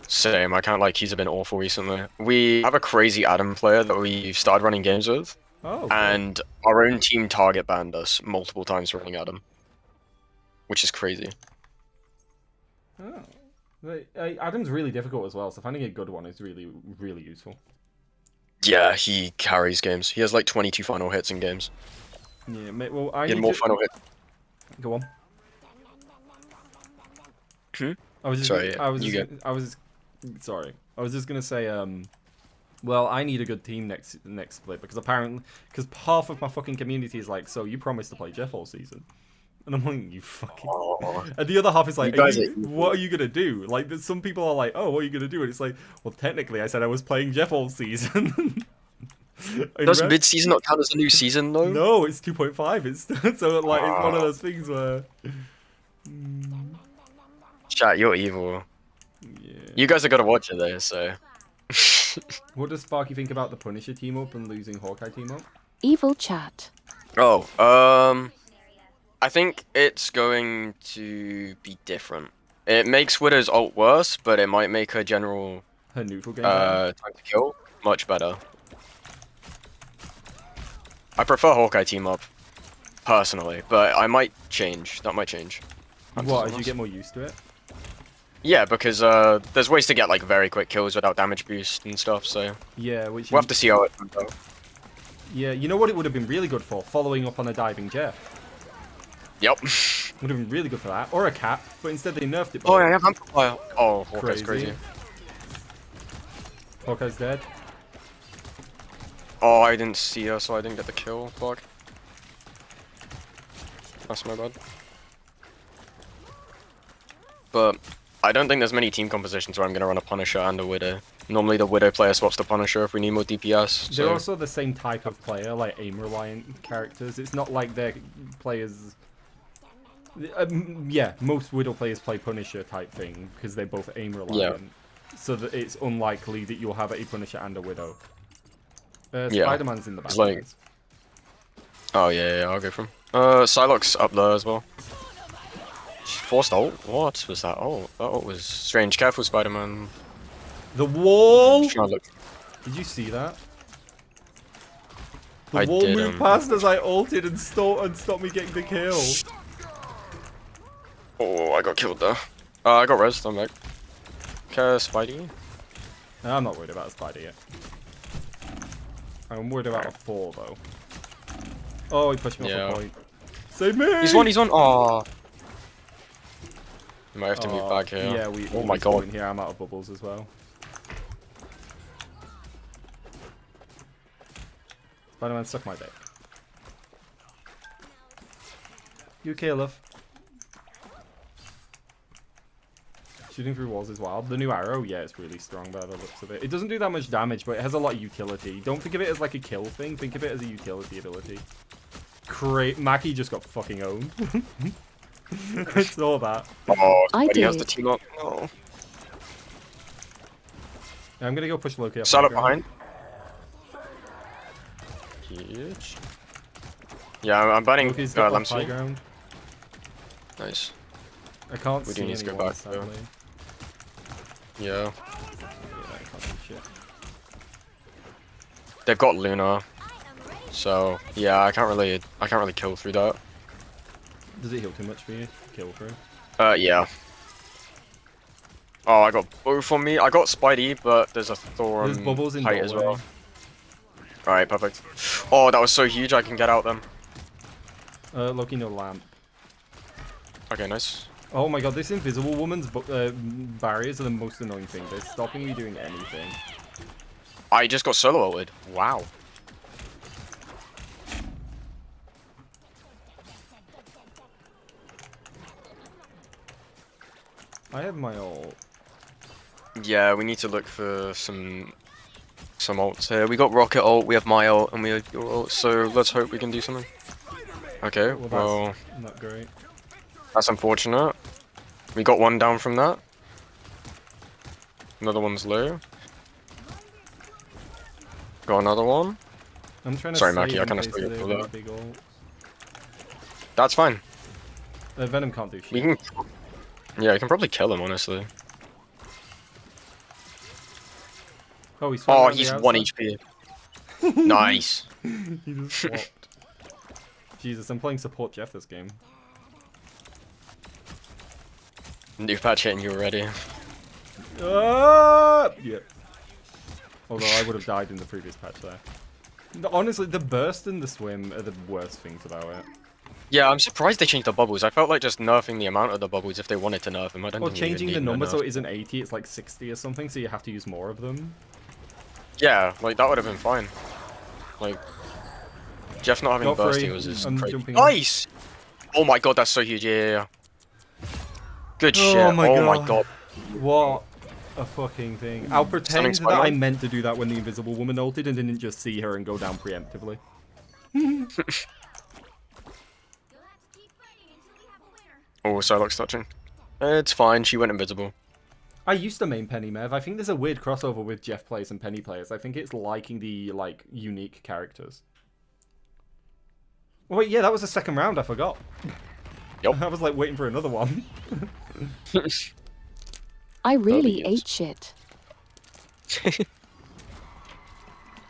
Same, I can't like, he's been awful recently. We have a crazy Adam player that we started running games with, Oh, cool. and our own team target banned us multiple times for running Adam. Which is crazy. Oh. Adam's really difficult as well, so finding a good one is really, really useful. Yeah, he carries games. He has like 22 final hits in games. Yeah, mate, well, I He had need more to... final hits. Go on. Hmm? I was just, Sorry, sorry. I was just gonna say, well, I need a good team next split because half of my fucking community is like, so you promised to play Jeff all season, and I'm like, you fucking. Oh. And the other half is like, You guys what are you gonna do? Like, some people are like, oh, what are you gonna do? And it's like, well, technically, I said I was playing Jeff all season. Does mid-season not count as a new season though? No, it's 2.5. It's so like it's one of those things where. Chat, you're evil. Yeah. You guys are gonna watch it though, so. What does Sparky think about the Punisher team up and losing Hawkeye team up? Evil chat. Oh, I think it's going to be different. It makes Widow's ult worse, but it might make her general Her neutral game. better? time to kill much better. I prefer Hawkeye team up, personally, but I might change. That might change. What? As you get more used to it? Yeah, because there's ways to get like very quick kills without damage boost and stuff. So Yeah, which. we'll have to see how it turns out. Yeah, you know what it would have been really good for? Following up on a diving Jeff. Yep. Would have been really good for that. Or a cat, but instead they nerfed it. Oh, I have Amplifier. Oh, Hawkeye's crazy. Hawkeye's dead. Oh, I didn't see her, so I didn't get the kill. Fuck. That's my bad. But I don't think there's many team compositions where I'm going to run a Punisher and a Widow. Normally the Widow player swaps the Punisher if we need more DPS. They're So. also the same type of player, like aim-reliant characters. It's not like they're players... yeah, most Widow players play Punisher type thing, because they're both aim-reliant. So that it's unlikely that you'll have a Punisher and a Widow. Yeah. Spider-Man's in the back. It's like- Oh, yeah, I'll go for him. Psylocke's up there as well. Forced ult? What was that? Oh, that ult was strange. Careful, Spider-Man. The wall! Trying to look. Did you see that? The I wall moved didn't. past as I ulted and stopped me getting the kill. Oh, I got killed there. I got res, I'm back. Okay, Spidey. I'm not worried about a spider yet. I'm worried about a 4 though. Oh, he pushed me off a point. Save me! He's one. Aw. You might have to move Oh, back here. Yeah, we. Oh my god. Here, I'm out of bubbles as well. Spider-Man, suck my dick. You okay, love? Shooting through walls is wild. The new arrow, yeah, it's really strong by the looks of it. It doesn't do that much damage, but it has a lot of utility. Don't think of it as like a kill thing. Think of it as a utility ability. Mackie just got fucking owned. I saw that. Oh, I Spidey has did. the team up. Oh. I'm gonna go push Loki up. Side up high ground. behind. Huge. Yeah, I'm banning Loki's got left high Lamsey. ground. Nice. I can't We do see need to go anyone, back, though. sadly. Yeah. Yeah, I can't see shit. They've got Luna. So yeah, I can't really kill through that. Does it heal too much for you? Kill through? Yeah. Oh, I got both on me. I got Spidey, but there's a Thor There's bubbles in height as doorway. well. Alright, perfect. Oh, that was so huge I can get out them. Loki, no lamp. Okay, nice. Oh my god, this invisible woman's barriers are the most annoying thing. They're stopping me doing anything. I just got solo ulted. Wow. I have my ult. Yeah, we need to look for some ults here. We got rocket ult, we have my ult, and we have your ult. So let's hope we can do something. Okay, Well, that's not great. that's unfortunate. We got one down from that. Another one's low. Got another one. I'm trying to Sorry, save Mackie, I in kinda case stole they your have bullet. big ults. That's fine. Venom can't do We shit. can. Yeah, I can probably kill him, honestly. Oh, he's swung Oh, around the he's 1 outside. HP. Nice. He just swapped. Jesus, I'm playing support Jeff this game. New patch hitting you already. Yeah. Although I would have died in the previous patch there. Honestly, the burst and the swim are the worst things about it. Yeah, I'm surprised they changed the bubbles. I felt like just nerfing the amount of the bubbles if they wanted to nerf them. I don't Or think they even changing the need number enough. so it isn't 80, it's like 60 or something, so you have to use more of them. Yeah, like that would have been fine. Like Jeff not having Got bursting free. was just I'm crazy. jumping in. Nice! Oh my god, that's so huge. Yeah. Good shit. Oh my Oh my God. god. What a fucking thing. I'll pretend Stunning that I Spider-Man? meant to do that when the invisible woman ulted and didn't just see her and go down preemptively. You'll have to keep fighting until we have a winner. Oh, Psylocke's touching. It's fine, she went invisible. I used to main Penny Mev. I think there's a weird crossover with Jeff players and Penny players. I think it's liking the, like, unique characters. Oh, wait, yeah, that was the second round, I forgot. Yup. I was, like, waiting for another one. I really yes. ate shit.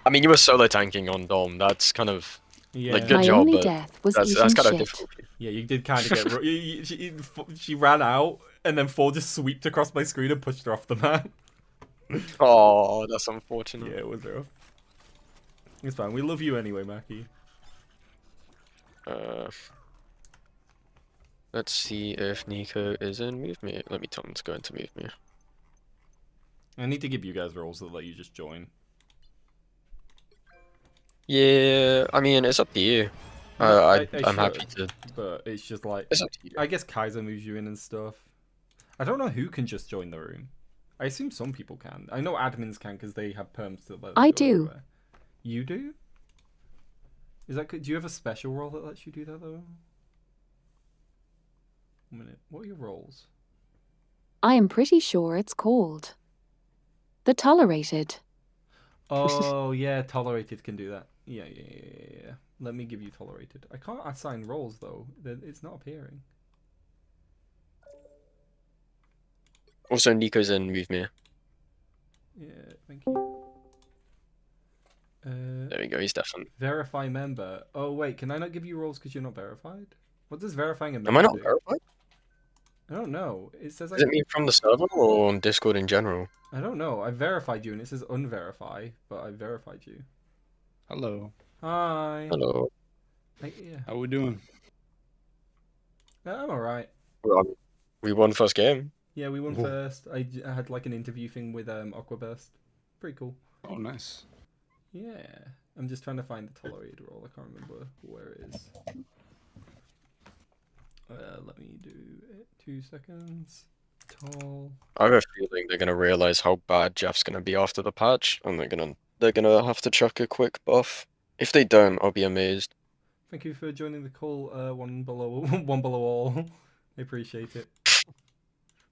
I mean, you were solo tanking on Dom. That's kind of Yeah. like good My job, only but death was that's eating kind of shit. difficult. Yeah, you did kind of get... she ran out, and then 4 just sweeped across my screen and pushed her off the map. Oh, that's unfortunate. Yeah, it was rough. It's fine. We love you anyway, Mackie. Let's see if Nico is in Move Me. Let me tell him to go into Move Me. I need to give you guys roles that let you just join. Yeah, I mean, it's up to you. I I'm happy should, to. But it's just like... It's up to you. I guess Kaiser moves you in and stuff. I don't know who can just join the room. I assume some people can. I know admins can because they have perms to let them I go do. everywhere. You do? Is that good? Do you have a special role that lets you do that though? 1 minute. What are your roles? I am pretty sure it's called the tolerated. Oh yeah, tolerated can do that. Yeah. Let me give you tolerated. I can't assign roles though. It's not appearing. Also, Nico's in Move Me. Yeah, thank you. There we go. He's definitely. Verify member. Oh wait, can I not give you roles because you're not verified? What does verifying a member Am I not do? verified? I don't know. It says Does it mean from the server or on Discord in general? I don't know. I verified you and it says unverify, but I verified you. Hello. Hi. Hello. Yeah. How we doing? I'm alright. Well, we won first game. Yeah, we won Whoa. first. I had like an interview thing with AquaBurstr. Pretty cool. Oh, nice. Yeah. I'm just trying to find the tolerated role. I can't remember where it is. Let me do it. 2 seconds. Tall. I have a feeling they're gonna realize how bad Jeff's gonna be after the patch, and they're gonna have to chuck a quick buff. If they don't, I'll be amazed. Thank you for joining the call. One below, one below all. I appreciate it.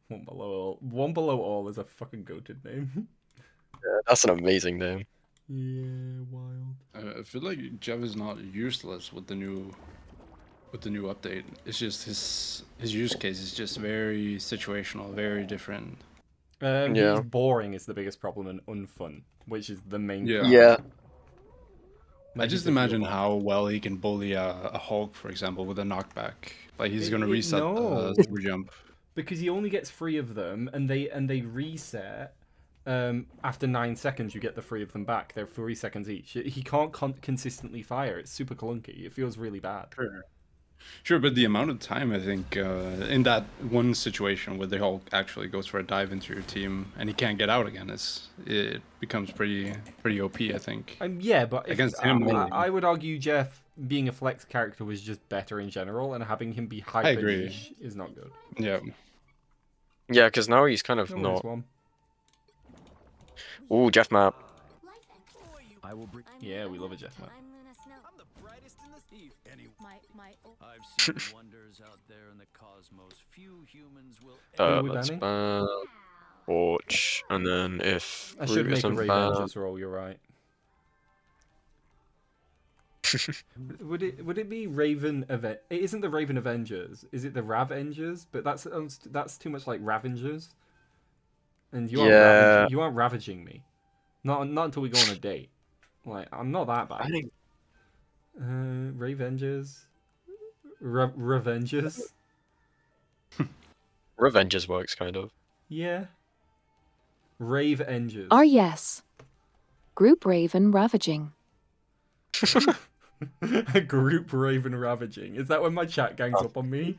One below all. One below all is a fucking goated name. Yeah, that's an amazing name. Yeah, wild. I feel like Jeff is not useless with the new update. It's just his use case is just very situational, very different. Yeah. He's boring is the biggest problem and unfun, which is the main. Yeah. problem. Yeah. I just imagine how well he can bully a Hulk, for example, with a knockback. Like he's gonna reset no. super jump. Because he only gets 3 of them, and they reset. After 9 seconds, you get the 3 of them back. They're 3 seconds each. He can't consistently fire. It's super clunky. It feels really bad. Sure. Sure, but the amount of time I think in that one situation where the Hulk actually goes for a dive into your team and he can't get out again, it becomes pretty OP. I think. Yeah, but if, Against him, mainly. I would argue Jeff being a flex character was just better in general, and having him be hyper agree. niche is not good. Yeah. Yeah, because now he's kind of No, not. one. Ooh, Jeff map. I will bring. Yeah, we love a Jeff map. I'm Luna Snow. I'm the brightest in the Steve. My I've seen wonders out there in the cosmos. Few humans will. we Let's banning? ban Torch, and then if I should Root make a isn't Ravengers roll. You're right. Would it be Raven It isn't the Raven Avengers. Is it the Ravengers? But that's too much like Ravengers. And you aren't you aren't ravaging me. Not until we go on a date. Like I'm not that bad. Ravengers. Revengers. Revengers works kind of. Yeah. Ravengers. R yes. Group Raven ravaging. A group Raven ravaging. Is that when my chat gangs up on me?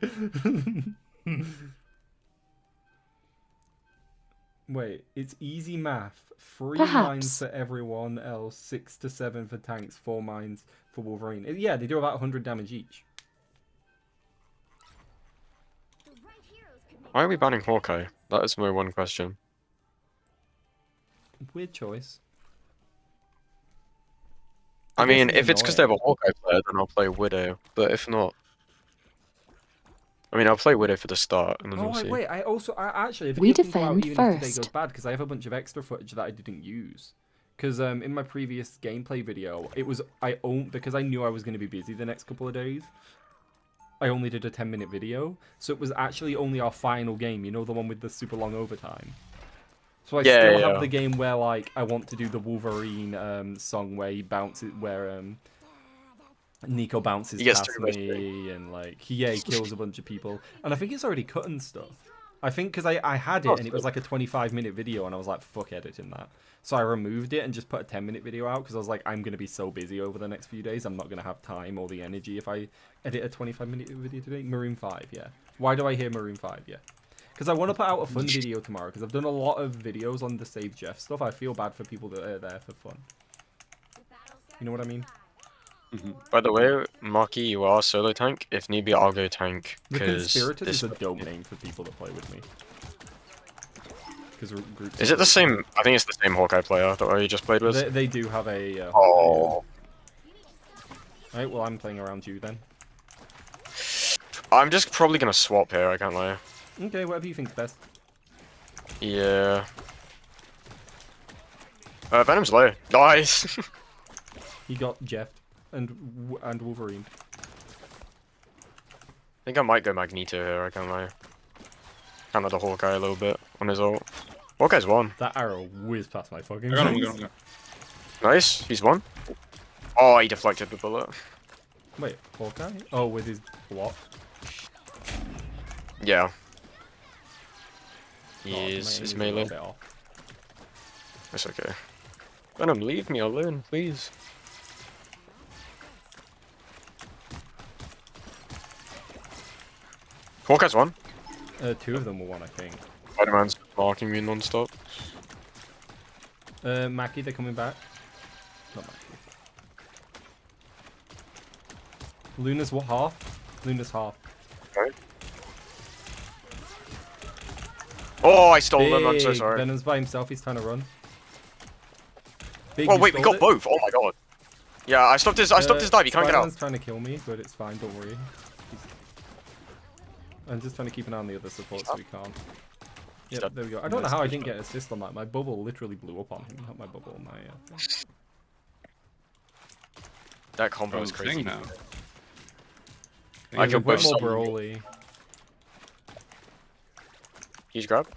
Wait, it's easy math. 3 Perhaps. mines for everyone else, 6 to 7 for tanks, 4 mines for Wolverine. Yeah, they do about 100 damage each. the right heroes could make Why are we banning Hawkeye? That is my one question. Weird choice. I mean, guess it's if it's because they have a annoying. Hawkeye player, then I'll play Widow. But if not, I mean, I'll play Widow for the start, and then Oh, we'll see. wait, I actually, if We it doesn't go out defend even if today first. goes bad, because I have a bunch of extra footage that I didn't use. Because in my previous gameplay video, it was, because I knew I was going to be busy the next couple of days, I only did a 10-minute video. So it was actually only our final game, you know, the one with the super long overtime. So I still have the game where, like, I want to do the Wolverine song where he bounces, where Nico bounces past me, and like he kills a bunch of people, and I think it's already cut and stuff. I think because I had it and it was like a 25-minute video, and I was like, fuck editing that, so I removed it and just put a 10-minute video out because I was like, I'm gonna be so busy over the next few days, I'm not gonna have time or the energy if I edit a 25-minute video today. Maroon 5, yeah. Why do I hear Maroon 5? Yeah. Because I want to put out a fun video tomorrow, because I've done a lot of videos on the Save Jeff stuff. I feel bad for people that are there for fun. You know what I mean? By the way, Maki, you are solo tank. If need be, I'll go tank. The Because Conspirator is a dope name for people that play with me. Is it the same? I think it's the same Hawkeye player that you just played with. They do have a... Oh. Right, well, I'm playing around you then. I'm just probably going to swap here, I can't lie. Okay, whatever you think's best. Yeah. Venom's low. Nice! He got Jeff and Wolverine. I think I might go Magneto here, I can't lie. Kind of the Hawkeye a little bit on his ult. Hawkeye's won. That arrow whizzed past my fucking I got him, I face. got him. Nice, he's won. Oh, he deflected the bullet. Wait, Hawkeye? Oh, with his block. Yeah. Oh, He my is aim his a melee. little bit off. It's okay. Venom, leave me alone, please. Hawkeye's won. 2 of them were one, I think. Spider-Man's marking me non-stop. Mackie, they're coming back. Not Mackie. Luna's what, half? Luna's half. Okay. Oh, I stole them, I'm so Big. sorry. Venom's by himself, he's trying to run. Big, Oh you wait, we stole got it? both. Oh my god. Yeah, I stopped his dive. He can't get out. Spider-Man's trying to kill me, but it's fine. Don't worry. I'm just trying to keep an eye on the other support so we can't. Yep, dead. there we go. I don't know how I didn't get an assist on that. My bubble literally blew up on him. Not my bubble, my... That combo Oh, is thing crazy. now. I He's a can bit both more stop. Broly. He's grab.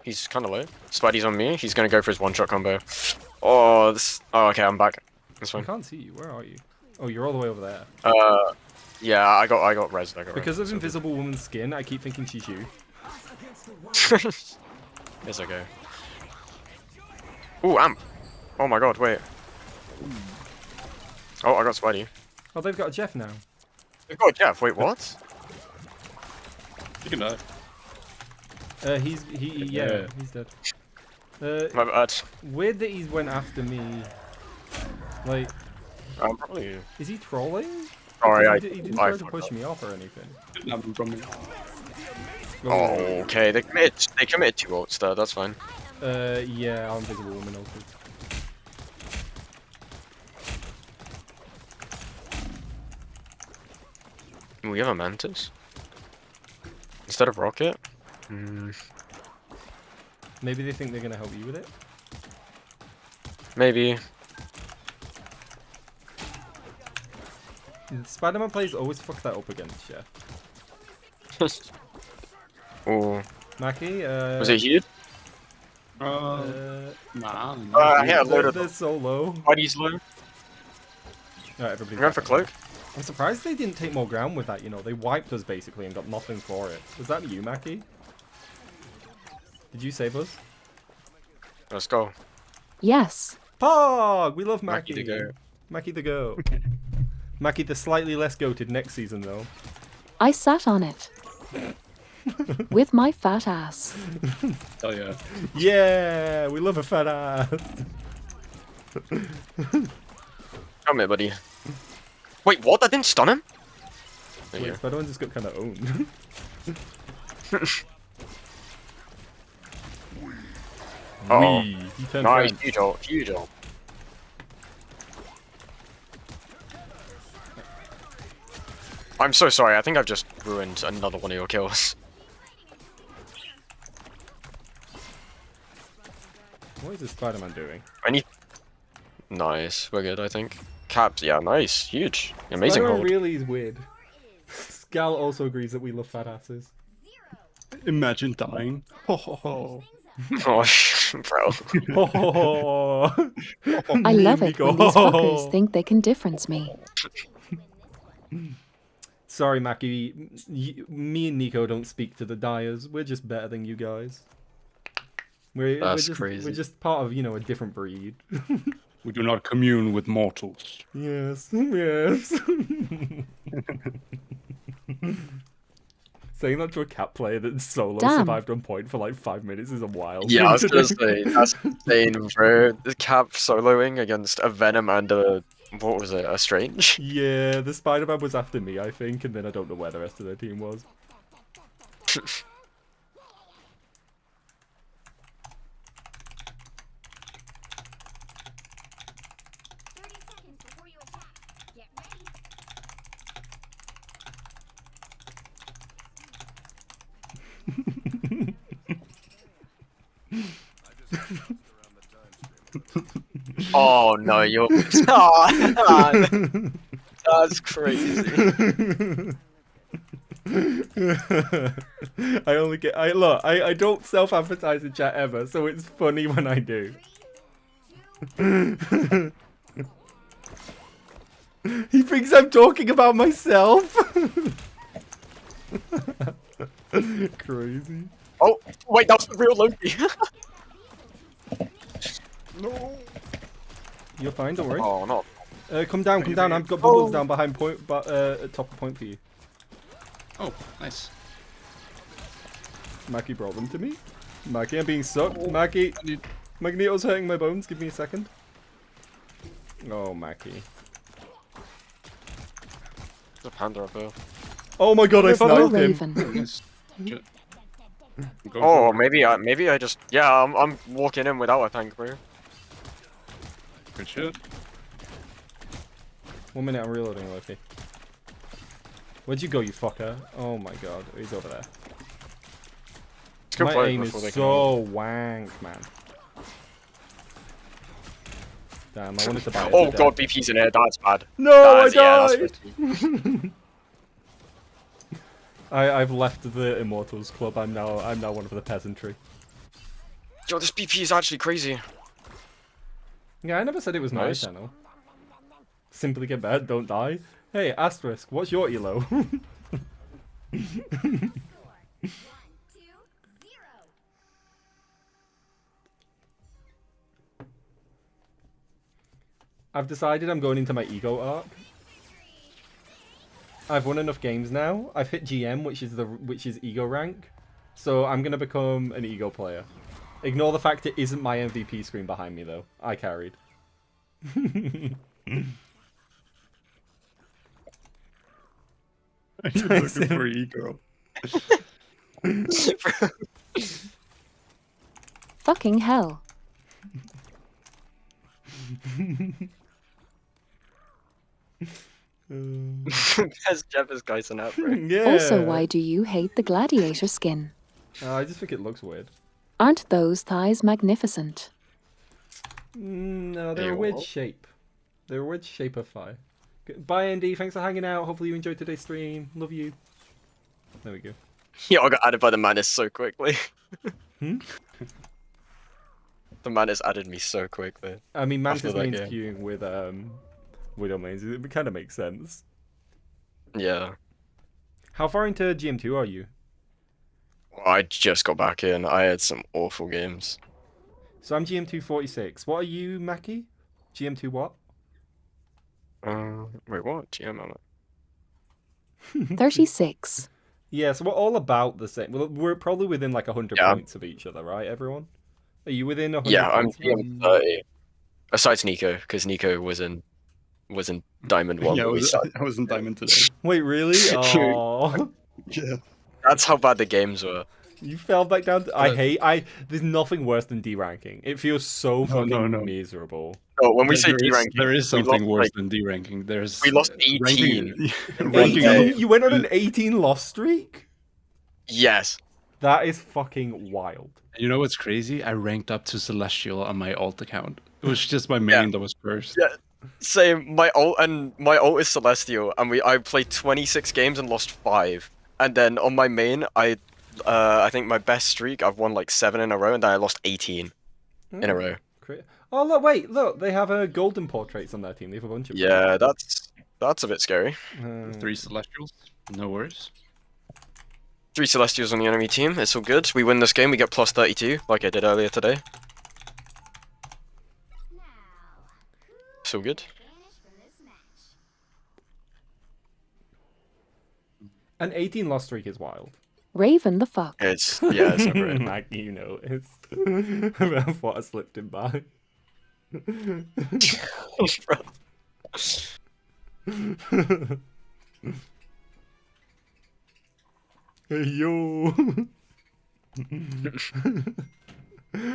He's kind of low. Spidey's on me. He's gonna go for his one-shot combo. Oh, this. Oh, okay, I'm back. That's I fine. can't see you. Where are you? Oh, you're all the way over there. Yeah, I got res. Because of Invisible Woman's skin, I keep thinking she's you. It's okay. Ooh, amp. Oh my god, wait. Oh, I got Spidey. Oh, they've got a Jeff now. Oh, Jeff, wait, what? You can die. He's dead. My bad. Weird that he went after me. Like, I'm probably... is he trolling? Sorry, He didn't I try to fucked push up. me off or anything. Didn't have him from me. Oh, okay, they committed 2 ults there, that's fine. Yeah, I'm invisible woman also. We have a Mantis? Instead of Rocket? Hmm, Maybe they think they're gonna help you with it? maybe. Spider-Man plays always fuck that up against Chef. Ooh. Mackie, Was it heated? Nah. Yeah, loaded. they're so low. Body's low. Alright, everybody. We're going for Cloak. I'm surprised they didn't take more ground with that, you know. They wiped us basically and got nothing for it. Was that you, Mackie? Did you save us? Let's go. Yes. Pog! We love Mackie Mackie. the goat. Mackie the goat. Mackie the slightly less goated next season though. I sat on it. With my fat ass. Oh yeah. Yeah, we love a fat ass. Come here, buddy. Wait, what? That didn't stun him? There you Wait, Spider-Man just got kind of owned. Uh-oh. Wee. He turned Nice, red. huge ult, huge ult. I'm so sorry, I think I've just ruined another one of your kills. What is this Spider-Man doing? I need... Nice, we're good, I think. Caps, yeah, nice, huge. Amazing Spider-Man hold. really is weird. Scal also agrees that we love fat asses. Imagine dying. Ho ho ho. Oh, bro. Oh, I love it when these fuckers Nico. think they can difference me. Sorry, Mackie. Me and Nico don't speak to the Dyers. We're just better than you guys. That's We're crazy. just part of, you know, a different breed. We do not commune with mortals. Yes, yes. Saying that to a cat player that's solo Damn. survived on point for like 5 minutes is a wild Yeah, I was thing gonna to say, do. that's insane, bro. The Cap soloing against a Venom and a... What was it? A Strange? Yeah, the Spider-Man was after me, I think, and then I don't know where the rest of their team was. Oh no, you're... Oh, man. That's crazy. I don't self-advertise in chat ever, so it's funny when I do. He thinks I'm talking about myself. Crazy. Oh, wait, that was the real Loki. No. You're fine, don't worry. Oh, no. Come down, come down. I've got bubbles down behind point, but top of point for you. Oh, nice. Mackie brought them to me. Mackie, I'm being sucked. Mackie, Magneto's hurting my bones. Give me a second. Oh, Mackie. There's a panda up there. Oh my god, I Hello, sniped him. Raven. Nice. Shit. Go Oh, for it. maybe I just... Yeah, I'm walking in without a tank, bro. Good shit. 1 minute, I'm reloading, Loki. Where'd you go, you fucker? Oh my god, he's over there. Let's go My play aim before they is come so wank, man. Damn, I wanted to buy it. Oh to god, death. BP's in here, that's bad. No, That's, I yeah, that's died! risky. I've left the Immortals Club. I'm now one of the peasantry. Yo, this BP is actually crazy. Yeah, I never said it was nice, Nice. I know. Simply get better, don't die. Hey, Asterisk, what's your elo? I've decided I'm going into my ego arc. I've won enough games now. I've hit GM, which is ego rank. So I'm gonna become an ego player. Ignore the fact it isn't my MVP screen behind me though. I carried. Are you looking for ego? Fucking hell. There's Jeff as Geisen out, bro. Yeah. Also, why do you hate the gladiator skin? I just think it looks weird. Aren't those thighs magnificent? No, they're a Hey, weird what? shape. They're a weird shape of thigh. Bye, Andy. Thanks for hanging out. Hopefully you enjoyed today's stream. Love you. There we go. Yeah, I got added by the Manus so quickly. Hmm? The Manus added me so quickly. I mean, Mantis After that mains game. queuing with Widow mains. It kind of makes sense. Yeah. How far into GM2 are you? I just got back in. I had some awful games. So I'm GM2 46. What are you, Mackie? GM2 what? Wait, what? GM am I? 36. Yeah, so we're all about the same. Well, we're probably within like 100 Yeah. points of each other, right, everyone? Are you within 100 Yeah, I'm points? GM 30. Besides Nico, because Nico was in Diamond 1. Yeah, when we started. I was in Diamond today. Wait, really? Oh, Yeah. That's how bad the games were. you fell back down. There's nothing worse than D-ranking. It feels so fucking no. miserable. Oh, when we say There is- D-ranking, there is we something lost, worse like, than D ranking. There's we lost 18. ranking 18? You went on an 18 loss streak? Yes. That is fucking wild. You know what's crazy? I ranked up to Celestial on my alt account. It was just my main that was first. Yeah. Same. My ult is Celestial, and I played 26 games and lost 5. And then on my main, I think my best streak, I've won like 7 in a row, and then I lost 18 in a row. Oh, look, wait, look. They have golden portraits on their team. They have a bunch of Yeah, that's a bit scary. 3 Celestials, no worries. 3 Celestials on the enemy team. It's all good. We win this game. We get plus 32, like I did earlier today. It's all good. An 18 loss streak is wild. Raven the fuck. It's not great. Like you noticed. I thought I slipped him by. Hey, yo.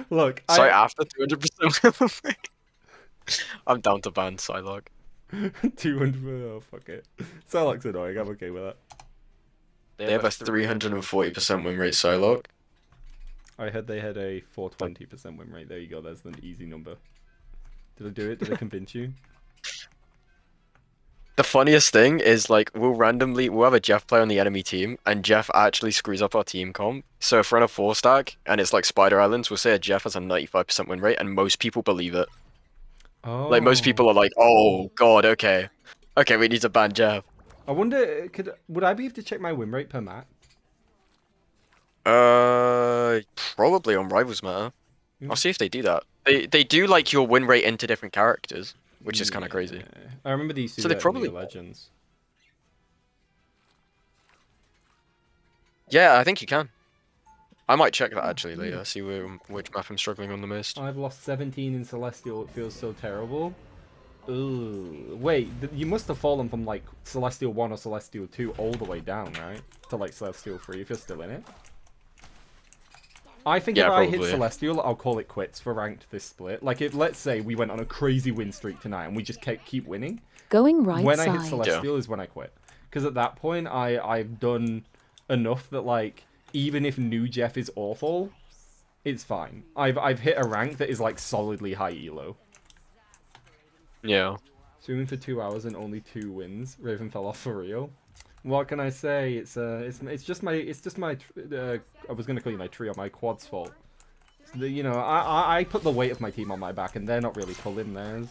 Look, So after 200%, I'm down to ban Psylocke. 200. Oh, fuck it. Psylocke's annoying. I'm okay with that. They have a 340% win rate, Psylocke. I heard they had a 420% win rate. There you go. That's an easy number. Did I do it? Did I convince you? The funniest thing is, like, we'll have a Jeff player on the enemy team, and Jeff actually screws up our team comp. So if we're on a 4-stack, and it's like Spider Islands, we'll say a Jeff has a 95% win rate, and most people believe it. Oh. Like, most people are like, oh, God, okay. Okay, we need to ban Jeff. I wonder, would I be able to check my win rate per map? Probably on Rivals Matter. I'll see if they do that. They do, like, your win rate into different characters, which is kind of crazy. I remember these two. So they probably- Legends. Yeah, I think you can. I might check that actually later, see which map I'm struggling on the most. I've lost 17 in Celestial. It feels so terrible. Ooh. Wait, you must have fallen from like Celestial 1 or Celestial 2 all the way down, right? To like Celestial 3 if you're still in it. I think Yeah, if I hit probably. Celestial, I'll call it quits for ranked this split. Like, if let's say we went on a crazy win streak tonight and we just keep winning, Going right when I side. hit Celestial is when I quit. Because at that point, I've done enough that, like, even if new Jeff is awful, it's fine. I've hit a rank that is, like, solidly high elo. Yeah. Swimming for 2 hours and only 2 wins. Raven fell off for real. What can I say? It's just my I was gonna call you my trio, my quad's fault. You know, I put the weight of my team on my back, and they're not really pulling theirs.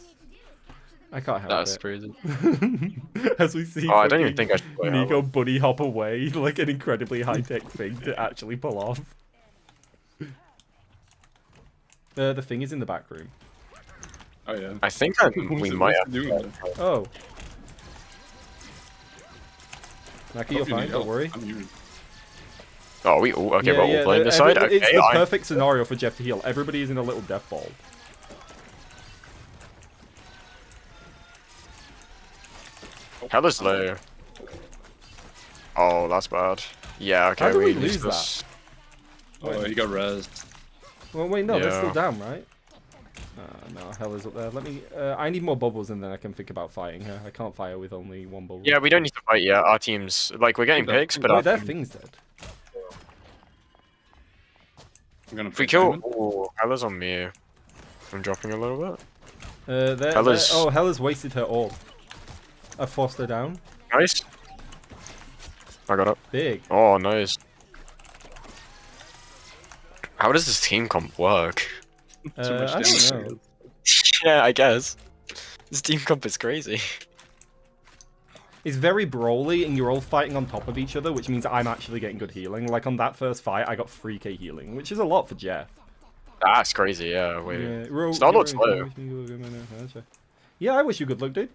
I can't help That's it. crazy. As we see, Oh, I don't even fucking think I should play Nico bunny hop away, like an incredibly high tech thing to actually pull off. The thing is in the back room. Oh yeah. I think we might have. Oh. Naki, you're fine, don't worry. I'm muted. Oh, we all okay. We're all playing this side. Okay, It's the perfect scenario for Jeff to heal. Everybody is in a little death ball. Hella's low. Oh, that's bad. Yeah, okay, How do we lose lose this. Oh, he got rezzed. Well, wait, no, they're still Yeah. down, right? No, hell is up there. Let me. I need more bubbles, and then I can think about fighting her. I can't fight her with only one bubble. Yeah, we don't need to fight yet. Our team's like we're getting picks, but Wait, their thing's dead. I'm gonna if we pick kill, Diamond. oh, Hella's on me. I'm dropping a little bit. Hella's... Oh, Hella's wasted her orb. I forced her down. Nice. I got it. Big. Oh, nice. How does this team comp work? Too much I damage. don't know. Yeah, I guess. This team comp is crazy. It's very brawly, and you're all fighting on top of each other, which means I'm actually getting good healing. Like on that first fight, I got 3k healing, which is a lot for Jeff. That's crazy, yeah. Wait. Yeah, Star-Lord's low. Yeah, I wish you good luck, dude.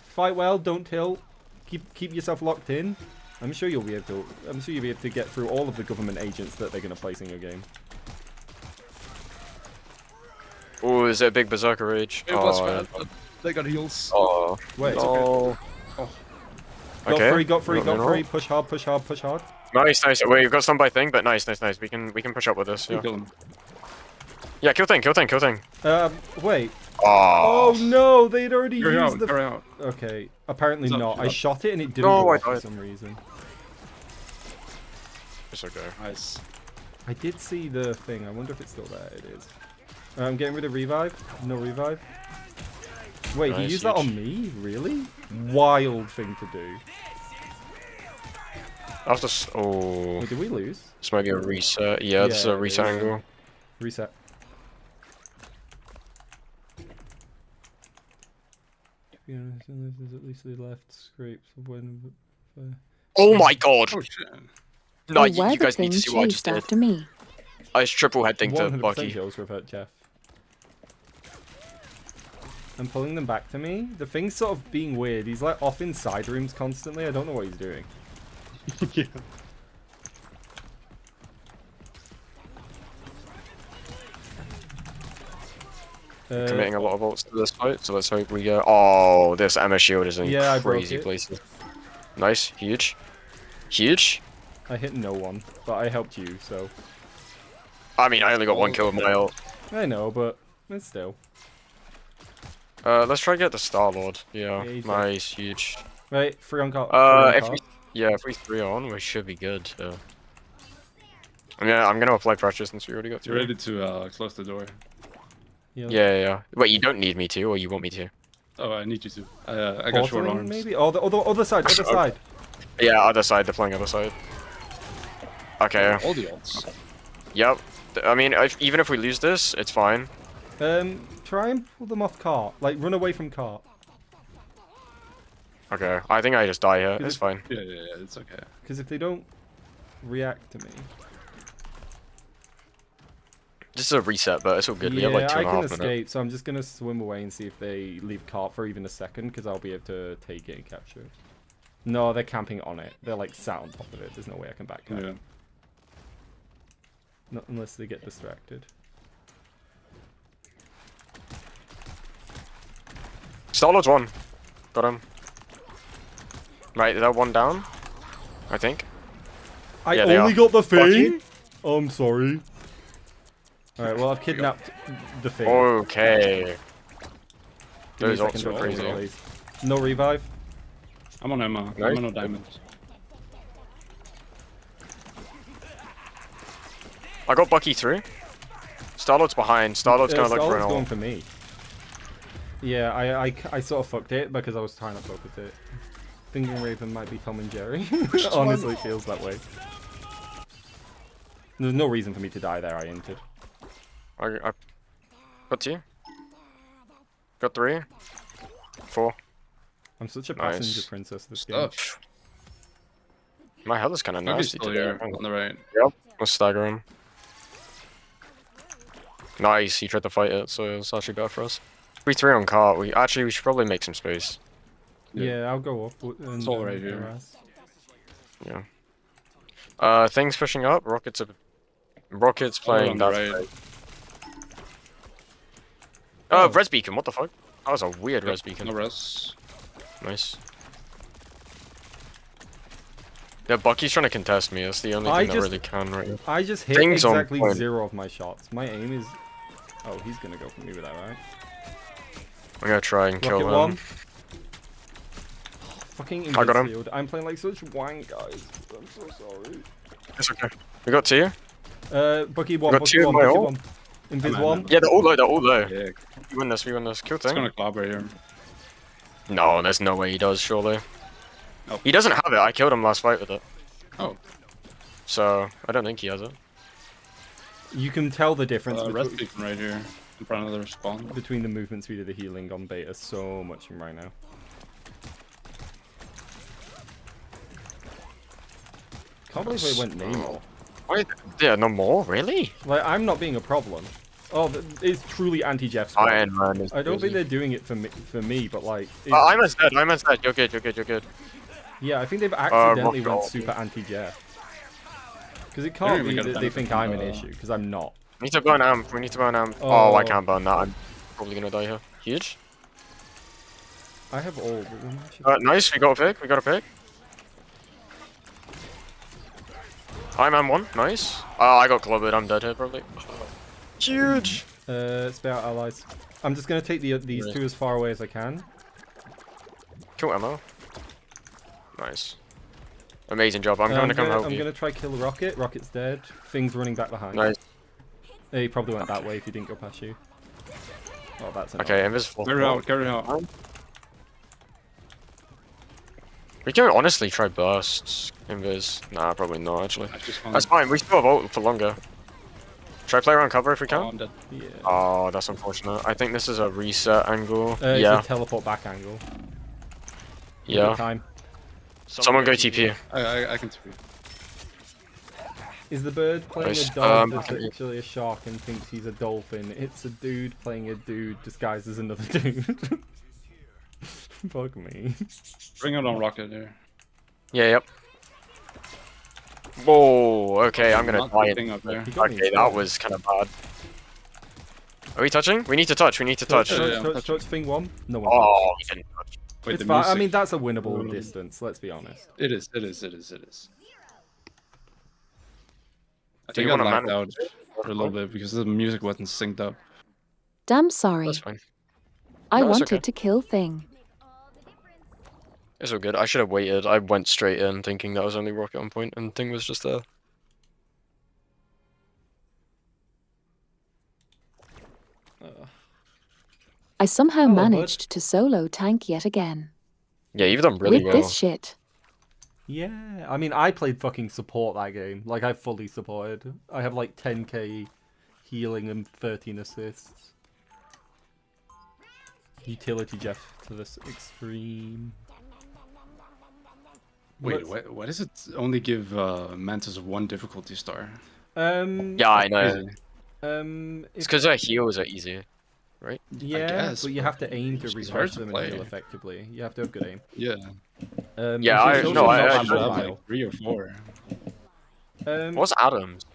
Fight well, don't tilt. Keep yourself locked in. I'm sure you'll be able to. I'm sure you'll be able to get through all of the government agents that they're gonna place in your game. Oh, is it a big berserker rage? It was bad, but they got heals. Oh. Wait. No. Oh. Okay. Got free. No. Push hard. Nice. Wait, you've got some by thing, but nice. We can push up with this. Yeah. Kill him. Yeah, kill thing. Wait. Oh. Oh no, they'd already Carry used out, the. carry out. Okay, apparently He's up, not. he's I up. shot it and it didn't No, go I off for died. some reason. It's okay. Nice. I did see the thing. I wonder if it's still there. It is. I'm getting rid of revive. No revive. Wait, he Nice, used that on huge. me? Really? Wild thing to do. After oh, Wait, did we lose? this might be a reset. Yeah, this is Yeah, a reset yeah. angle. Reset. To be honest, there's at least the left scrapes of when. Oh my god! Oh shit. No, Oh, you were the guys need to things see what I just chased did. after me? I just triple head thing to 100% Bucky. kills would have hurt Jeff. I'm pulling them back to me. The thing's sort of being weird. He's like off in side rooms constantly. I don't know what he's doing. Yeah. Committing a lot of ults to this fight, so let's hope we get. Oh, this Emma shield is in Yeah, I broke crazy it. places. Nice, huge. Huge? I hit no one, but I helped you, so. I mean, I only got one kill with my ult. I know, but it's still. Let's try to get the Star-Lord. Yeah, Yeah, he's nice, huge. Right, free on cart. If we 3 on, we should be good. So. I mean, I'm gonna apply pressure since we already got You 3. ready to close the door? Yeah. Wait, you don't need me to, or you want me to? Oh, I need you to. I got short Portaling, arms. maybe? Oh, the other side, other side. Yeah, other side, deploying other side. Okay. All the ults. Yep. I mean, even if we lose this, it's fine. Try and pull them off cart. Like, run away from cart. Okay, I think I just die here. Is It's it- fine. Yeah, it's okay. Because if they don't react to me. This is a reset, but it's all good. We have like Yeah, I can 2.5 escape, minutes. so I'm just gonna swim away and see if they leave cart for even a second, because I'll be able to take it and capture it. No, they're camping on it. They're like sat on top of it. There's no way I can back up. Yeah. Not unless they get distracted. Star-Lord's 1. Got him. Right, is that 1 down? I think. I Yeah, they only are. got the Bucky? thing? Oh, I'm sorry. Alright, well, I've kidnapped the thing. Okay. Give me a Those second ults to are close crazy. it, please. No revive. I'm on Emma. Nice. I'm on diamond. I got Bucky through. Star-Lord's behind. Star-Lord's gonna look for an Star-Lord's going ult. for me. Yeah, I sort of fucked it because I was trying to focus it. Thinking Raven might be Tom and Jerry. Honestly, it feels that way. There's no reason for me to die there, I entered. I got 2. Got 3. 4. I'm such a Nice. passenger princess this game. Stuff. My health is kind of Maybe nasty still today. here on the right. Yep. Let's stagger him. Nice, he tried to fight it, so it's actually better for us. We 3 on cart. We should probably make some space. Yeah, I'll go up. And, It's all right here. harass. Yeah. Things pushing up. Rockets playing on the that. right. Oh, res beacon. What the fuck? That was a weird res beacon. No res. Nice. Yeah, Bucky's trying to contest me. That's the only I thing just- that really can right now. I just hit Things on exactly point. 0 of my shots. My aim is... Oh, he's gonna go for me with that, right? I'm gonna try and kill Rocket him. one. Fucking I got him. Invisfield. I'm playing like such wank, guys. I'm so sorry. It's okay. We got 2. Bucky one, Got Bucky 2 in one, my Bucky ult. one. Invis man, one. man. Yeah, they're all low. They're all low. Yeah, We win this. We win this. Kill it's thing. gonna collaborate here. No, there's no way he does. Surely. Oh. He doesn't have it. I killed him last fight with it. Oh, So I don't think he has it. You can tell the difference res between, beacon right here in front of their spawn. between the movement speed of the healing on beta so much from right now. Can't believe they went Namor. Wait, yeah, no more? Really? Like, I'm not being a problem. Oh, it's truly anti-Jeff squad. Iron Man is I don't think busy. they're doing it for me, but like... it's- Ironman's dead. Ironman's dead. You're good. You're good. You're good. Yeah, I think they've accidentally Rocket went ult. super anti-Jeff. Because it They can't don't be even get that they benefit think I'm an from, issue, because I'm not. We need to burn amp. We need to burn amp. Oh, I Oh. can't burn that. I'm probably gonna die here. Huge. I have all. But when I should- Nice. We got a pick. We got a pick. Iron Man 1. Nice. I got clobbered. I'm dead here probably. Huge. Spare out allies. I'm just gonna take these Right. two as far away as I can. Kill ammo. Nice. Amazing job. I'm going to come help I'm you. gonna try kill Rocket. Rocket's dead. Thing's running back behind. Nice. He probably went that way if he didn't go past you. Oh, that's annoying. Okay, invisible. Carry out. We can honestly try bursts. Invis. Nah, probably not actually. I just want That's fine. We still have ult for longer. Try play around cover if we Oh, can. I'm dead. Yeah. Oh, that's unfortunate. I think this is a reset angle. It's Yeah. a teleport back angle. Yeah. Time. Someone go TP. I can TP. Is the bird playing Nice. a dog that's Okay. actually a shark and thinks he's a dolphin? It's a dude playing a dude disguised as another dude. Fuck me. Bring it on rocket there. Yeah, yep. Whoa, okay, I'm gonna Not die. the thing up there. He got me Okay, in that trouble. was kind of bad. Are we touching? We need to touch, we need to touch. Touch, Yeah, touch, touch. touch, thing one. No one. Oh, we didn't touch. Wait, It's the fine. I music- mean, that's a winnable distance. Let's be honest. It is. I Do think you I wanna blacked manage out it? for a little bit because the music wasn't synced up. Damn sorry. That's fine. I No, it's wanted okay. to kill Thing. It's all good. I should have waited. I went straight in thinking that was only rocket on point and thing was just there. I somehow Hello, managed to solo tank yet again. Yeah, you've done really With well. this shit. Yeah, I mean, I played fucking support that game. Like, I fully supported. I have like 10k healing and 13 assists. Utility Jeff to this extreme. Wait, Let's- why does it only give Mantis one difficulty star? Yeah, I know. Crazy. It's because their heals are easy. Yeah, guess, but you but have to aim to it's hard refresh to them play. and heal effectively. You have to have good aim. Yeah. Yeah, it's I- no, also I- not I that should have mobile. like 3 or 4. What's Adams?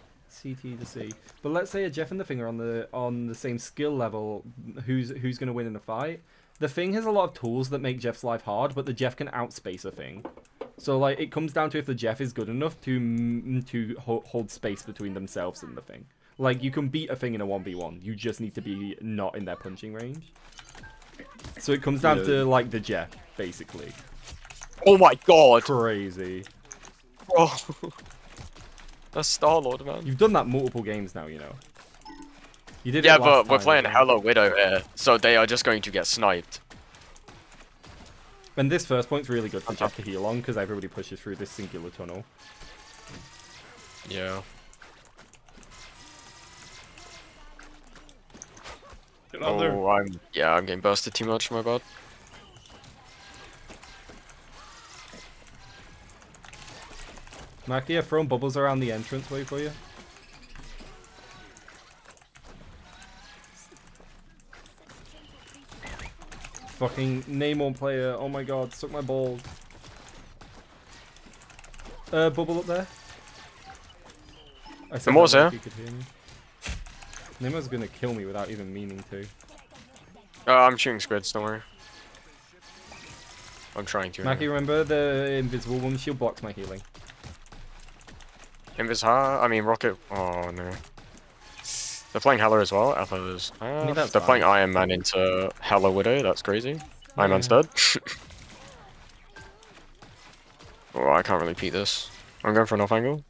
CT to C. But let's say a Jeff and the Thing are on the same skill level. Who's going to win in a fight? The Thing has a lot of tools that make Jeff's life hard, but the Jeff can outspace a Thing. So like it comes down to if the Jeff is good enough to hold space between themselves and the Thing. Like you can beat a Thing in a 1v1. You just need to be not in their punching range. So it comes down to like the Jeff basically. Oh my god! Crazy. Oh. That's Star-Lord, man. You've done that multiple games now, you know. You did Yeah, it last but we're time, playing as well. Hello Widow here, so they are just going to get sniped. And this first point's really good for Jeff to heal on because everybody pushes through this singular tunnel. Yeah. Get out there. Oh, I'm getting bursted too much, my bad. Mackie, I've thrown bubbles around the entrance way for you. Fucking name one player. Oh my god, suck my balls. Bubble up there. I said Nemo's that like here. you could hear me. Nemo's gonna kill me without even meaning to. I'm shooting squids, don't worry. I'm trying to. Mackie, remember the invisible woman shield blocks my healing. I mean, Rocket. Oh no. They're playing Hela as well. Hela's. mean, that's They're playing fine. Iron Man into Hela Widow. That's crazy. Iron Man's dead. Oh, I can't really beat this. I'm going for an off angle.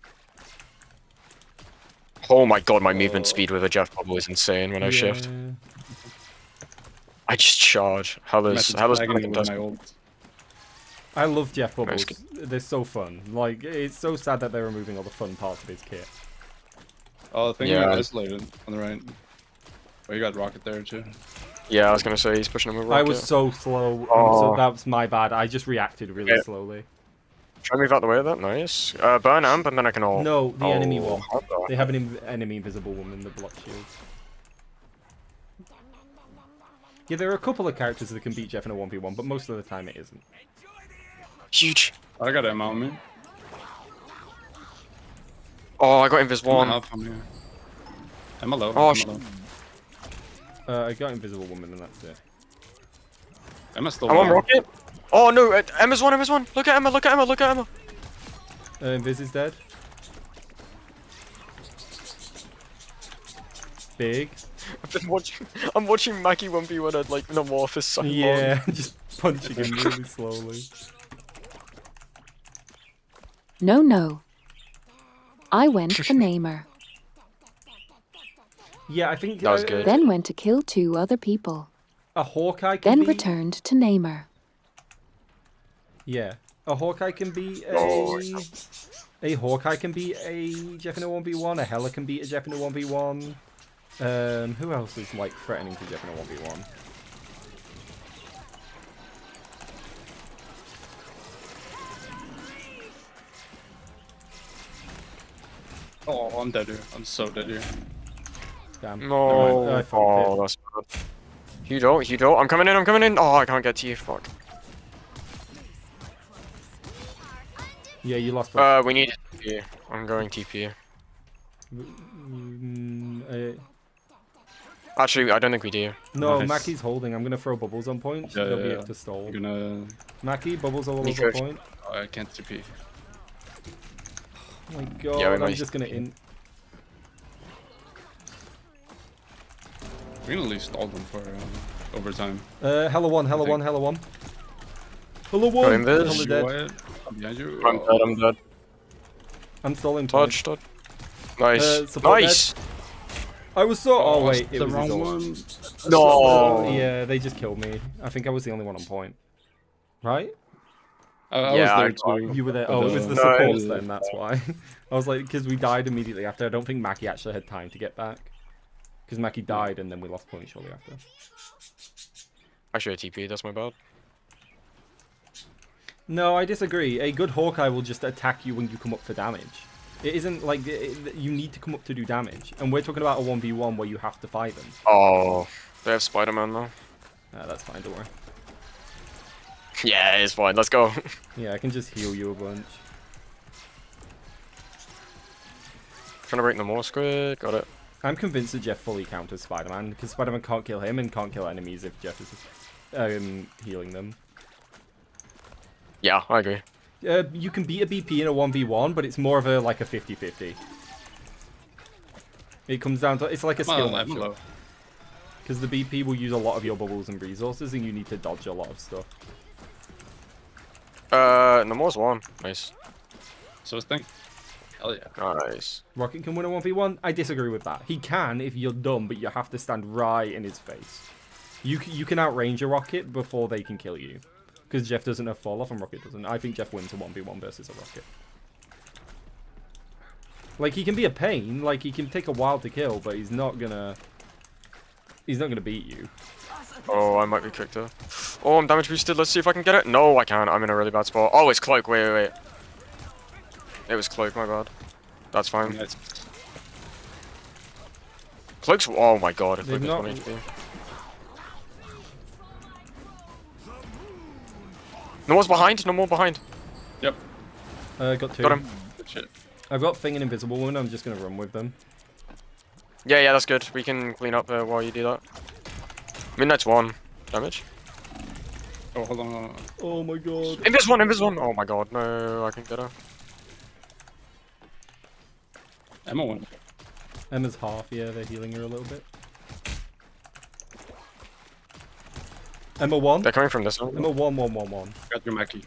Oh my god, my movement speed with a Jeff bubble is insane when I shift. I just charge. Hela's Flagging panic with my and ult. I love Jeff Nice. bubbles. They're so fun. Like, it's so sad that they're removing all the fun parts of his kit. Oh, I think Yeah. we isolated on the right. Oh, you got Rocket there too. Yeah, I was gonna say he's pushing him with Rocket. I was so slow. Oh. So that's my bad. I just reacted really Yeah. slowly. Try to move out the way of that. Nice. Burn amp, and then I can all. No, the enemy one. how the- They have an enemy invisible woman that blocks shields. Yeah, there are a couple of characters that can beat Jeff in a 1v1, but most of the time it isn't. Huge. I got ammo on me. Oh, I got invisible I'm one. up, I'm here. I'm low. Oh, I'm low. I got invisible woman and that's it. Emma's still I'm on low. Rocket. Oh no, Emma's one. Look at Emma. Look at Emma. Invis is dead. Big. I'm watching Maggie 1v1 at like Namor for so long. Yeah, just punching him really slowly. No. I went for Namer, Yeah, I think That was good. then went to kill 2 other people, a Hawkeye can then be... returned to Namer. Yeah, a Hawkeye can be a... Oh, A Hawkeye can beat a Jeff in a 1v1, a Hela can beat a Jeff in a 1v1. Who else is like threatening to Jeff in a 1v1? Oh, I'm dead here. I'm so dead here. Damn. No. I fucked it. That's bad. Hugo. I'm coming in. Oh, I can't get to you. Fuck. Yeah, you lost both. We need TP. I'm going TP. Actually, I don't think we do. No, Nice. Mackie's holding. I'm gonna throw bubbles on point. Yeah, They'll be yeah. able to stall. I'm gonna. Mackie, bubbles all Nico. over point. Oh, I can't TP. Oh my god, Yeah, we I'm might- just gonna in. We can at least stall them for overtime. Hella one. Hella think- one. Hella one. invis. Hella dead. Wyatt, I'm behind you. I'm dead. I'm stalling point. Touch. Nice. support Nice. I was so. Oh it's wait, it the was wrong his ult. one. No. Yeah, they just killed me. I think I was the only one on point. Right? I Yeah, was there too. You were there. But, Oh, it was the No. supports then. That's why. I was like, because we died immediately after. I don't think Mackie actually had time to get back. Because Mackie died and then we lost point shortly after. Actually, a TP. That's my bad. No, I disagree. A good Hawkeye will just attack you when you come up for damage. It isn't like you need to come up to do damage. And we're talking about a 1v1 where you have to fight them. Oh, they have Spider-Man though. That's fine, don't worry. Yeah, it's fine. Let's go. Yeah, I can just heal you a bunch. Trying to break the more squid. Got it. I'm convinced that Jeff fully counters Spider-Man, because Spider-Man can't kill him and can't kill enemies if Jeff is healing them. Yeah, I agree. You can beat a BP in a 1v1, but it's more of a like a 50-50. It comes down to, it's like a skill I'm matchup. low. Because the BP will use a lot of your bubbles and resources, and you need to dodge a lot of stuff. Namor's one. Nice. So it's thing. Hell yeah. Nice. Rocket can win a 1v1? I disagree with that. He can if you're dumb, but you have to stand right in his face. You can outrange a Rocket before they can kill you. Because Jeff doesn't have fall off and Rocket doesn't. I think Jeff wins a 1v1 versus a Rocket. Like, he can be a pain. Like, he can take a while to kill, but he's not gonna beat you. Oh, I might be quick though. Oh, I'm damage boosted. Let's see if I can get it. No, I can't. I'm in a really bad spot. Oh, it's cloak. Wait. It was cloak. My bad. That's fine. Nice. Cloak's. Oh my god. If They've cloak not- is 1 HP. No one's behind. No more behind. Yep. Got 2. Got him. Good shit. I've got Thing and Invisible Woman. I'm just gonna run with them. Yeah, that's good. We can clean up while you do that. Midnight's 1 damage. Oh, hold on. Hold on. Oh my god. Invis 1. Oh my god, no, I can get her. Emma 1. Emma's half, yeah, they're healing her a little bit. Emma 1. They're coming from this one. Emma 1, 1, 1, 1. Got your Mackie.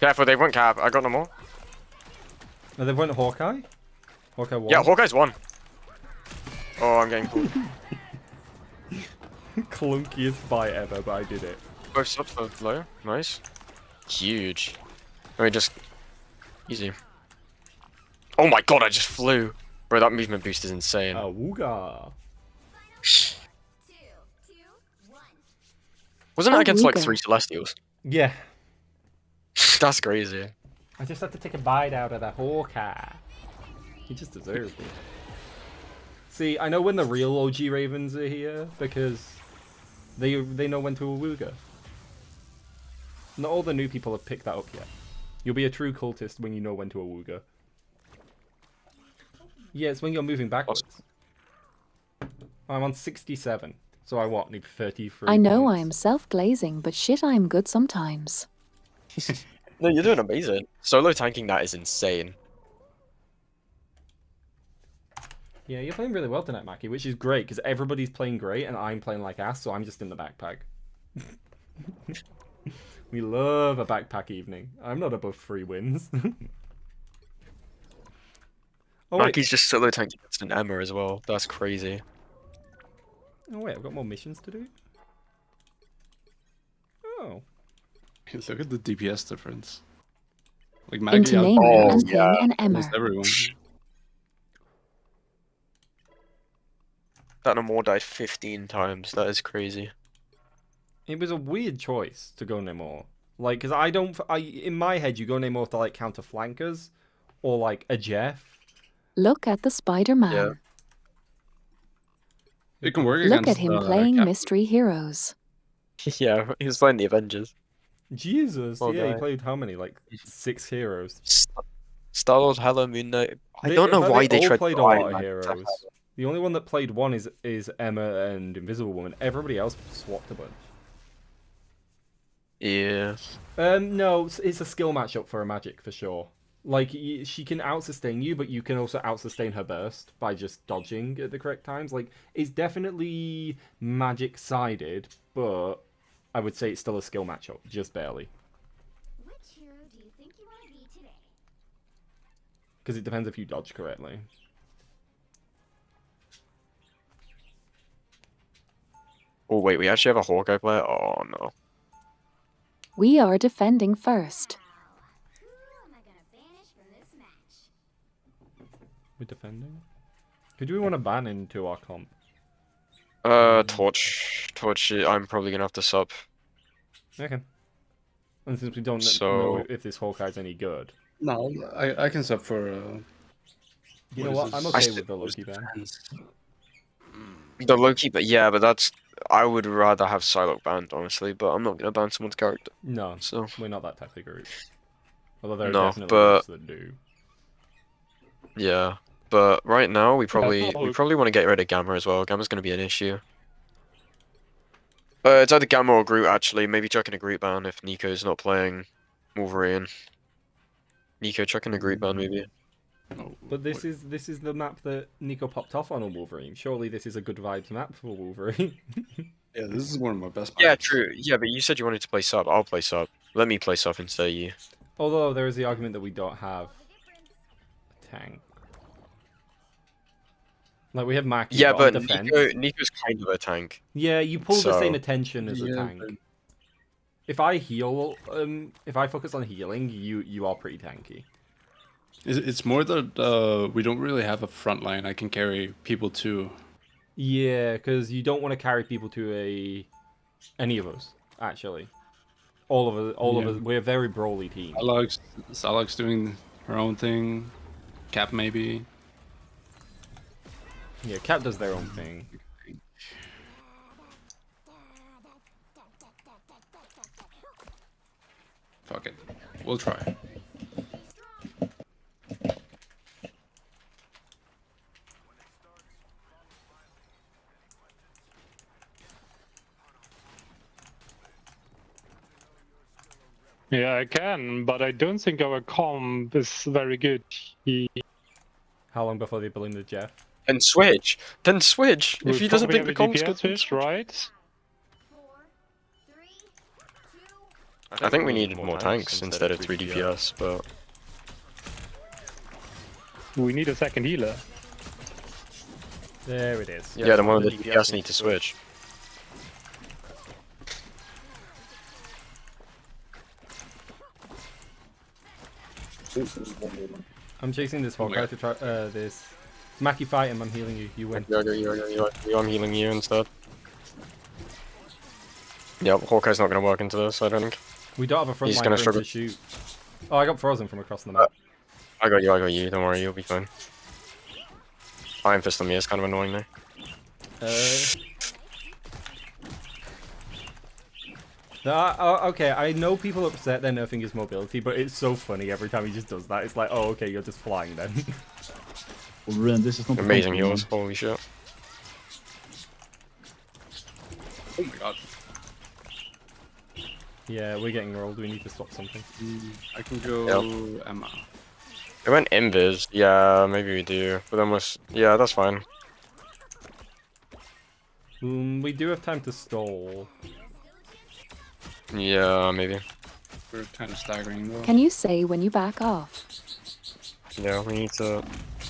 Careful, they won't cap. I got no more. No, they went Hawkeye? Hawkeye 1. Yeah, Hawkeye's 1. Oh, I'm getting cool. Clunkiest fight ever, but I did it. Both subs are low. Nice. Huge. Let me just... Easy. Oh my god, I just flew. Bro, that movement boost is insane. Awooga. Wasn't it against like Awooga. 3 Celestials? Yeah. That's crazy. I just had to take a bite out of that Hawkeye. He just deserved it. See, I know when the real OG Ravens are here, because they know when to Awooga. Not all the new people have picked that up yet. You'll be a true cultist when you know when to Awooga. Yeah, it's when you're moving backwards. I'm on 67, so I what, need 33 I know points. I am self-glazing, but shit, I am good sometimes. No, you're doing amazing. Solo tanking that is insane. Yeah, you're playing really well tonight, Mackie, which is great, because everybody's playing great, and I'm playing like ass, so I'm just in the backpack. We love a backpack evening. I'm not above 3 wins. Oh, wait. Mackie's just solo tanked against an Emma as well. That's crazy. Oh, wait, I've got more missions to do? Oh. Look at the DPS difference. Like Maggie Into out Namer and yeah. Thing and Emma. almost everyone. That Namor died 15 times. That is crazy. It was a weird choice to go Namor. Like, because in my head, you go Namor to, like, counter flankers, or, like, a Jeff. Look at the Spider-Man. Yeah. It can work Look against at him playing Cap. mystery heroes. Yeah, he was playing the Avengers. Jesus, Oh, yeah, he no. played how many? Like, 6 heroes. Star-Lord, Hello, Moon Knight. I They- don't know why they all tried played to a Iron lot of Man. heroes. The only one that played one is Emma and Invisible Woman. Everybody else swapped a bunch. Yeah. No, it's a skill matchup for a magic for sure. Like, she can out-sustain you, but you can also out-sustain her burst by just dodging at the correct times. Like, it's definitely magic-sided, but I would say it's still a skill matchup, just barely. Which hero do you think you want to be today? Because it depends if you dodge correctly. Oh wait, we actually have a Hawkeye player? Oh no. We are defending first. Who am I gonna banish from this match? We're defending? Who do we want to ban into our comp? Torch. Torch, I'm probably gonna have to sub. Okay. And since we don't So- know if this Hawkeye's any good. No, I can sub for. You know what? I'm I okay s- with the Loki ban. The Loki, but yeah, but that's... I would rather have Psylocke banned, honestly, but I'm not gonna ban someone's character, No, so... we're not that type of group. Although there are No, definitely but- groups that do. Yeah. But right now, we probably probably. want to get rid of Gamma as well. Gamma's gonna be an issue. It's either Gamma or Groot, actually. Maybe chucking a Groot ban if Nico's not playing Wolverine. Nico chucking a Groot ban, maybe. Oh, But this is the map that Nico popped off on Wolverine. Surely this is a good vibes map for Wolverine. yeah, this is one of my best. Yeah, maps. true. Yeah, but you said you wanted to play sub. I'll play sub. Let me play sub instead of you. Although there is the argument that we don't have a tank. Like we have Mackie, Yeah, but but on defense. Nico's kind of a tank. Yeah, you pull the same So- attention as a Yeah, tank. but- If I heal, if I focus on healing, you are pretty tanky. It's more that we don't really have a front line I can carry people to. Yeah, because you don't want to carry people to any of us actually. All of Yeah. us. We're a very brawly team. Salak's doing her own thing. Cap maybe. Yeah, Cap does their own thing. Fuck it. We'll try. Yeah, I can, but I don't think our comp is very good. How long before they bully the Jeff? Then switch. Then switch. We If he doesn't probably think have the a comp's good, DPS then switch, switch. right? 4, 3, 2. I think we needed more tanks instead of 3 DPS, but We need a second healer. There it is. yeah, then one of the DPS need to switch. I'm chasing this Hawkeye to try this. Mackie, fight him. I'm healing you. You win. I'm healing you instead. Yep, Hawkeye's not gonna work into this, I don't think. We don't have a front He's line gonna for him struggle. to shoot. Oh, I got frozen from across the map. I got you, don't worry, you'll be fine. Iron Fist on me is kind of annoying now. Okay, I know people are upset they're nerfing his mobility, but it's so funny every time he just does that. It's like, oh, okay, you're just flying then. Ren, this is not Amazing heals, holy shit. Oh my god. Yeah, we're getting rolled. We need to stop something. I can go Emma. It went invis, yeah, maybe we do. But then yeah, that's fine. We do have time to stall. Yeah, maybe. We're kind of staggering though. Can you say when you back off? Yeah, we need to...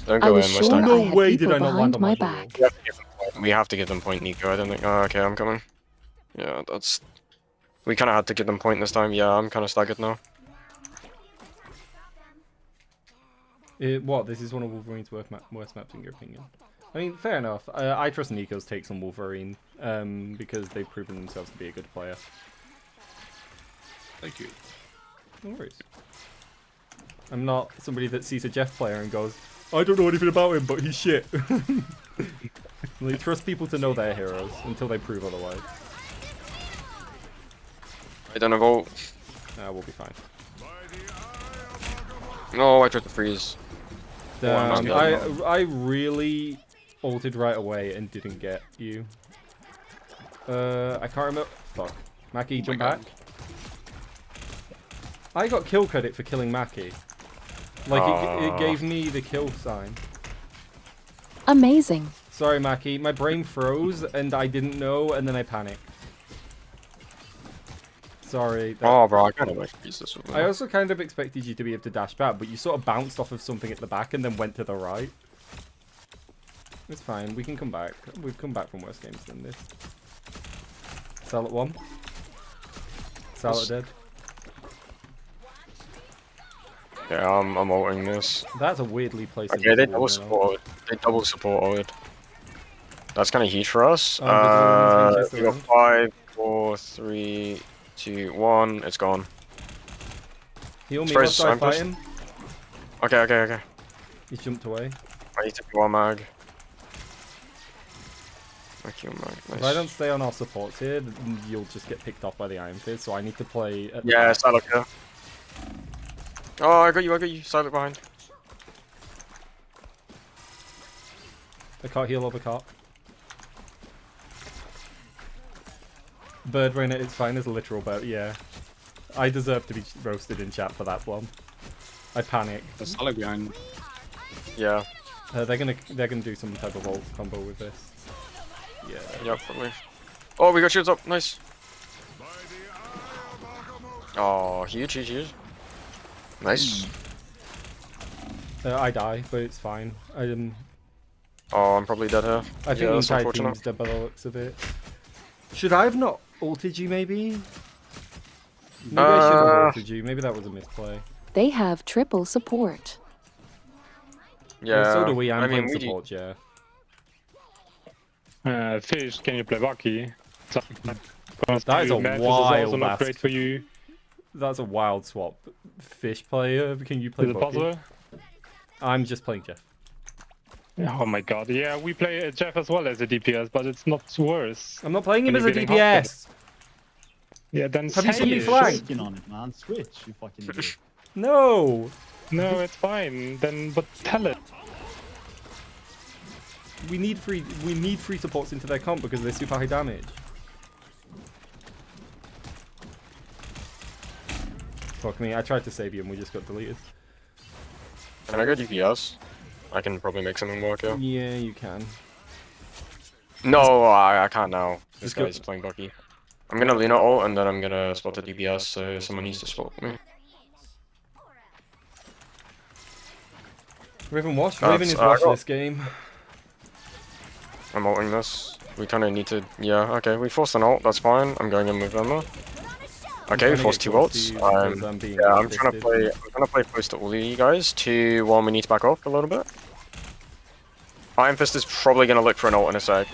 Don't I go in, was we're sure staggering. No I had way did people I not behind land on my my back. We have to give them point, Nico. I don't think... Oh, okay, I'm coming. Yeah, that's... We kind of had to give them point this time. Yeah, I'm kind of staggered now. What? This is one of Wolverine's worst maps in your opinion? I mean, fair enough. I trust Nico's takes on Wolverine because they've proven themselves to be a good player. Thank you. No worries. I'm not somebody that sees a Jeff player and goes, I don't know anything about him, but he's shit. They trust people to know their heroes until they prove otherwise. I don't know. We'll be fine. No, I tried to freeze. Damn, I really ulted right away and didn't get you. I can't remember. Fuck. Mackie, jump back. I got kill credit for killing Mackie. Like, it gave me the kill sign. Amazing. Sorry, Mackie. My brain froze and I didn't know, and then I panicked. Sorry. Oh, bro, I kind of like freeze this one. I also kind of expected you to be able to dash back, but you sort of bounced off of something at the back and then went to the right. It's fine. We can come back. We've come back from worse games than this. Salad 1. Salad dead. Yeah, I'm ulting this. That's a weirdly placed. Okay, they double support. They double support. That's kind of huge for us. Oh, We got 5, 4, 3, 2, 1. It's gone. Heal me whilst I fight him. Okay. He jumped away. I need to be one mag. Nice. If I don't stay on our supports here, then you'll just get picked off by the Iron Fist, so I need to play at the Yeah, back. Psylocke here. Oh, I got you. Psylocke behind. I can't heal over cart. Bird Rainer, it's fine as a literal bird, yeah. I deserve to be roasted in chat for that one. I panic. There's Psylocke behind. Yeah. They're gonna do some type of ult combo with this. Yeah. Yep, probably. Oh, we got shields up. Nice. Oh, huge. Nice. I die, but it's fine. Oh, I'm probably dead here. I think the entire team's dead by the looks of it. Should I have not ulted you, maybe? Maybe I should have ulted you. Maybe that was a misplay. They have triple support. Yeah. Well, so do we. I'm I mean, playing support, yeah. Fish, can you play Bucky? That is a wild not ask. great for you. That's a wild swap. Fish player, can you play Is it Bucky? possible? I'm just playing Jeff. Oh my god, yeah, we play Jeff as well as a DPS, but it's not worse. I'm not playing him When as a you're getting DPS! Yeah, then Have you seen me say flank? Switch on it, man. Switch, you fucking idiot. No! No, it's fine. Then, but tell it. We need free supports into their comp because they're super high damage. fuck me. I tried to save you and we just got deleted. Can I go DPS? I can probably make something work here. Yeah, you can. No, I can't now. This Just go- guy's playing Bucky. I'm gonna Luna ult and then I'm gonna spot the DPS, so someone needs to spot me. Raven watch. That's- Raven is I watching got- this game. I'm ulting this. We kinda need to... Yeah, okay, we forced an ult, that's fine. I'm going in with Emma. Okay, we trying to forced get 2 close to ults. you because I'm being Yeah, I'm trying to resisted. play close to all of you guys. 2-1, we need to back off a little bit. Iron Fist is probably gonna look for an ult in a sec.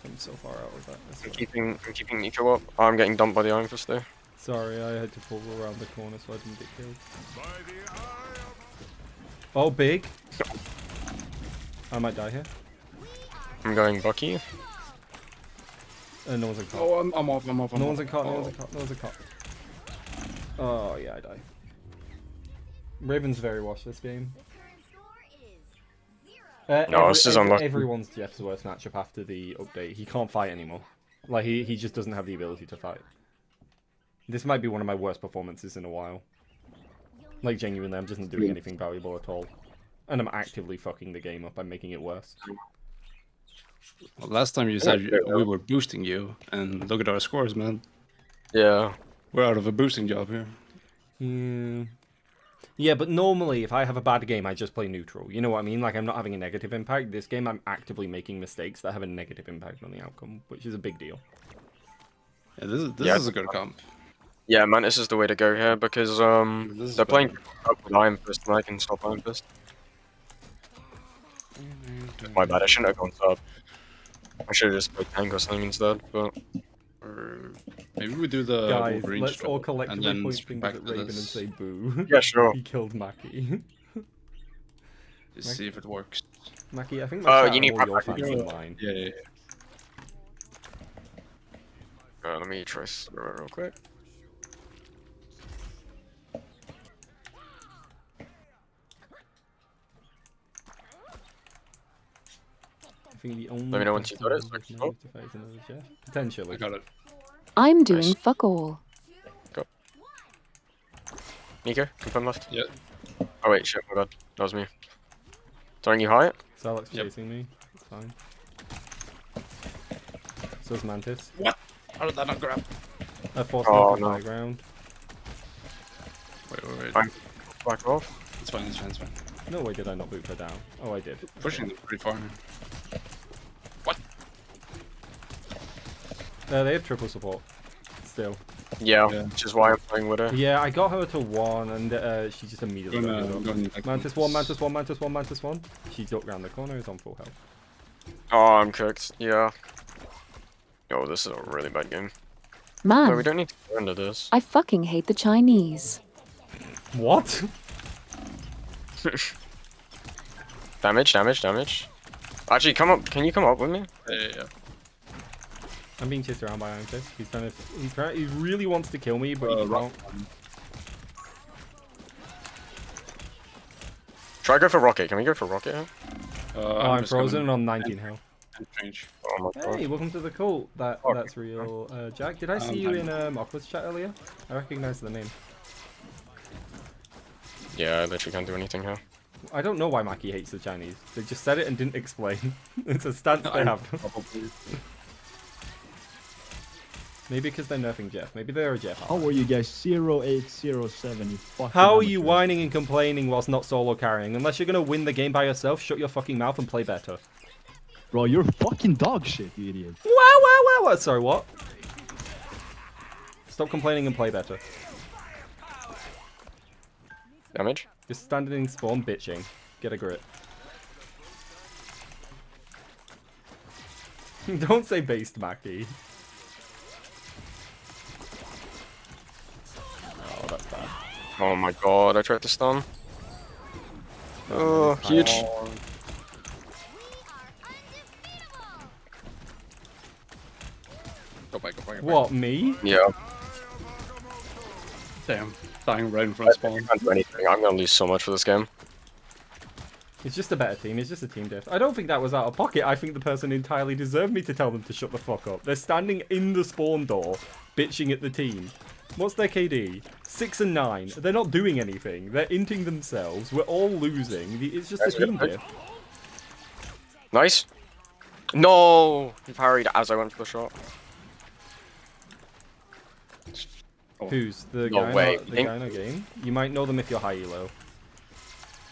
I'm so far out of that. That's I'm fine. keeping Nico up. I'm getting dumped by the Iron Fist though. Sorry, I had to pull around the corner so I didn't get killed. Oh, big. I might die here. I'm going Bucky. No one's in cart. Oh, I'm off. No one's in cart. No one's in cart. No one's in cart. Oh yeah, I die. Raven's very watched this game. No, this is unlucky. Everyone's Jeff's worst matchup after the update. He can't fight anymore. Like he just doesn't have the ability to fight. This might be one of my worst performances in a while. Like genuinely, I'm just not doing anything valuable at all. And I'm actively fucking the game up. I'm making it worse. Well, last time you said we were boosting you, and look at our scores, man. Yeah. We're out of a boosting job here. Yeah. Yeah, but normally if I have a bad game, I just play neutral. You know what I mean? Like I'm not having a negative impact. This game, I'm actively making mistakes that have a negative impact on the outcome, which is a big deal. Yeah, this is a good comp. Yeah, Mantis is the way to go here because they're playing up with Iron Fist and I can stop Iron Fist. My bad, I shouldn't have gone sub. I should have just played tank or something instead, but... Or maybe we do the Guys, Wolverine let's all strat, collectively and then point swing fingers back at to Raven and this. say boo. Yeah, sure. He killed Mackie. Just see if it works. Mackie, I think my chat you need all your Mackie. fans in mine. Yeah. Let me try throw it real quick. I think the only Let me know once you got it, so I person can who vote. knows if it's another Jeff. Potentially. I got it. I'm doing Nice. fuck all. Go. Nico, confirm left. Yeah. Oh wait, shit, my god. That was me. Throwing you high? Salak's Yep. chasing me. It's fine. So's Mantis. How did that not grab? I forced Oh, him to no. high ground. Wait. Fine. Back off. It's fine, it's fine, it's fine. No way did I not boot her down. Oh, I did. Pushing them pretty far. They have triple support. Still. Yeah, Yeah. which is why I'm playing with her. Yeah, I got her to 1 and she just immediately Gonna- got gonna up. like Mantis this. 1, Mantis 1, Mantis 1, Mantis 1. She ducked round the corner, is on full health. Oh, I'm cooked. Yeah. Oh, this is a really bad game. Man, No, we don't need to go into this. I fucking hate the Chinese. What? Damage. Actually, come up. Can you come up with me? Yeah. I'm being chased around by Iron Fist. He really wants to kill me, but he Rock. can't. Try go for rocket. Can we go for rocket here? Oh, I'm just frozen gonna- on 19 health. Strange. Oh my god. Hey, welcome to the cult. That's real. Jack, did I see you in Aqua's chat earlier? I recognize the name. Yeah, I literally can't do anything here. I don't know why Mackie hates the Chinese. They just said it and didn't explain. It's a stance they have. Maybe because they're nerfing Jeff. Maybe they're a Jeff. How are you guys? 0807, you fucking How are you amateurs. whining and complaining whilst not solo carrying? Unless you're gonna win the game by yourself, shut your fucking mouth and play better. Bro, you're fucking dog shit, you idiot. Wow. Sorry, what? Stop complaining and play better. Damage? Just standing in spawn bitching. Get a grip. Don't say based, Mackie. Oh, that's bad. Oh my god, I tried to stun. Oh, huge. Go back. What, me? Yeah, Damn. Dying right in front of spawn. I can't do anything. I'm gonna lose so much for this game. It's just a better team. It's just a team diff. I don't think that was out of pocket. I think the person entirely deserved me to tell them to shut the fuck up. They're standing in the spawn door, bitching at the team. What's their KD? 6 and 9. They're not doing anything. They're inting themselves. We're all losing. It's just a team diff. Nice. No! He parried as I went for the shot. Who's the No guy? way. The guy in the game? You might know them if you're high elo.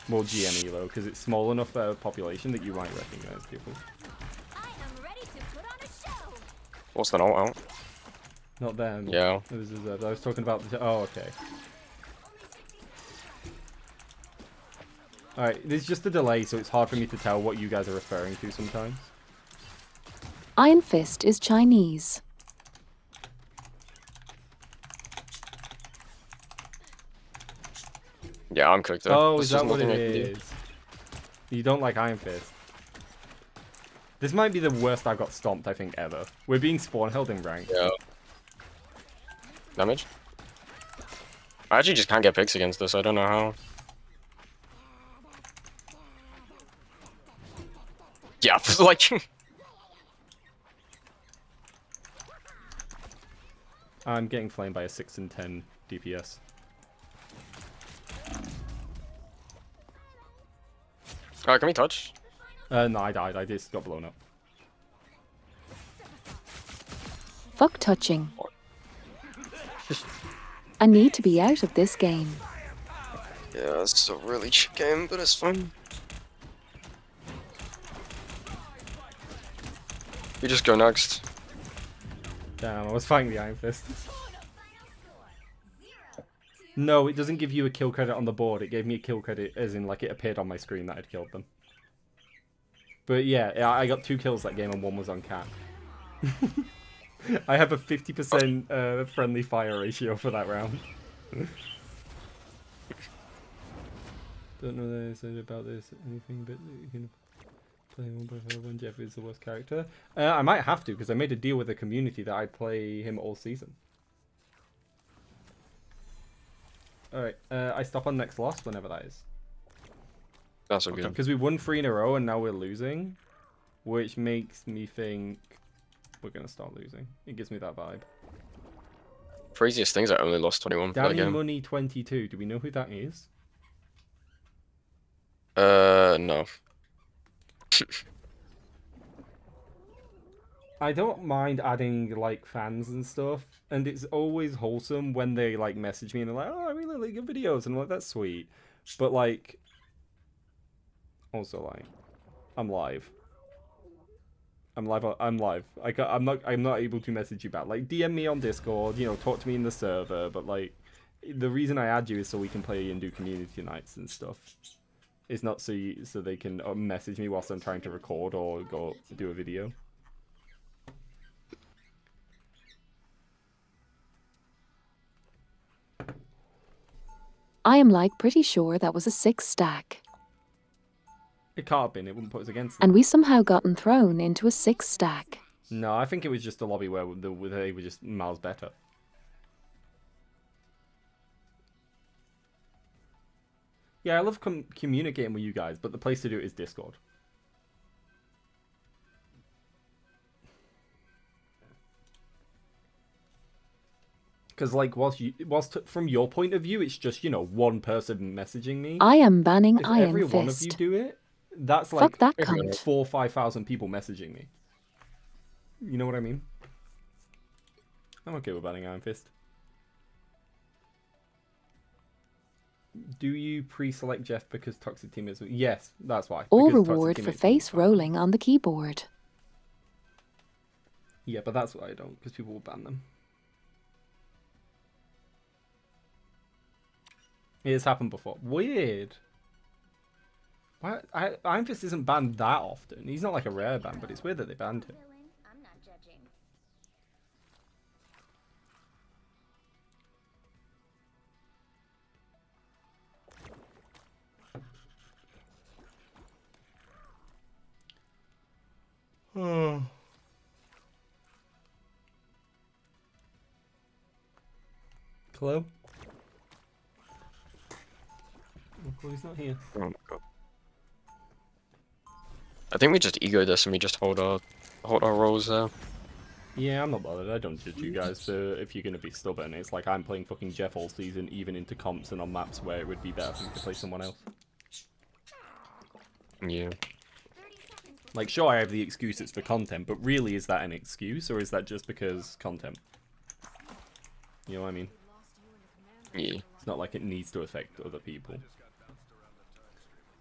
Well, GM elo, because it's small enough population that you might recognize people. What's the note out? Not them. Yeah. It was Reserve. I was talking about the... Oh, okay. Alright, there's just a delay, so it's hard for me to tell what you guys are referring to sometimes. Iron Fist is Chinese. Yeah, I'm cooked there. Oh, is that what it is? You don't like Iron Fist? This might be the worst I've got stomped, I think, ever. We're being spawn held in rank. Yeah. Damage? I actually just can't get picks against this. I don't know how. Yeah, like... I'm getting flamed by a 6 and 10 DPS. Alright, can we touch? No, I died. I just got blown up. Fuck touching. I need to be out of this game. Yeah, it's a really cheap game, but it's fun. You just go next. Damn, I was fighting the Iron Fist. No, it doesn't give you a kill credit on the board. It gave me a kill credit as in, like, it appeared on my screen that I'd killed them. But yeah, I got 2 kills that game and 1 was on cat. I have a 50% friendly fire ratio for that round. Don't know that I said about this anything, but you can play one by one. Jeff is the worst character. I might have to, because I made a deal with the community that I'd play him all season. Alright, I stop on next loss whenever that is. That's so good. Because we won 3 in a row and now we're losing. Which makes me think we're going to start losing. It gives me that vibe. Craziest things, I only lost 21 for that Danny game. Money 22. Do we know who that is? No. I don't mind adding, like, fans and stuff. And it's always wholesome when they, like, message me and they're like, oh, I really like your videos. And I'm like, that's sweet. But, like, also, like, I'm live. I'm live. I'm not able to message you back. Like, DM me on Discord, you know, talk to me in the server. But, like, the reason I add you is so we can play and do community nights and stuff. It's not so they can message me whilst I'm trying to record or go do a video. I am like pretty sure that was a 6 stack. It can't have been. It wouldn't put us against them. And we somehow gotten thrown into a 6 stack. No, I think it was just a lobby where they were just miles better. Yeah, I love communicating with you guys, but the place to do it is Discord. Because, like, whilst from your point of view, it's just, you know, one person messaging me. I am banning if Iron every Fist. one of you do it, that's like Fuck that cunt. 4,000 or 5,000 people messaging me. You know what I mean? I'm okay with banning Iron Fist. Do you pre-select Jeff because Toxic Team is... Yes, that's why. All because Toxic reward Team for is- face rolling on the keyboard. Yeah, but that's why I don't, because people will ban them. It has happened before. Weird. Why? Iron Fist isn't banned that often. He's not like a rare ban, but it's weird that they banned him. I'm not judging. Oh. Hello? Oh, he's not here. Oh my god. I think we just ego this and we just hold our roles there. Yeah, I'm not bothered. I don't judge you guys for if you're gonna be stubborn. It's like I'm playing fucking Jeff all season, even into comps and on maps where it would be better for me to play someone else. Yeah. Like, sure, I have the excuses for content, but really, is that an excuse, or is that just because content? You know what I mean? Yeah. It's not like it needs to affect other people.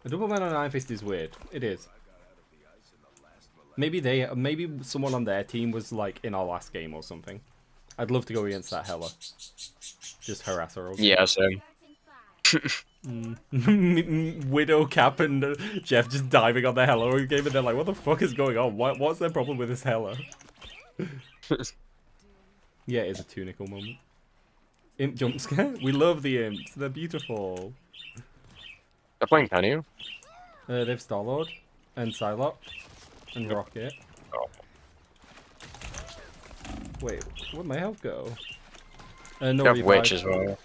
A double man on Iron Fist is weird. It is. Maybe someone on their team was like in our last game or something. I'd love to go against that Hella. Just harass her. Okay? Yeah, same. Widow Cap and Jeff just diving on the Hella game, and they're like, "What the fuck is going on? What's their problem with this Hella?" Yeah, it is a tunical moment. Imp jump scare. We love the imps. They're beautiful. They're playing Penny. They've Starlord and Psylocke and Rocket. Oh. Wait, where'd my health go? You No have revive. Witch as well.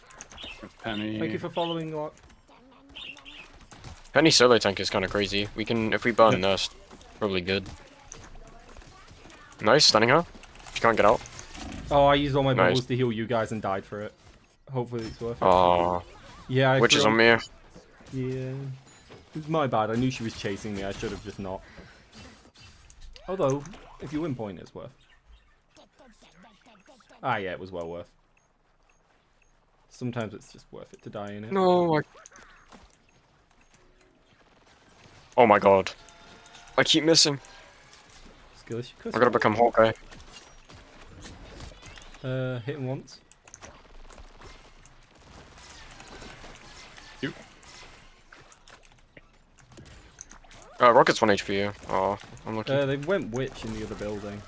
Penny. Thank you for following, Lock. Penny solo tank is kind of crazy. We can, if we burn this, probably good. Nice, stunning her. She can't get out. Oh, I used all my Nice. bubbles to heal you guys and died for it. Hopefully it's worth it. Oh. Yeah, Witch is on me. Yeah. It's my bad. I knew she was chasing me. I should have just not. Although, if you win point, it's worth. Ah, yeah, it was well worth. Sometimes it's just worth it to die in it. No. Oh my god. I keep missing. Skillish. I gotta become Hawkeye. Hit him once. You. Rocket's 1 HP. Oh, I'm lucky. They went Witch in the other building.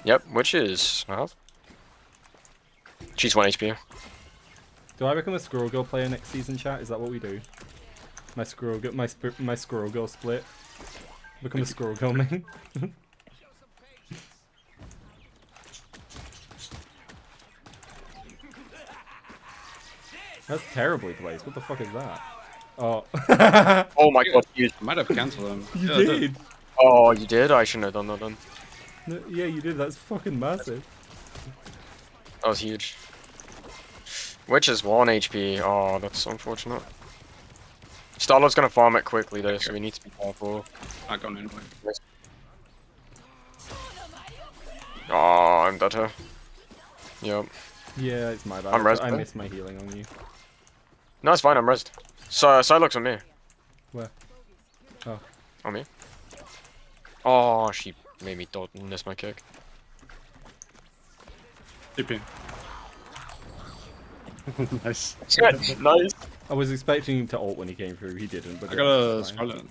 Yep, which is half. She's 1 HP. Do I become a Squirrel Girl player next season, chat? Is that what we do? My Squirrel Girl, my Squirrel Girl split. Become a Squirrel Girl main. That's terribly placed. What the fuck is that? Oh. Oh my god, you I might have cancelled him. You Yeah, I did. Oh, you did? I shouldn't have done that then. No, yeah, you did. That's fucking massive. That was huge. Which is 1 HP. Oh, that's unfortunate. Starlord's gonna farm it quickly though, so we need to be careful. Not going anyway. Oh, I'm dead here. Yep. Yeah, it's my bad. I'm rezzed, I though. missed my healing on you. No, it's fine, I'm rezzed. So, Psylocke's on me. Where? Oh. On me. Oh, she made me miss my kick. TP. Nice. Nice. I was expecting him to ult when he came through. He didn't. But I got a that's fine. Scarlet.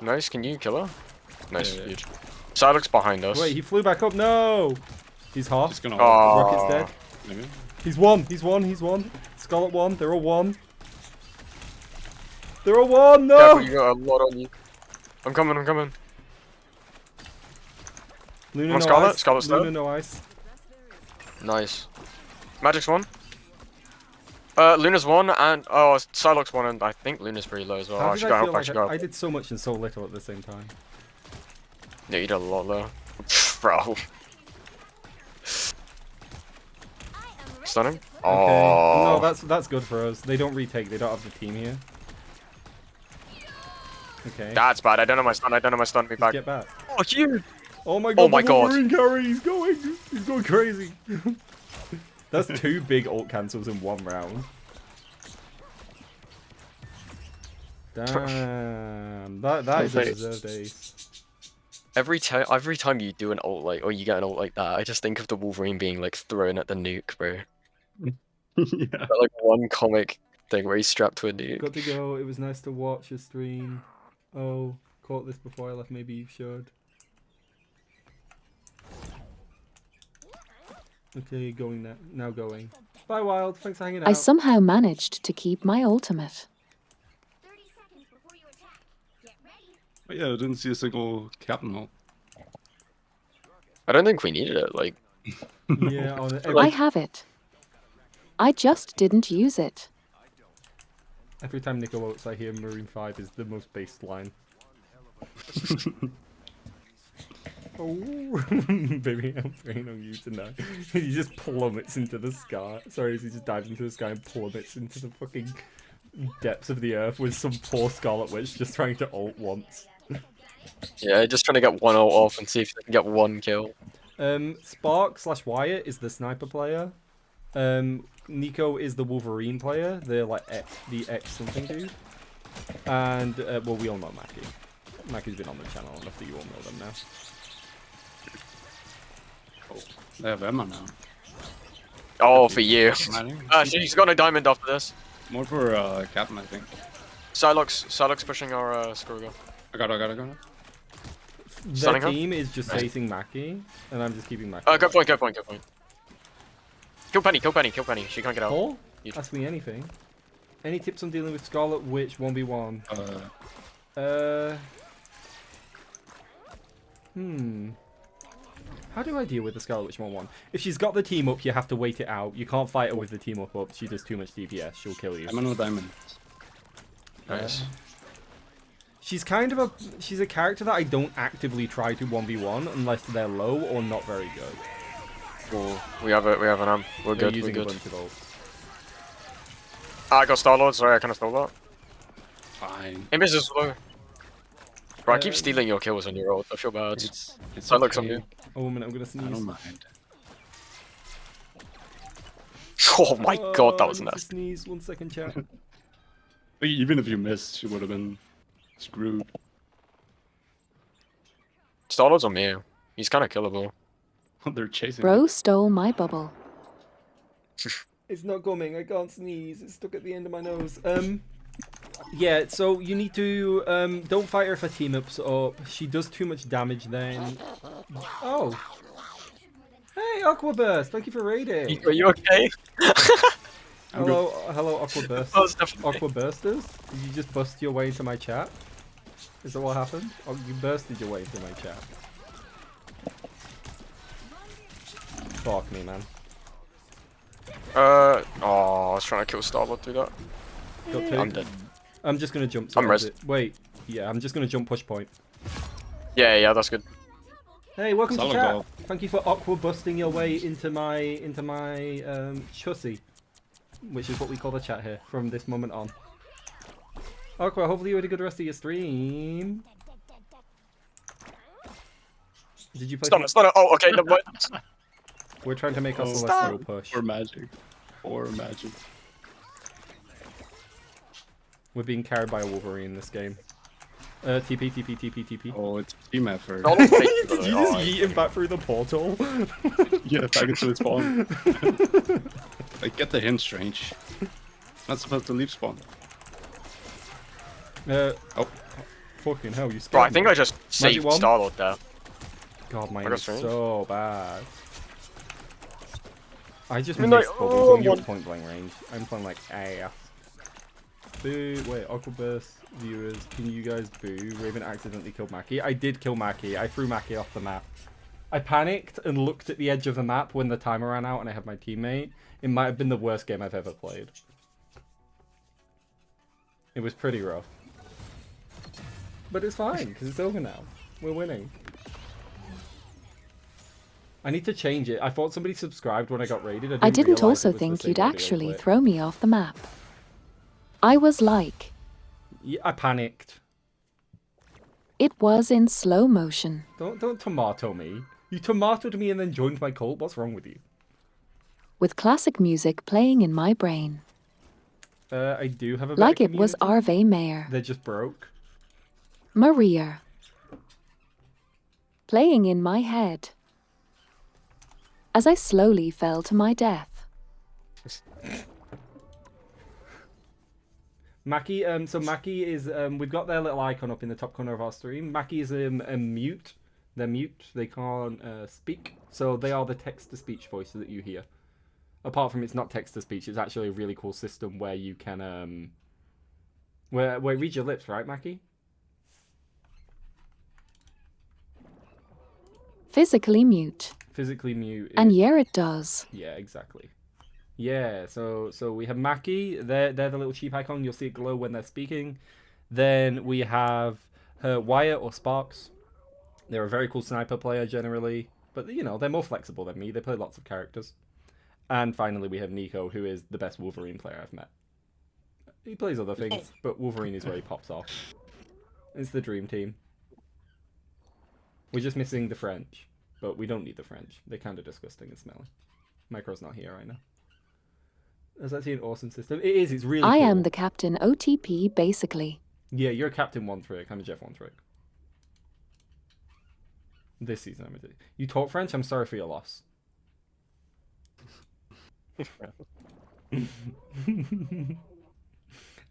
Nice, can you kill her? Nice, Yeah, yeah. huge. Psylocke's behind us. Wait, he flew back up. No! He's half. He's gonna Oh. Rocket's dead. maybe. He's one. He's one. He's one. Scarlet one. They're all one. They're all one. No! Careful, you got a lot on you. I'm coming, I'm coming. Luna, Come on, no Scarlet. ice. Scarlet's Luna, dead. no ice. Nice. Magic's 1. Luna's 1, and oh, Psylocke's 1, and I think Luna's pretty low as well. How Oh, did she I got feel help, like she got I help. did so much and so little at the same time. Yeah, you did a lot there. Bro. Stunning? Okay. Oh. No, that's good for us. They don't retake. They don't have the team here. Okay. That's bad. I don't know my stun. I don't know my stun. Be Just back. get back. Oh, huge. Oh my god. Oh my the god. Wolverine carry. He's going crazy. That's 2 big ult cancels in 1 round. Damn. That is a deserved ace. Every time you do an ult like, or you get an ult like that, I just think of the Wolverine being like thrown at the nuke, bro. Yeah. That, like one comic thing where he's strapped to a nuke. Got to go. It was nice to watch your stream. Oh, caught this before I left. Maybe you should. Okay, going now. Now going. Bye, Wild. Thanks for hanging out. I somehow managed to keep my ultimate. 30 seconds before you attack. Get ready. Oh, yeah, I didn't see a single captain ult. I don't think we needed it. Like, Yeah, on I have it. I just didn't use it. Every time Nico votes, I hear Marine 5 is the most based line. Oh, baby, I'm praying on you tonight. He just plummets into the sky. Sorry, he just dives into the sky and plummets into the fucking depths of the earth with some poor Scarlet Witch just trying to ult once. Yeah, just trying to get one ult off and see if they can get one kill. Spark/Wyatt is the sniper player. Nico is the Wolverine player, the X something dude. And well, we all know Mackie. Mackie's been on the channel enough that you all know them now. Oh, they have Emma now. Oh, for you. Smiling. She's got a diamond after this. More for Captain, I think. Psylocke's pushing our Screwgirl. I got it. The Stunning her? team is just chasing Mackie, and I'm just keeping Mackie. Good point. Kill Penny. She can't get out. Paul? Ask me anything. Any tips on dealing with Scarlet Witch 1v1? How do I deal with the Scarlet Witch 1v1? If she's got the team up, you have to wait it out. You can't fight her with the team up. She does too much DPS. She'll kill you. I'm on a diamond. Nice. She's she's a character that I don't actively try to 1v1 unless they're low or not very good. Cool. We have an amp. We're They're good. using a bunch of ults. I got Star-Lord, sorry, I kind of stole that. Fine. Imbiss is slow. Bro, I keep stealing your kills on your ult. I feel bad. It's I look okay. something. Oh, a minute, I'm gonna sneeze. I don't mind. Oh my god, that was I need to nasty. sneeze. 1 second, chat. But even if you missed, you would have been screwed. Star-Lord's on me. He's kind of killable. They're chasing. Bro stole my bubble. It's not coming. I can't sneeze. It's stuck at the end of my nose. Yeah, so you need to don't fight her if her team ups up. She does too much damage then. Oh. Hey, AquaBurstr. Thank you for raiding. Are you okay? Hello, AquaBurstr. Oh, it's definitely- AquaBursters? Did you just bust your way into my chat? Is that what happened? Oh, you bursted your way into my chat. Fuck me, man. Oh, I was trying to kill Star-Lord through that. Got two. I'm dead. I'm just gonna jump. I'm res. Wait, yeah, I'm just gonna jump push point. Yeah, that's good. Hey, welcome to Solid chat. goal. Thank you for AquaBursting your way into my chussy, which is what we call the chat here from this moment on. Aqua, hopefully you had a good rest of your stream. Did you play? Stun it. Oh, okay. No, what? We're trying to make our Oh, celestial push. Or magic. Or magic. We're being carried by a Wolverine in this game. TP. Oh, it's team effort. Did you just yeet him back through the portal? Yeah, back into the spawn. Like, get the hint, Strange. Not supposed to leave spawn. Oh, fucking hell, you scared Bro, I me. think I just Magic saved wand? Star-Lord there. God, mine I got is Strange. so bad. I just mean, missed like, bubbles on your one- point blank range. I'm playing like ass. Boo! Wait, AquaBurstr viewers, can you guys boo? Raven accidentally killed Mackie. I did kill Mackie. I threw Mackie off the map. I panicked and looked at the edge of the map when the timer ran out and I had my teammate. It might have been the worst game I've ever played. It was pretty rough. But it's fine, because it's over now. We're winning. I need to change it. I thought somebody subscribed when I got raided. I didn't realize also it was the think same you'd audio actually clip. throw me off the map. I was like, Yeah, I panicked. it was in slow motion. Don't tomato me. You tomatoed me and then joined my cult. What's wrong with you? With classic music playing in my brain. I do have a Like better it was community. Arve Mayer. They're just broke. Maria. Playing in my head. As I slowly fell to my death. Mackie, so Mackie is, we've got their little icon up in the top corner of our stream. Mackie is a mute. They're mute. They can't speak. So they are the text-to-speech voices that you hear. Apart from it's not text-to-speech, it's actually a really cool system where you can, where it reads your lips, right, Mackie? Physically mute. Physically mute. And yeah, it does. Yeah, exactly. Yeah, so we have Maki. They're the little cheap icon. You'll see it glow when they're speaking. Then we have Wyatt or Sparks. They're a very cool sniper player generally, but you know they're more flexible than me. They play lots of characters. And finally, we have Nico, who is the best Wolverine player I've met. He plays other things, but Wolverine is where he pops off. It's the dream team. We're just missing the French, but we don't need the French. They're kind of disgusting and smelly. Micro's not here right now. Is that an awesome system? It is. It's really cool. I am the captain OTP, basically. Yeah, you're Captain One Trick. I'm a Jeff One Trick. This season, I'm a... You talk French? I'm sorry for your loss.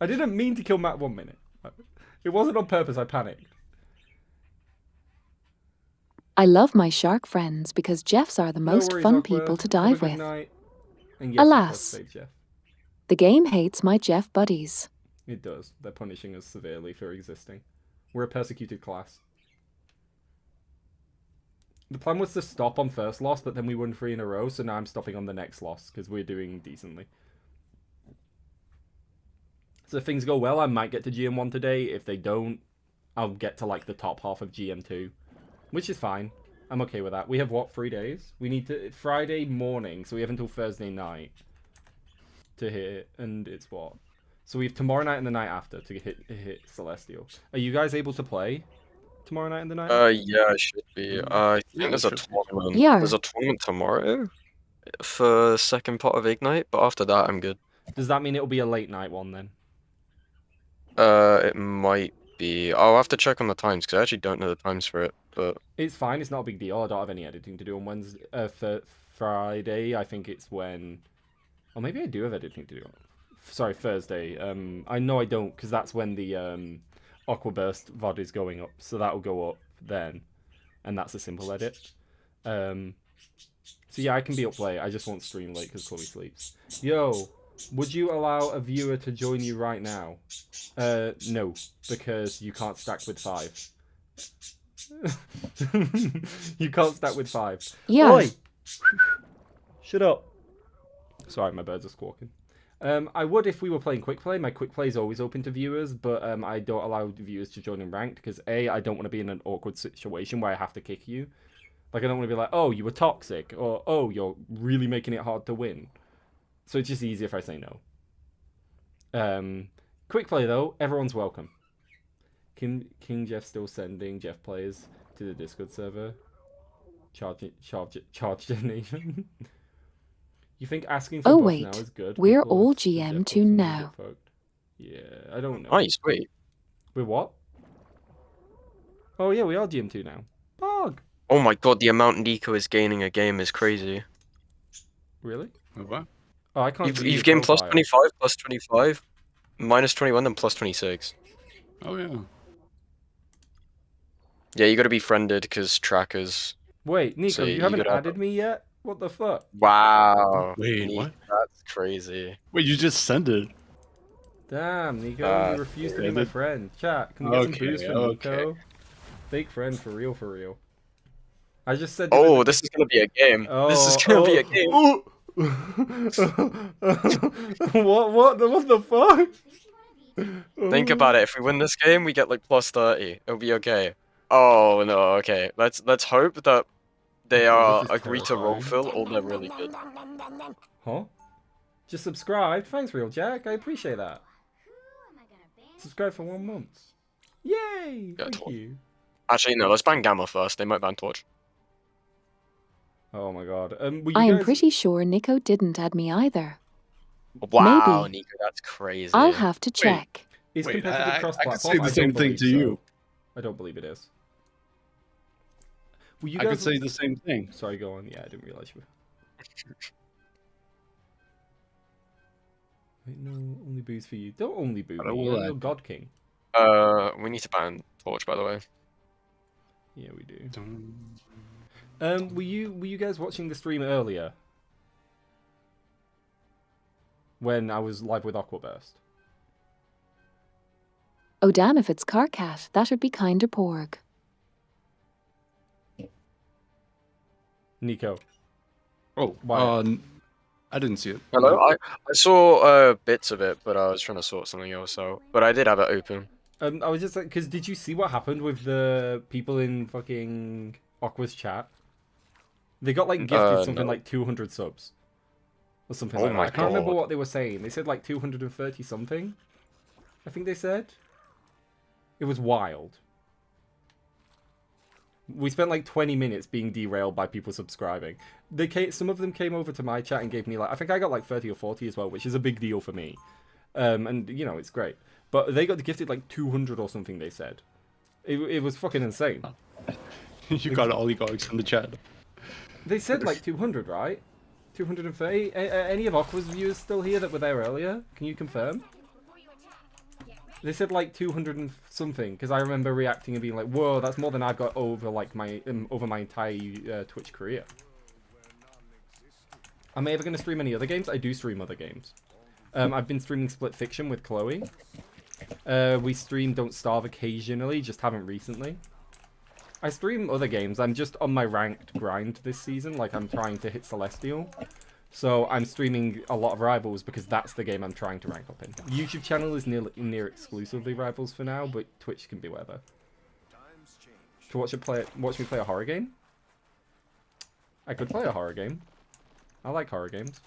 I didn't mean to kill Matt 1 minute. It wasn't on purpose. I panicked. I love my shark friends because Jeffs are the most worries, fun Aqua. people to Have a dive good with. night. And yes, Alas, save Jeff. the game hates my Jeff buddies. It does. They're punishing us severely for existing. We're a persecuted class. The plan was to stop on first loss, but then we won 3 in a row, so now I'm stopping on the next loss, because we're doing decently. So if things go well, I might get to GM1 today. If they don't, I'll get to, like, the top half of GM2. Which is fine. I'm okay with that. We have, what, 3 days? We need to... Friday morning, so we have until Thursday night to hit, and it's what? So we have tomorrow night and the night after to hit Celestial. Are you guys able to play tomorrow night and the night after? Yeah, I should be. I think there's a tournament. Yeah. There's a tournament tomorrow for second part of Ignite, but after that, I'm good. Does that mean it'll be a late night one then? It might be. I'll have to check on the times because I actually don't know the times for it. But It's fine. It's not a big deal. I don't have any editing to do on Wednesday. For Friday, I think it's when. Or maybe I do have editing to do. Sorry, Thursday. I know I don't because that's when the AquaBurstr VOD is going up. So that'll go up then, and that's a simple edit. So yeah, I can be up late. I just won't stream late because Chloe sleeps. Yo, would you allow a viewer to join you right now? No, because you can't stack with 5. You can't stack with 5. Yeah. Oi! Shut up. Sorry, my birds are squawking. I would if we were playing quick play. My quick play is always open to viewers, but I don't allow viewers to join in ranked because A, I don't want to be in an awkward situation where I have to kick you. Like, I don't want to be like, oh, you were toxic, or oh, you're really making it hard to win. So it's just easier if I say no. Quick play though, everyone's welcome. King Jeff still sending Jeff players to the Discord server. Charge donation. You think asking for Oh buffs wait, now is good? we're People all of the Jeff GM2 buffs will now. get fucked. Yeah, I don't know. nice, wait. We're what? Oh yeah, we are GM2 now. Bog. Oh my god, the amount Nico is gaining a game is crazy. Really? What? Oh, I can't. see You've your gained plus profile. 25, plus 25, minus 21, then plus 26. Oh yeah. Yeah, you gotta be friended because trackers. Wait, Nico, So you you haven't gotta have added me yet? What the fuck? Wow. Wait, Nico, what? That's crazy. Wait, you just sent it. Damn, Nico, you refused to be my did- friend. Chat, can we get some Okay, boost for Nico? Fake friend, for real, for real. I just said. Oh, this is gonna be a game. This is gonna be a game. What the fuck? Think about it. If we win this game, we get like plus 30. It'll be okay. Oh no. Okay. Let's hope that they Oh, this is agree to roll terrifying. fill or they're really good. Huh? Just subscribe. Thanks, Real Jack. I appreciate that. Subscribe for 1 month. Yay! Yeah, Thank Torch. you. Actually, no. Let's ban Gamma first. They might ban Torch. Oh my god. Will you I am guys... pretty sure Nico didn't add me either. Wow, Maybe. Nico, that's crazy. I'll have to check. It's Wait, competitive I cross-platform. could say the same don't thing believe to so. you. I don't believe it is. Will you I guys... could say the same thing. Sorry, go on. Yeah, I didn't realize you were... Wait, no, only booze for you. Don't only boo I me. will You're add- God King. We need to ban Torch, by the way. Yeah, we do. Were you guys watching the stream earlier? When I was live with AquaBurstr? Oh damn, if it's Carcat, that'd be kinda porg. Nico. Oh, Why? I didn't see it. Hello. I saw bits of it, but I was trying to sort something else out. But I did have it open. I was just like, because did you see what happened with the people in fucking Aqua's chat? They got like gifted something No. like 200 subs. Or something Oh like that. my I can't remember God. what they were saying. They said like 230 something. I think they said. It was wild. We spent like 20 minutes being derailed by people subscribing. Some of them came over to my chat and gave me like, I think I got like 30 or 40 as well, which is a big deal for me. And you know, it's great. But they got gifted like 200 or something, they said. It was fucking insane. You got oligarchs in the chat. They said like 200, right? 230? Any of Aqua's viewers still here that were there earlier? Can you confirm? They said like 200 and something, because I remember reacting and being like, whoa, that's more than I've got over like my entire Twitch career. Am I ever going to stream any other games? I do stream other games. I've been streaming Split Fiction with Chloe. We stream Don't Starve occasionally, just haven't recently. I stream other games. I'm just on my ranked grind this season. Like, I'm trying to hit Celestial. So I'm streaming a lot of Rivals because that's the game I'm trying to rank up in. YouTube channel is near exclusively Rivals for now, but Twitch can be wherever. To watch me play a horror game? I could play a horror game. I like horror games.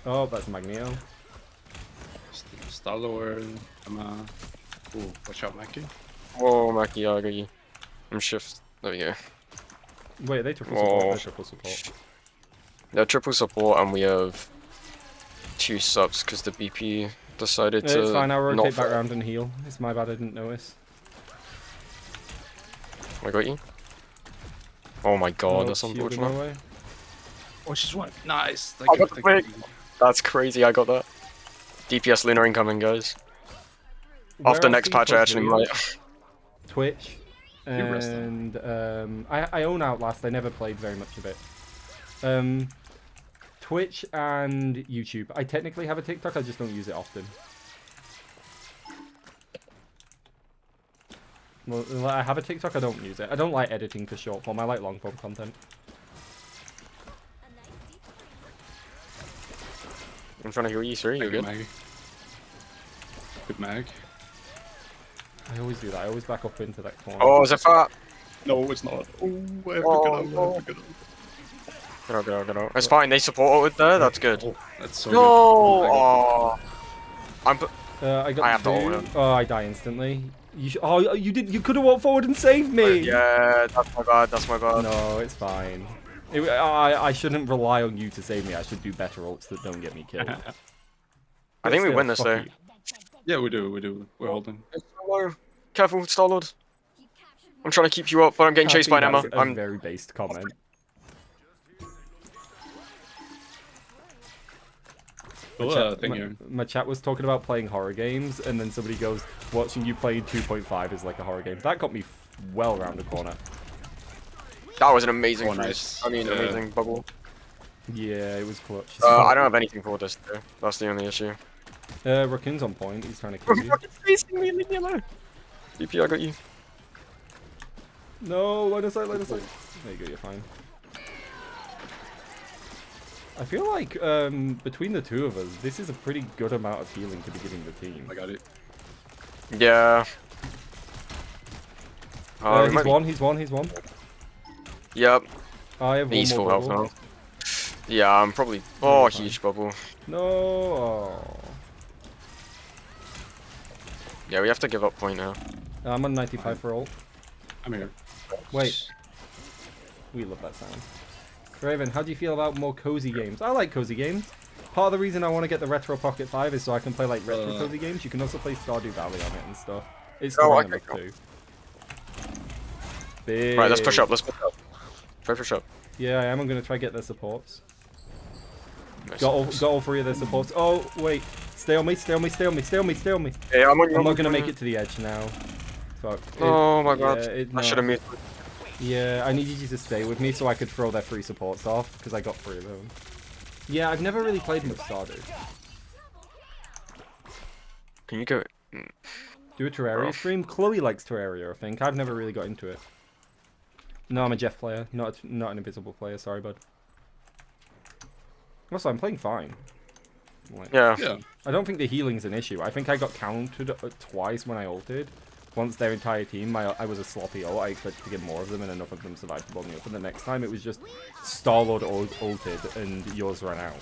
Oh, that's Magneto. Star-Lord, Ooh, watch out, Mackie. Whoa, Mackie, I got you. I'm shift. There we go. Wait, they triple support. They're triple support. They're triple support, and we have 2 subs because the BP decided to. It's fine. I'll rotate not back around and heal. It's my bad. I didn't notice. I got you. Oh my god, Oh, that's shielded unfortunate. away. Oh, she's one. Nice. I got the pick. That's crazy. I got that. DPS Lunar incoming, guys. Where After else next do you patch, I post actually videos? might. Twitch. And I own Outlast. I never played very much of it. Twitch and YouTube. I technically have a TikTok. I just don't use it often. Well, I have a TikTok. I don't use it. I don't like editing for short form. I like long form content. I'm trying to heal you, sir. You're good. Mag. Good mag. I always do that. I always back up into that corner. Oh, is it fat? No, it's not. Oh, I have Oh, to no. get up. Get out. It's fine. They support it there. That's good. Oh, that's so No. good. Oh. I got I have to two. ult him. Oh, I die instantly. You did. You could have walked forward and saved me. Yeah, that's my bad. That's my bad. No, it's fine. I shouldn't rely on you to save me. I should do better ults that don't get me killed. I think we Still, win this fuck though. you. Yeah, we do. We're holding. Hello. Careful, Star-Lord. I'm trying to keep you up, but I'm getting I chased think by an Emma. that's a I'm very based comment. My chat was talking about playing horror games, and then somebody goes, watching you play 2.5 is like a horror game. That got me well around the corner. That was an amazing Oh, freeze. nice. I mean, Yeah. amazing bubble. Yeah, it was clutch. I don't have anything for this though. That's the only issue. Raccoon's on point. He's trying to kill you. fucking facing me, leave me alone. DP, I got you. No, line of sight. There you go, you're fine. I feel like between the two of us, this is a pretty good amount of healing to be giving the team. I got it. Yeah. He's one. Yep. I have He's one full more health bubble. now. Yeah, I'm probably. Oh, huge bubble. No. Oh. Yeah, we have to give up point now. I'm on 95 for ult. I'm here. Wait. We love that sound. Raven, how do you feel about more cozy games? I like cozy games. Part of the reason I want to get the Retro Pocket 5 is so I can play like retro cozy games. You can also play Stardew Valley on it and stuff. It's strong enough too. Big. Right, let's push up. Let's push up. Try push up. Yeah, I am. I'm going to try get their supports. Nice. Got all three of their supports. Oh, wait. Stay on me. Yeah, I'm on you. I'm not going to make it to the edge now. Fuck. Oh my god. No. I should have muted. Yeah, I needed you to stay with me so I could throw their free supports off, because I got 3 of them. Yeah, I've never really played much Stardew. Can you go? Do a Terraria stream? Chloe likes Terraria, I think. I've never really got into it. No, I'm a Jeff player, not an invisible player. Sorry, bud. Also, I'm playing fine. Like, Yeah. I don't think the healing's an issue. I think I got countered twice when I ulted. Once their entire team, I was a sloppy ult. I expected to get more of them, and enough of them survived to blow me up. And the next time, it was just Star-Lord ulted, and yours ran out.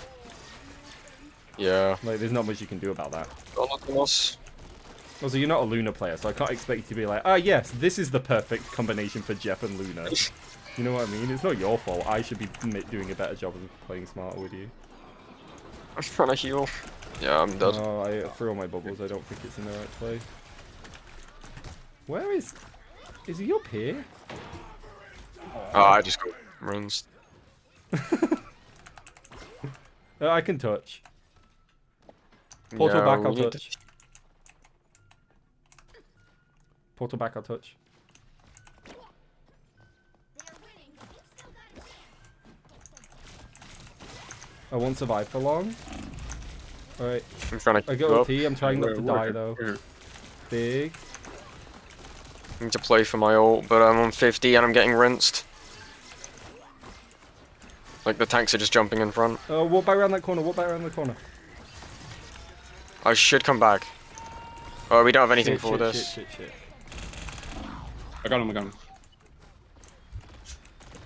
Yeah. Like, there's not much you can do about that. Also, you're not a Luna player, so I can't expect you to be like, ah, yes, this is the perfect combination for Jeff and Luna. You know what I mean? It's not your fault. I should be doing a better job of playing smarter with you. I'm trying to heal. Yeah, I'm dead. Oh, I threw all my bubbles. I don't think it's in the right place. Where is... Is he up here? Oh, I just got rinsed. I can touch. Portal back, I'll touch. Portal back, I'll touch. I won't survive for long. Alright. I'm trying to I got OT, I'm trying not to die though. Big. I need to play for my ult, but I'm on 50 and I'm getting rinsed. Like the tanks are just jumping in front. Oh, walk back around that corner, walk back around the corner. I should come back. Oh, we don't have anything for this. Shit. I got him.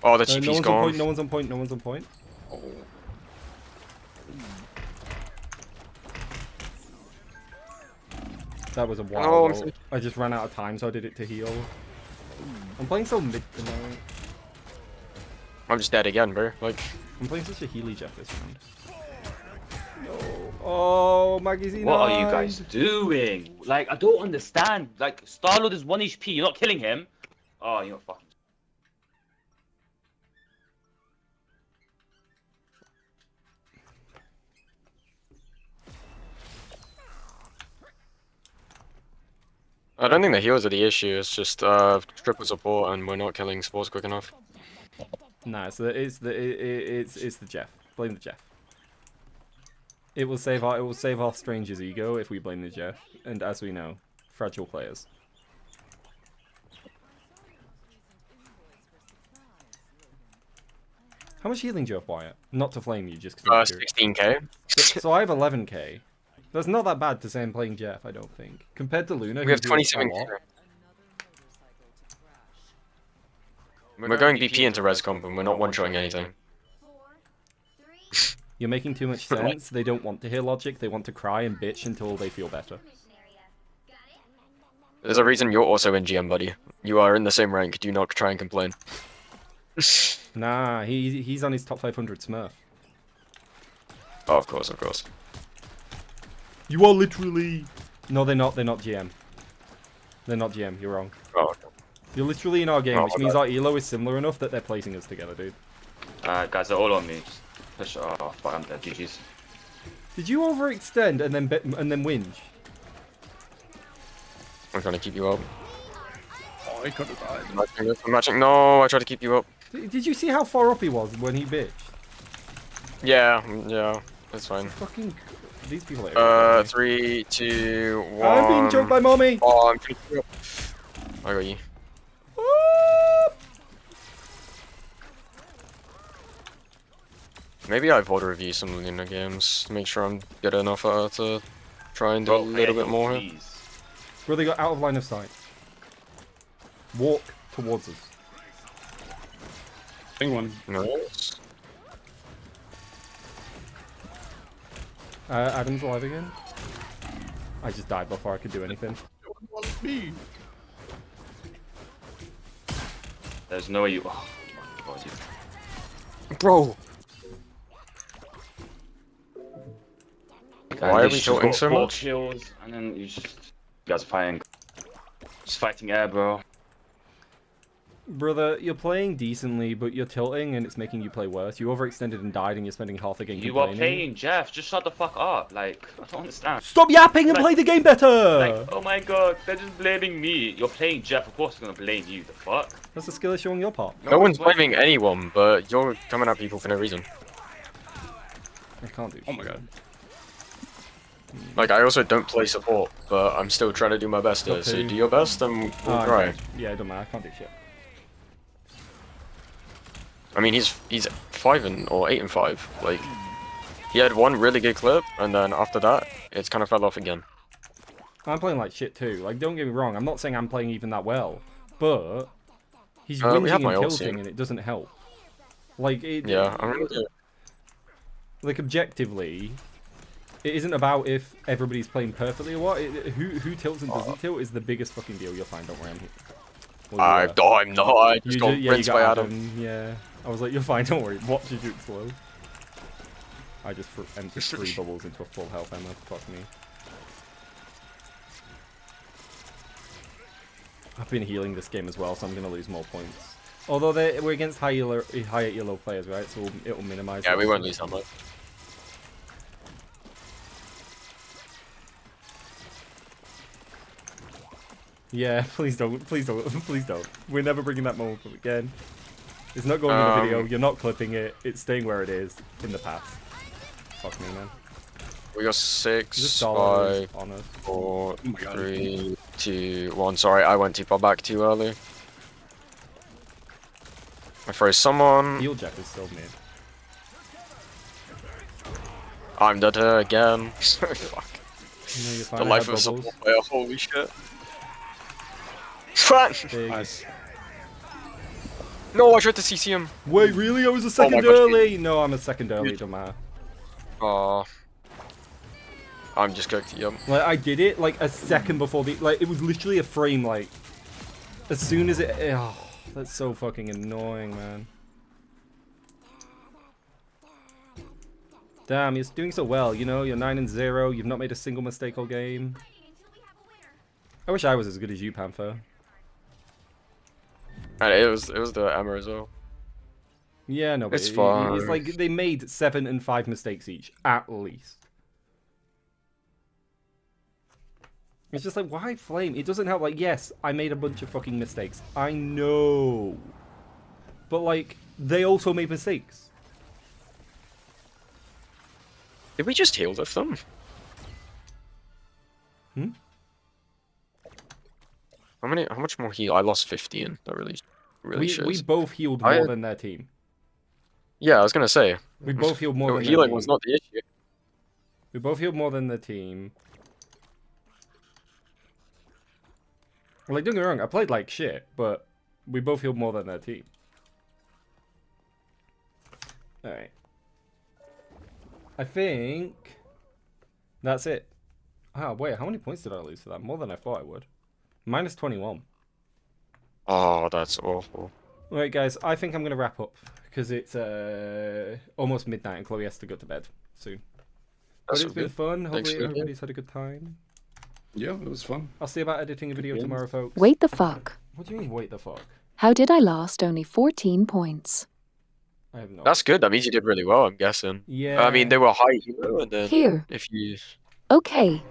Oh, the TP's gone. No one's on point. Oh. That was a wild ult. I just ran out of time, so I did it to heal. I'm playing so mid tonight. I'm just dead again, bro. Like, I'm playing such a Healy Jeff this round. No. Oh, Maggie's What are you guys doing? Like, I don't understand. Like, Star-Lord is 1 HP. You're not killing him. Oh, you're fucking... I don't think the heals are the issue. It's just triple support, and we're not killing supports quick enough. Nah, it's the Jeff. Blame the Jeff. It will save our stranger's ego if we blame the Jeff. And as we know, fragile players. How much healing do you have, Wyatt? Not to flame you, just because. 16k. So I have 11k. That's not that bad to say I'm playing Jeff, I don't think. Compared to Luna, We have 27k. We're going BP into res comp and we're not one-shotting anything. You're making too much sense. They don't want to hear logic. They want to cry and bitch until they feel better. There's a reason you're also in GM, buddy. You are in the same rank. Do not try and complain. Nah, he's on his top 500 Smurf. Oh, of course. You are literally... No, they're not. They're not GM. They're not GM. You're wrong. Oh, okay. You're literally in our game, which means our elo is similar enough that they're placing us together, dude. Guys, they're all on me. Just push. Oh, fuck, I'm dead. GG's. Did you overextend and then whinge? I'm trying to keep you up. Oh, I could have died. I'm matching. No, I tried to keep you up. Did you see how far up he was when he bitched? Yeah, that's fine. Fucking... These people are... 3, 2, 1... I'm being choked by mommy! Oh, I'm keeping you up. I got you. Maybe I VOD review some Luna games to make sure I'm good enough to try and do a little bit more here. Bro, they got out of line of sight. Walk towards us. Thing one. Nice. Adam's alive again. I just died before I could do anything. There's no way you... Oh, my God, you... Bro! Why are we just talking got so 4 much? kills, and then you guys are fighting. Just fighting air, bro. Brother, you're playing decently, but you're tilting and it's making you play worse. You overextended and died and you're spending half the game You complaining. are playing Jeff, just shut the fuck up. Like, I don't understand. Stop yapping and play the game better! Like, oh my god, they're just blaming me. You're playing Jeff, of course they're gonna blame you, the fuck? That's a skill issue on your part. No one's blaming anyone, but you're coming at people for no reason. I can't do shit. Oh my god. Like, I also don't play support, but I'm still trying to do my best here. So do your best and we'll try. Okay. Yeah, it don't matter. I can't do shit. I mean, he's 8-5. Like, he had one really good clip, and then after that, it's kind of fell off again. I'm playing like shit too. Like, don't get me wrong. I'm not saying I'm playing even that well, but he's we have whinging my and ult tilting, soon. and it doesn't help. Like, Yeah, I'm gonna do it. Like, objectively, it isn't about if everybody's playing perfectly or what. Who tilts and doesn't tilt is the biggest fucking deal. You'll find. Don't worry, I'm here. Well, I'm not. I just got rinsed by Adam. Yeah, I was like, you're fine. Don't worry. Watch your juke slow. I just emptied 3 bubbles into a full health ammo. Fuck me. I've been healing this game as well, so I'm gonna lose more points. Although we're against high elo players, right? So it'll minimize. Yeah, we won't lose that much. Yeah, please don't, please don't, please don't. We're never bringing that moment up again. It's not going in the video. You're not clipping it. It's staying where it is in the past. Fuck me, man. We got 6, Just 5, on us. 4, 3, 2, 1. Sorry, I went too far back too early. I froze someone. Heal Jeff is still mid. I'm dead here again. Fuck. No, you're fine. The I life had of a bubbles. support player, holy shit. Run! Big. Nice. No, I tried to CC him. Wait, really? I was a second God, early? No, I'm a second early, don't matter. Aw. I'm just cooked, yep. Like, I did it, like, a second before the... Like, it was literally a frame, like... As soon as it... Oh, that's so fucking annoying, man. Damn, you're doing so well, you know? You're 9-0, you've not made a single mistake all game. I wish I was as good as you, Panther. And it was the Emma as well. Yeah, no, but It's fine. it's like they made 7 and 5 mistakes each, at least. It's just like, why flame? It doesn't help. Like, yes, I made a bunch of fucking mistakes. I know. But, like, they also made mistakes. Did we just heal with them? Hmm? How much more heal? I lost 15. That really shows. We both healed more than their team. Yeah, I was gonna say. We both healed more than their healing team. was not the issue. We both healed more than the team. Like, don't get me wrong, I played like shit, but we both healed more than their team. Alright. I think that's it. Ah, wait, how many points did I lose for that? More than I thought I would. Minus 21. Oh, that's awful. Alright, guys, I think I'm going to wrap up because it's almost midnight and Chloe has to go to bed soon. But it's been fun. Hopefully everybody's had a good time. Yeah, it was fun. I'll see about editing a video tomorrow, folks. Wait the fuck. What do you mean, wait the fuck? How did I last only 14 points? I have no. That's good. That means you did really well, I'm guessing. Yeah. I mean, they were high hero, and then Here. if you... Okay.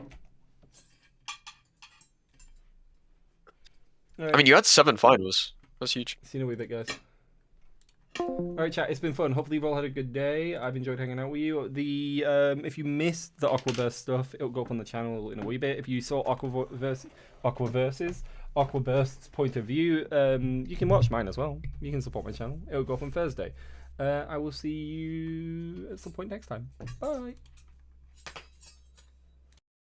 Right. I mean, you had 7 finals. That's huge. See you in a wee bit, guys. Alright, chat, it's been fun. Hopefully you've all had a good day. I've enjoyed hanging out with you. The if you missed the AquaBurstr stuff, it'll go up on the channel in a wee bit. If you saw AquaBurstr's point of view, you can watch mine as well. You can support my channel. It'll go up on Thursday. I will see you at some point next time. Bye.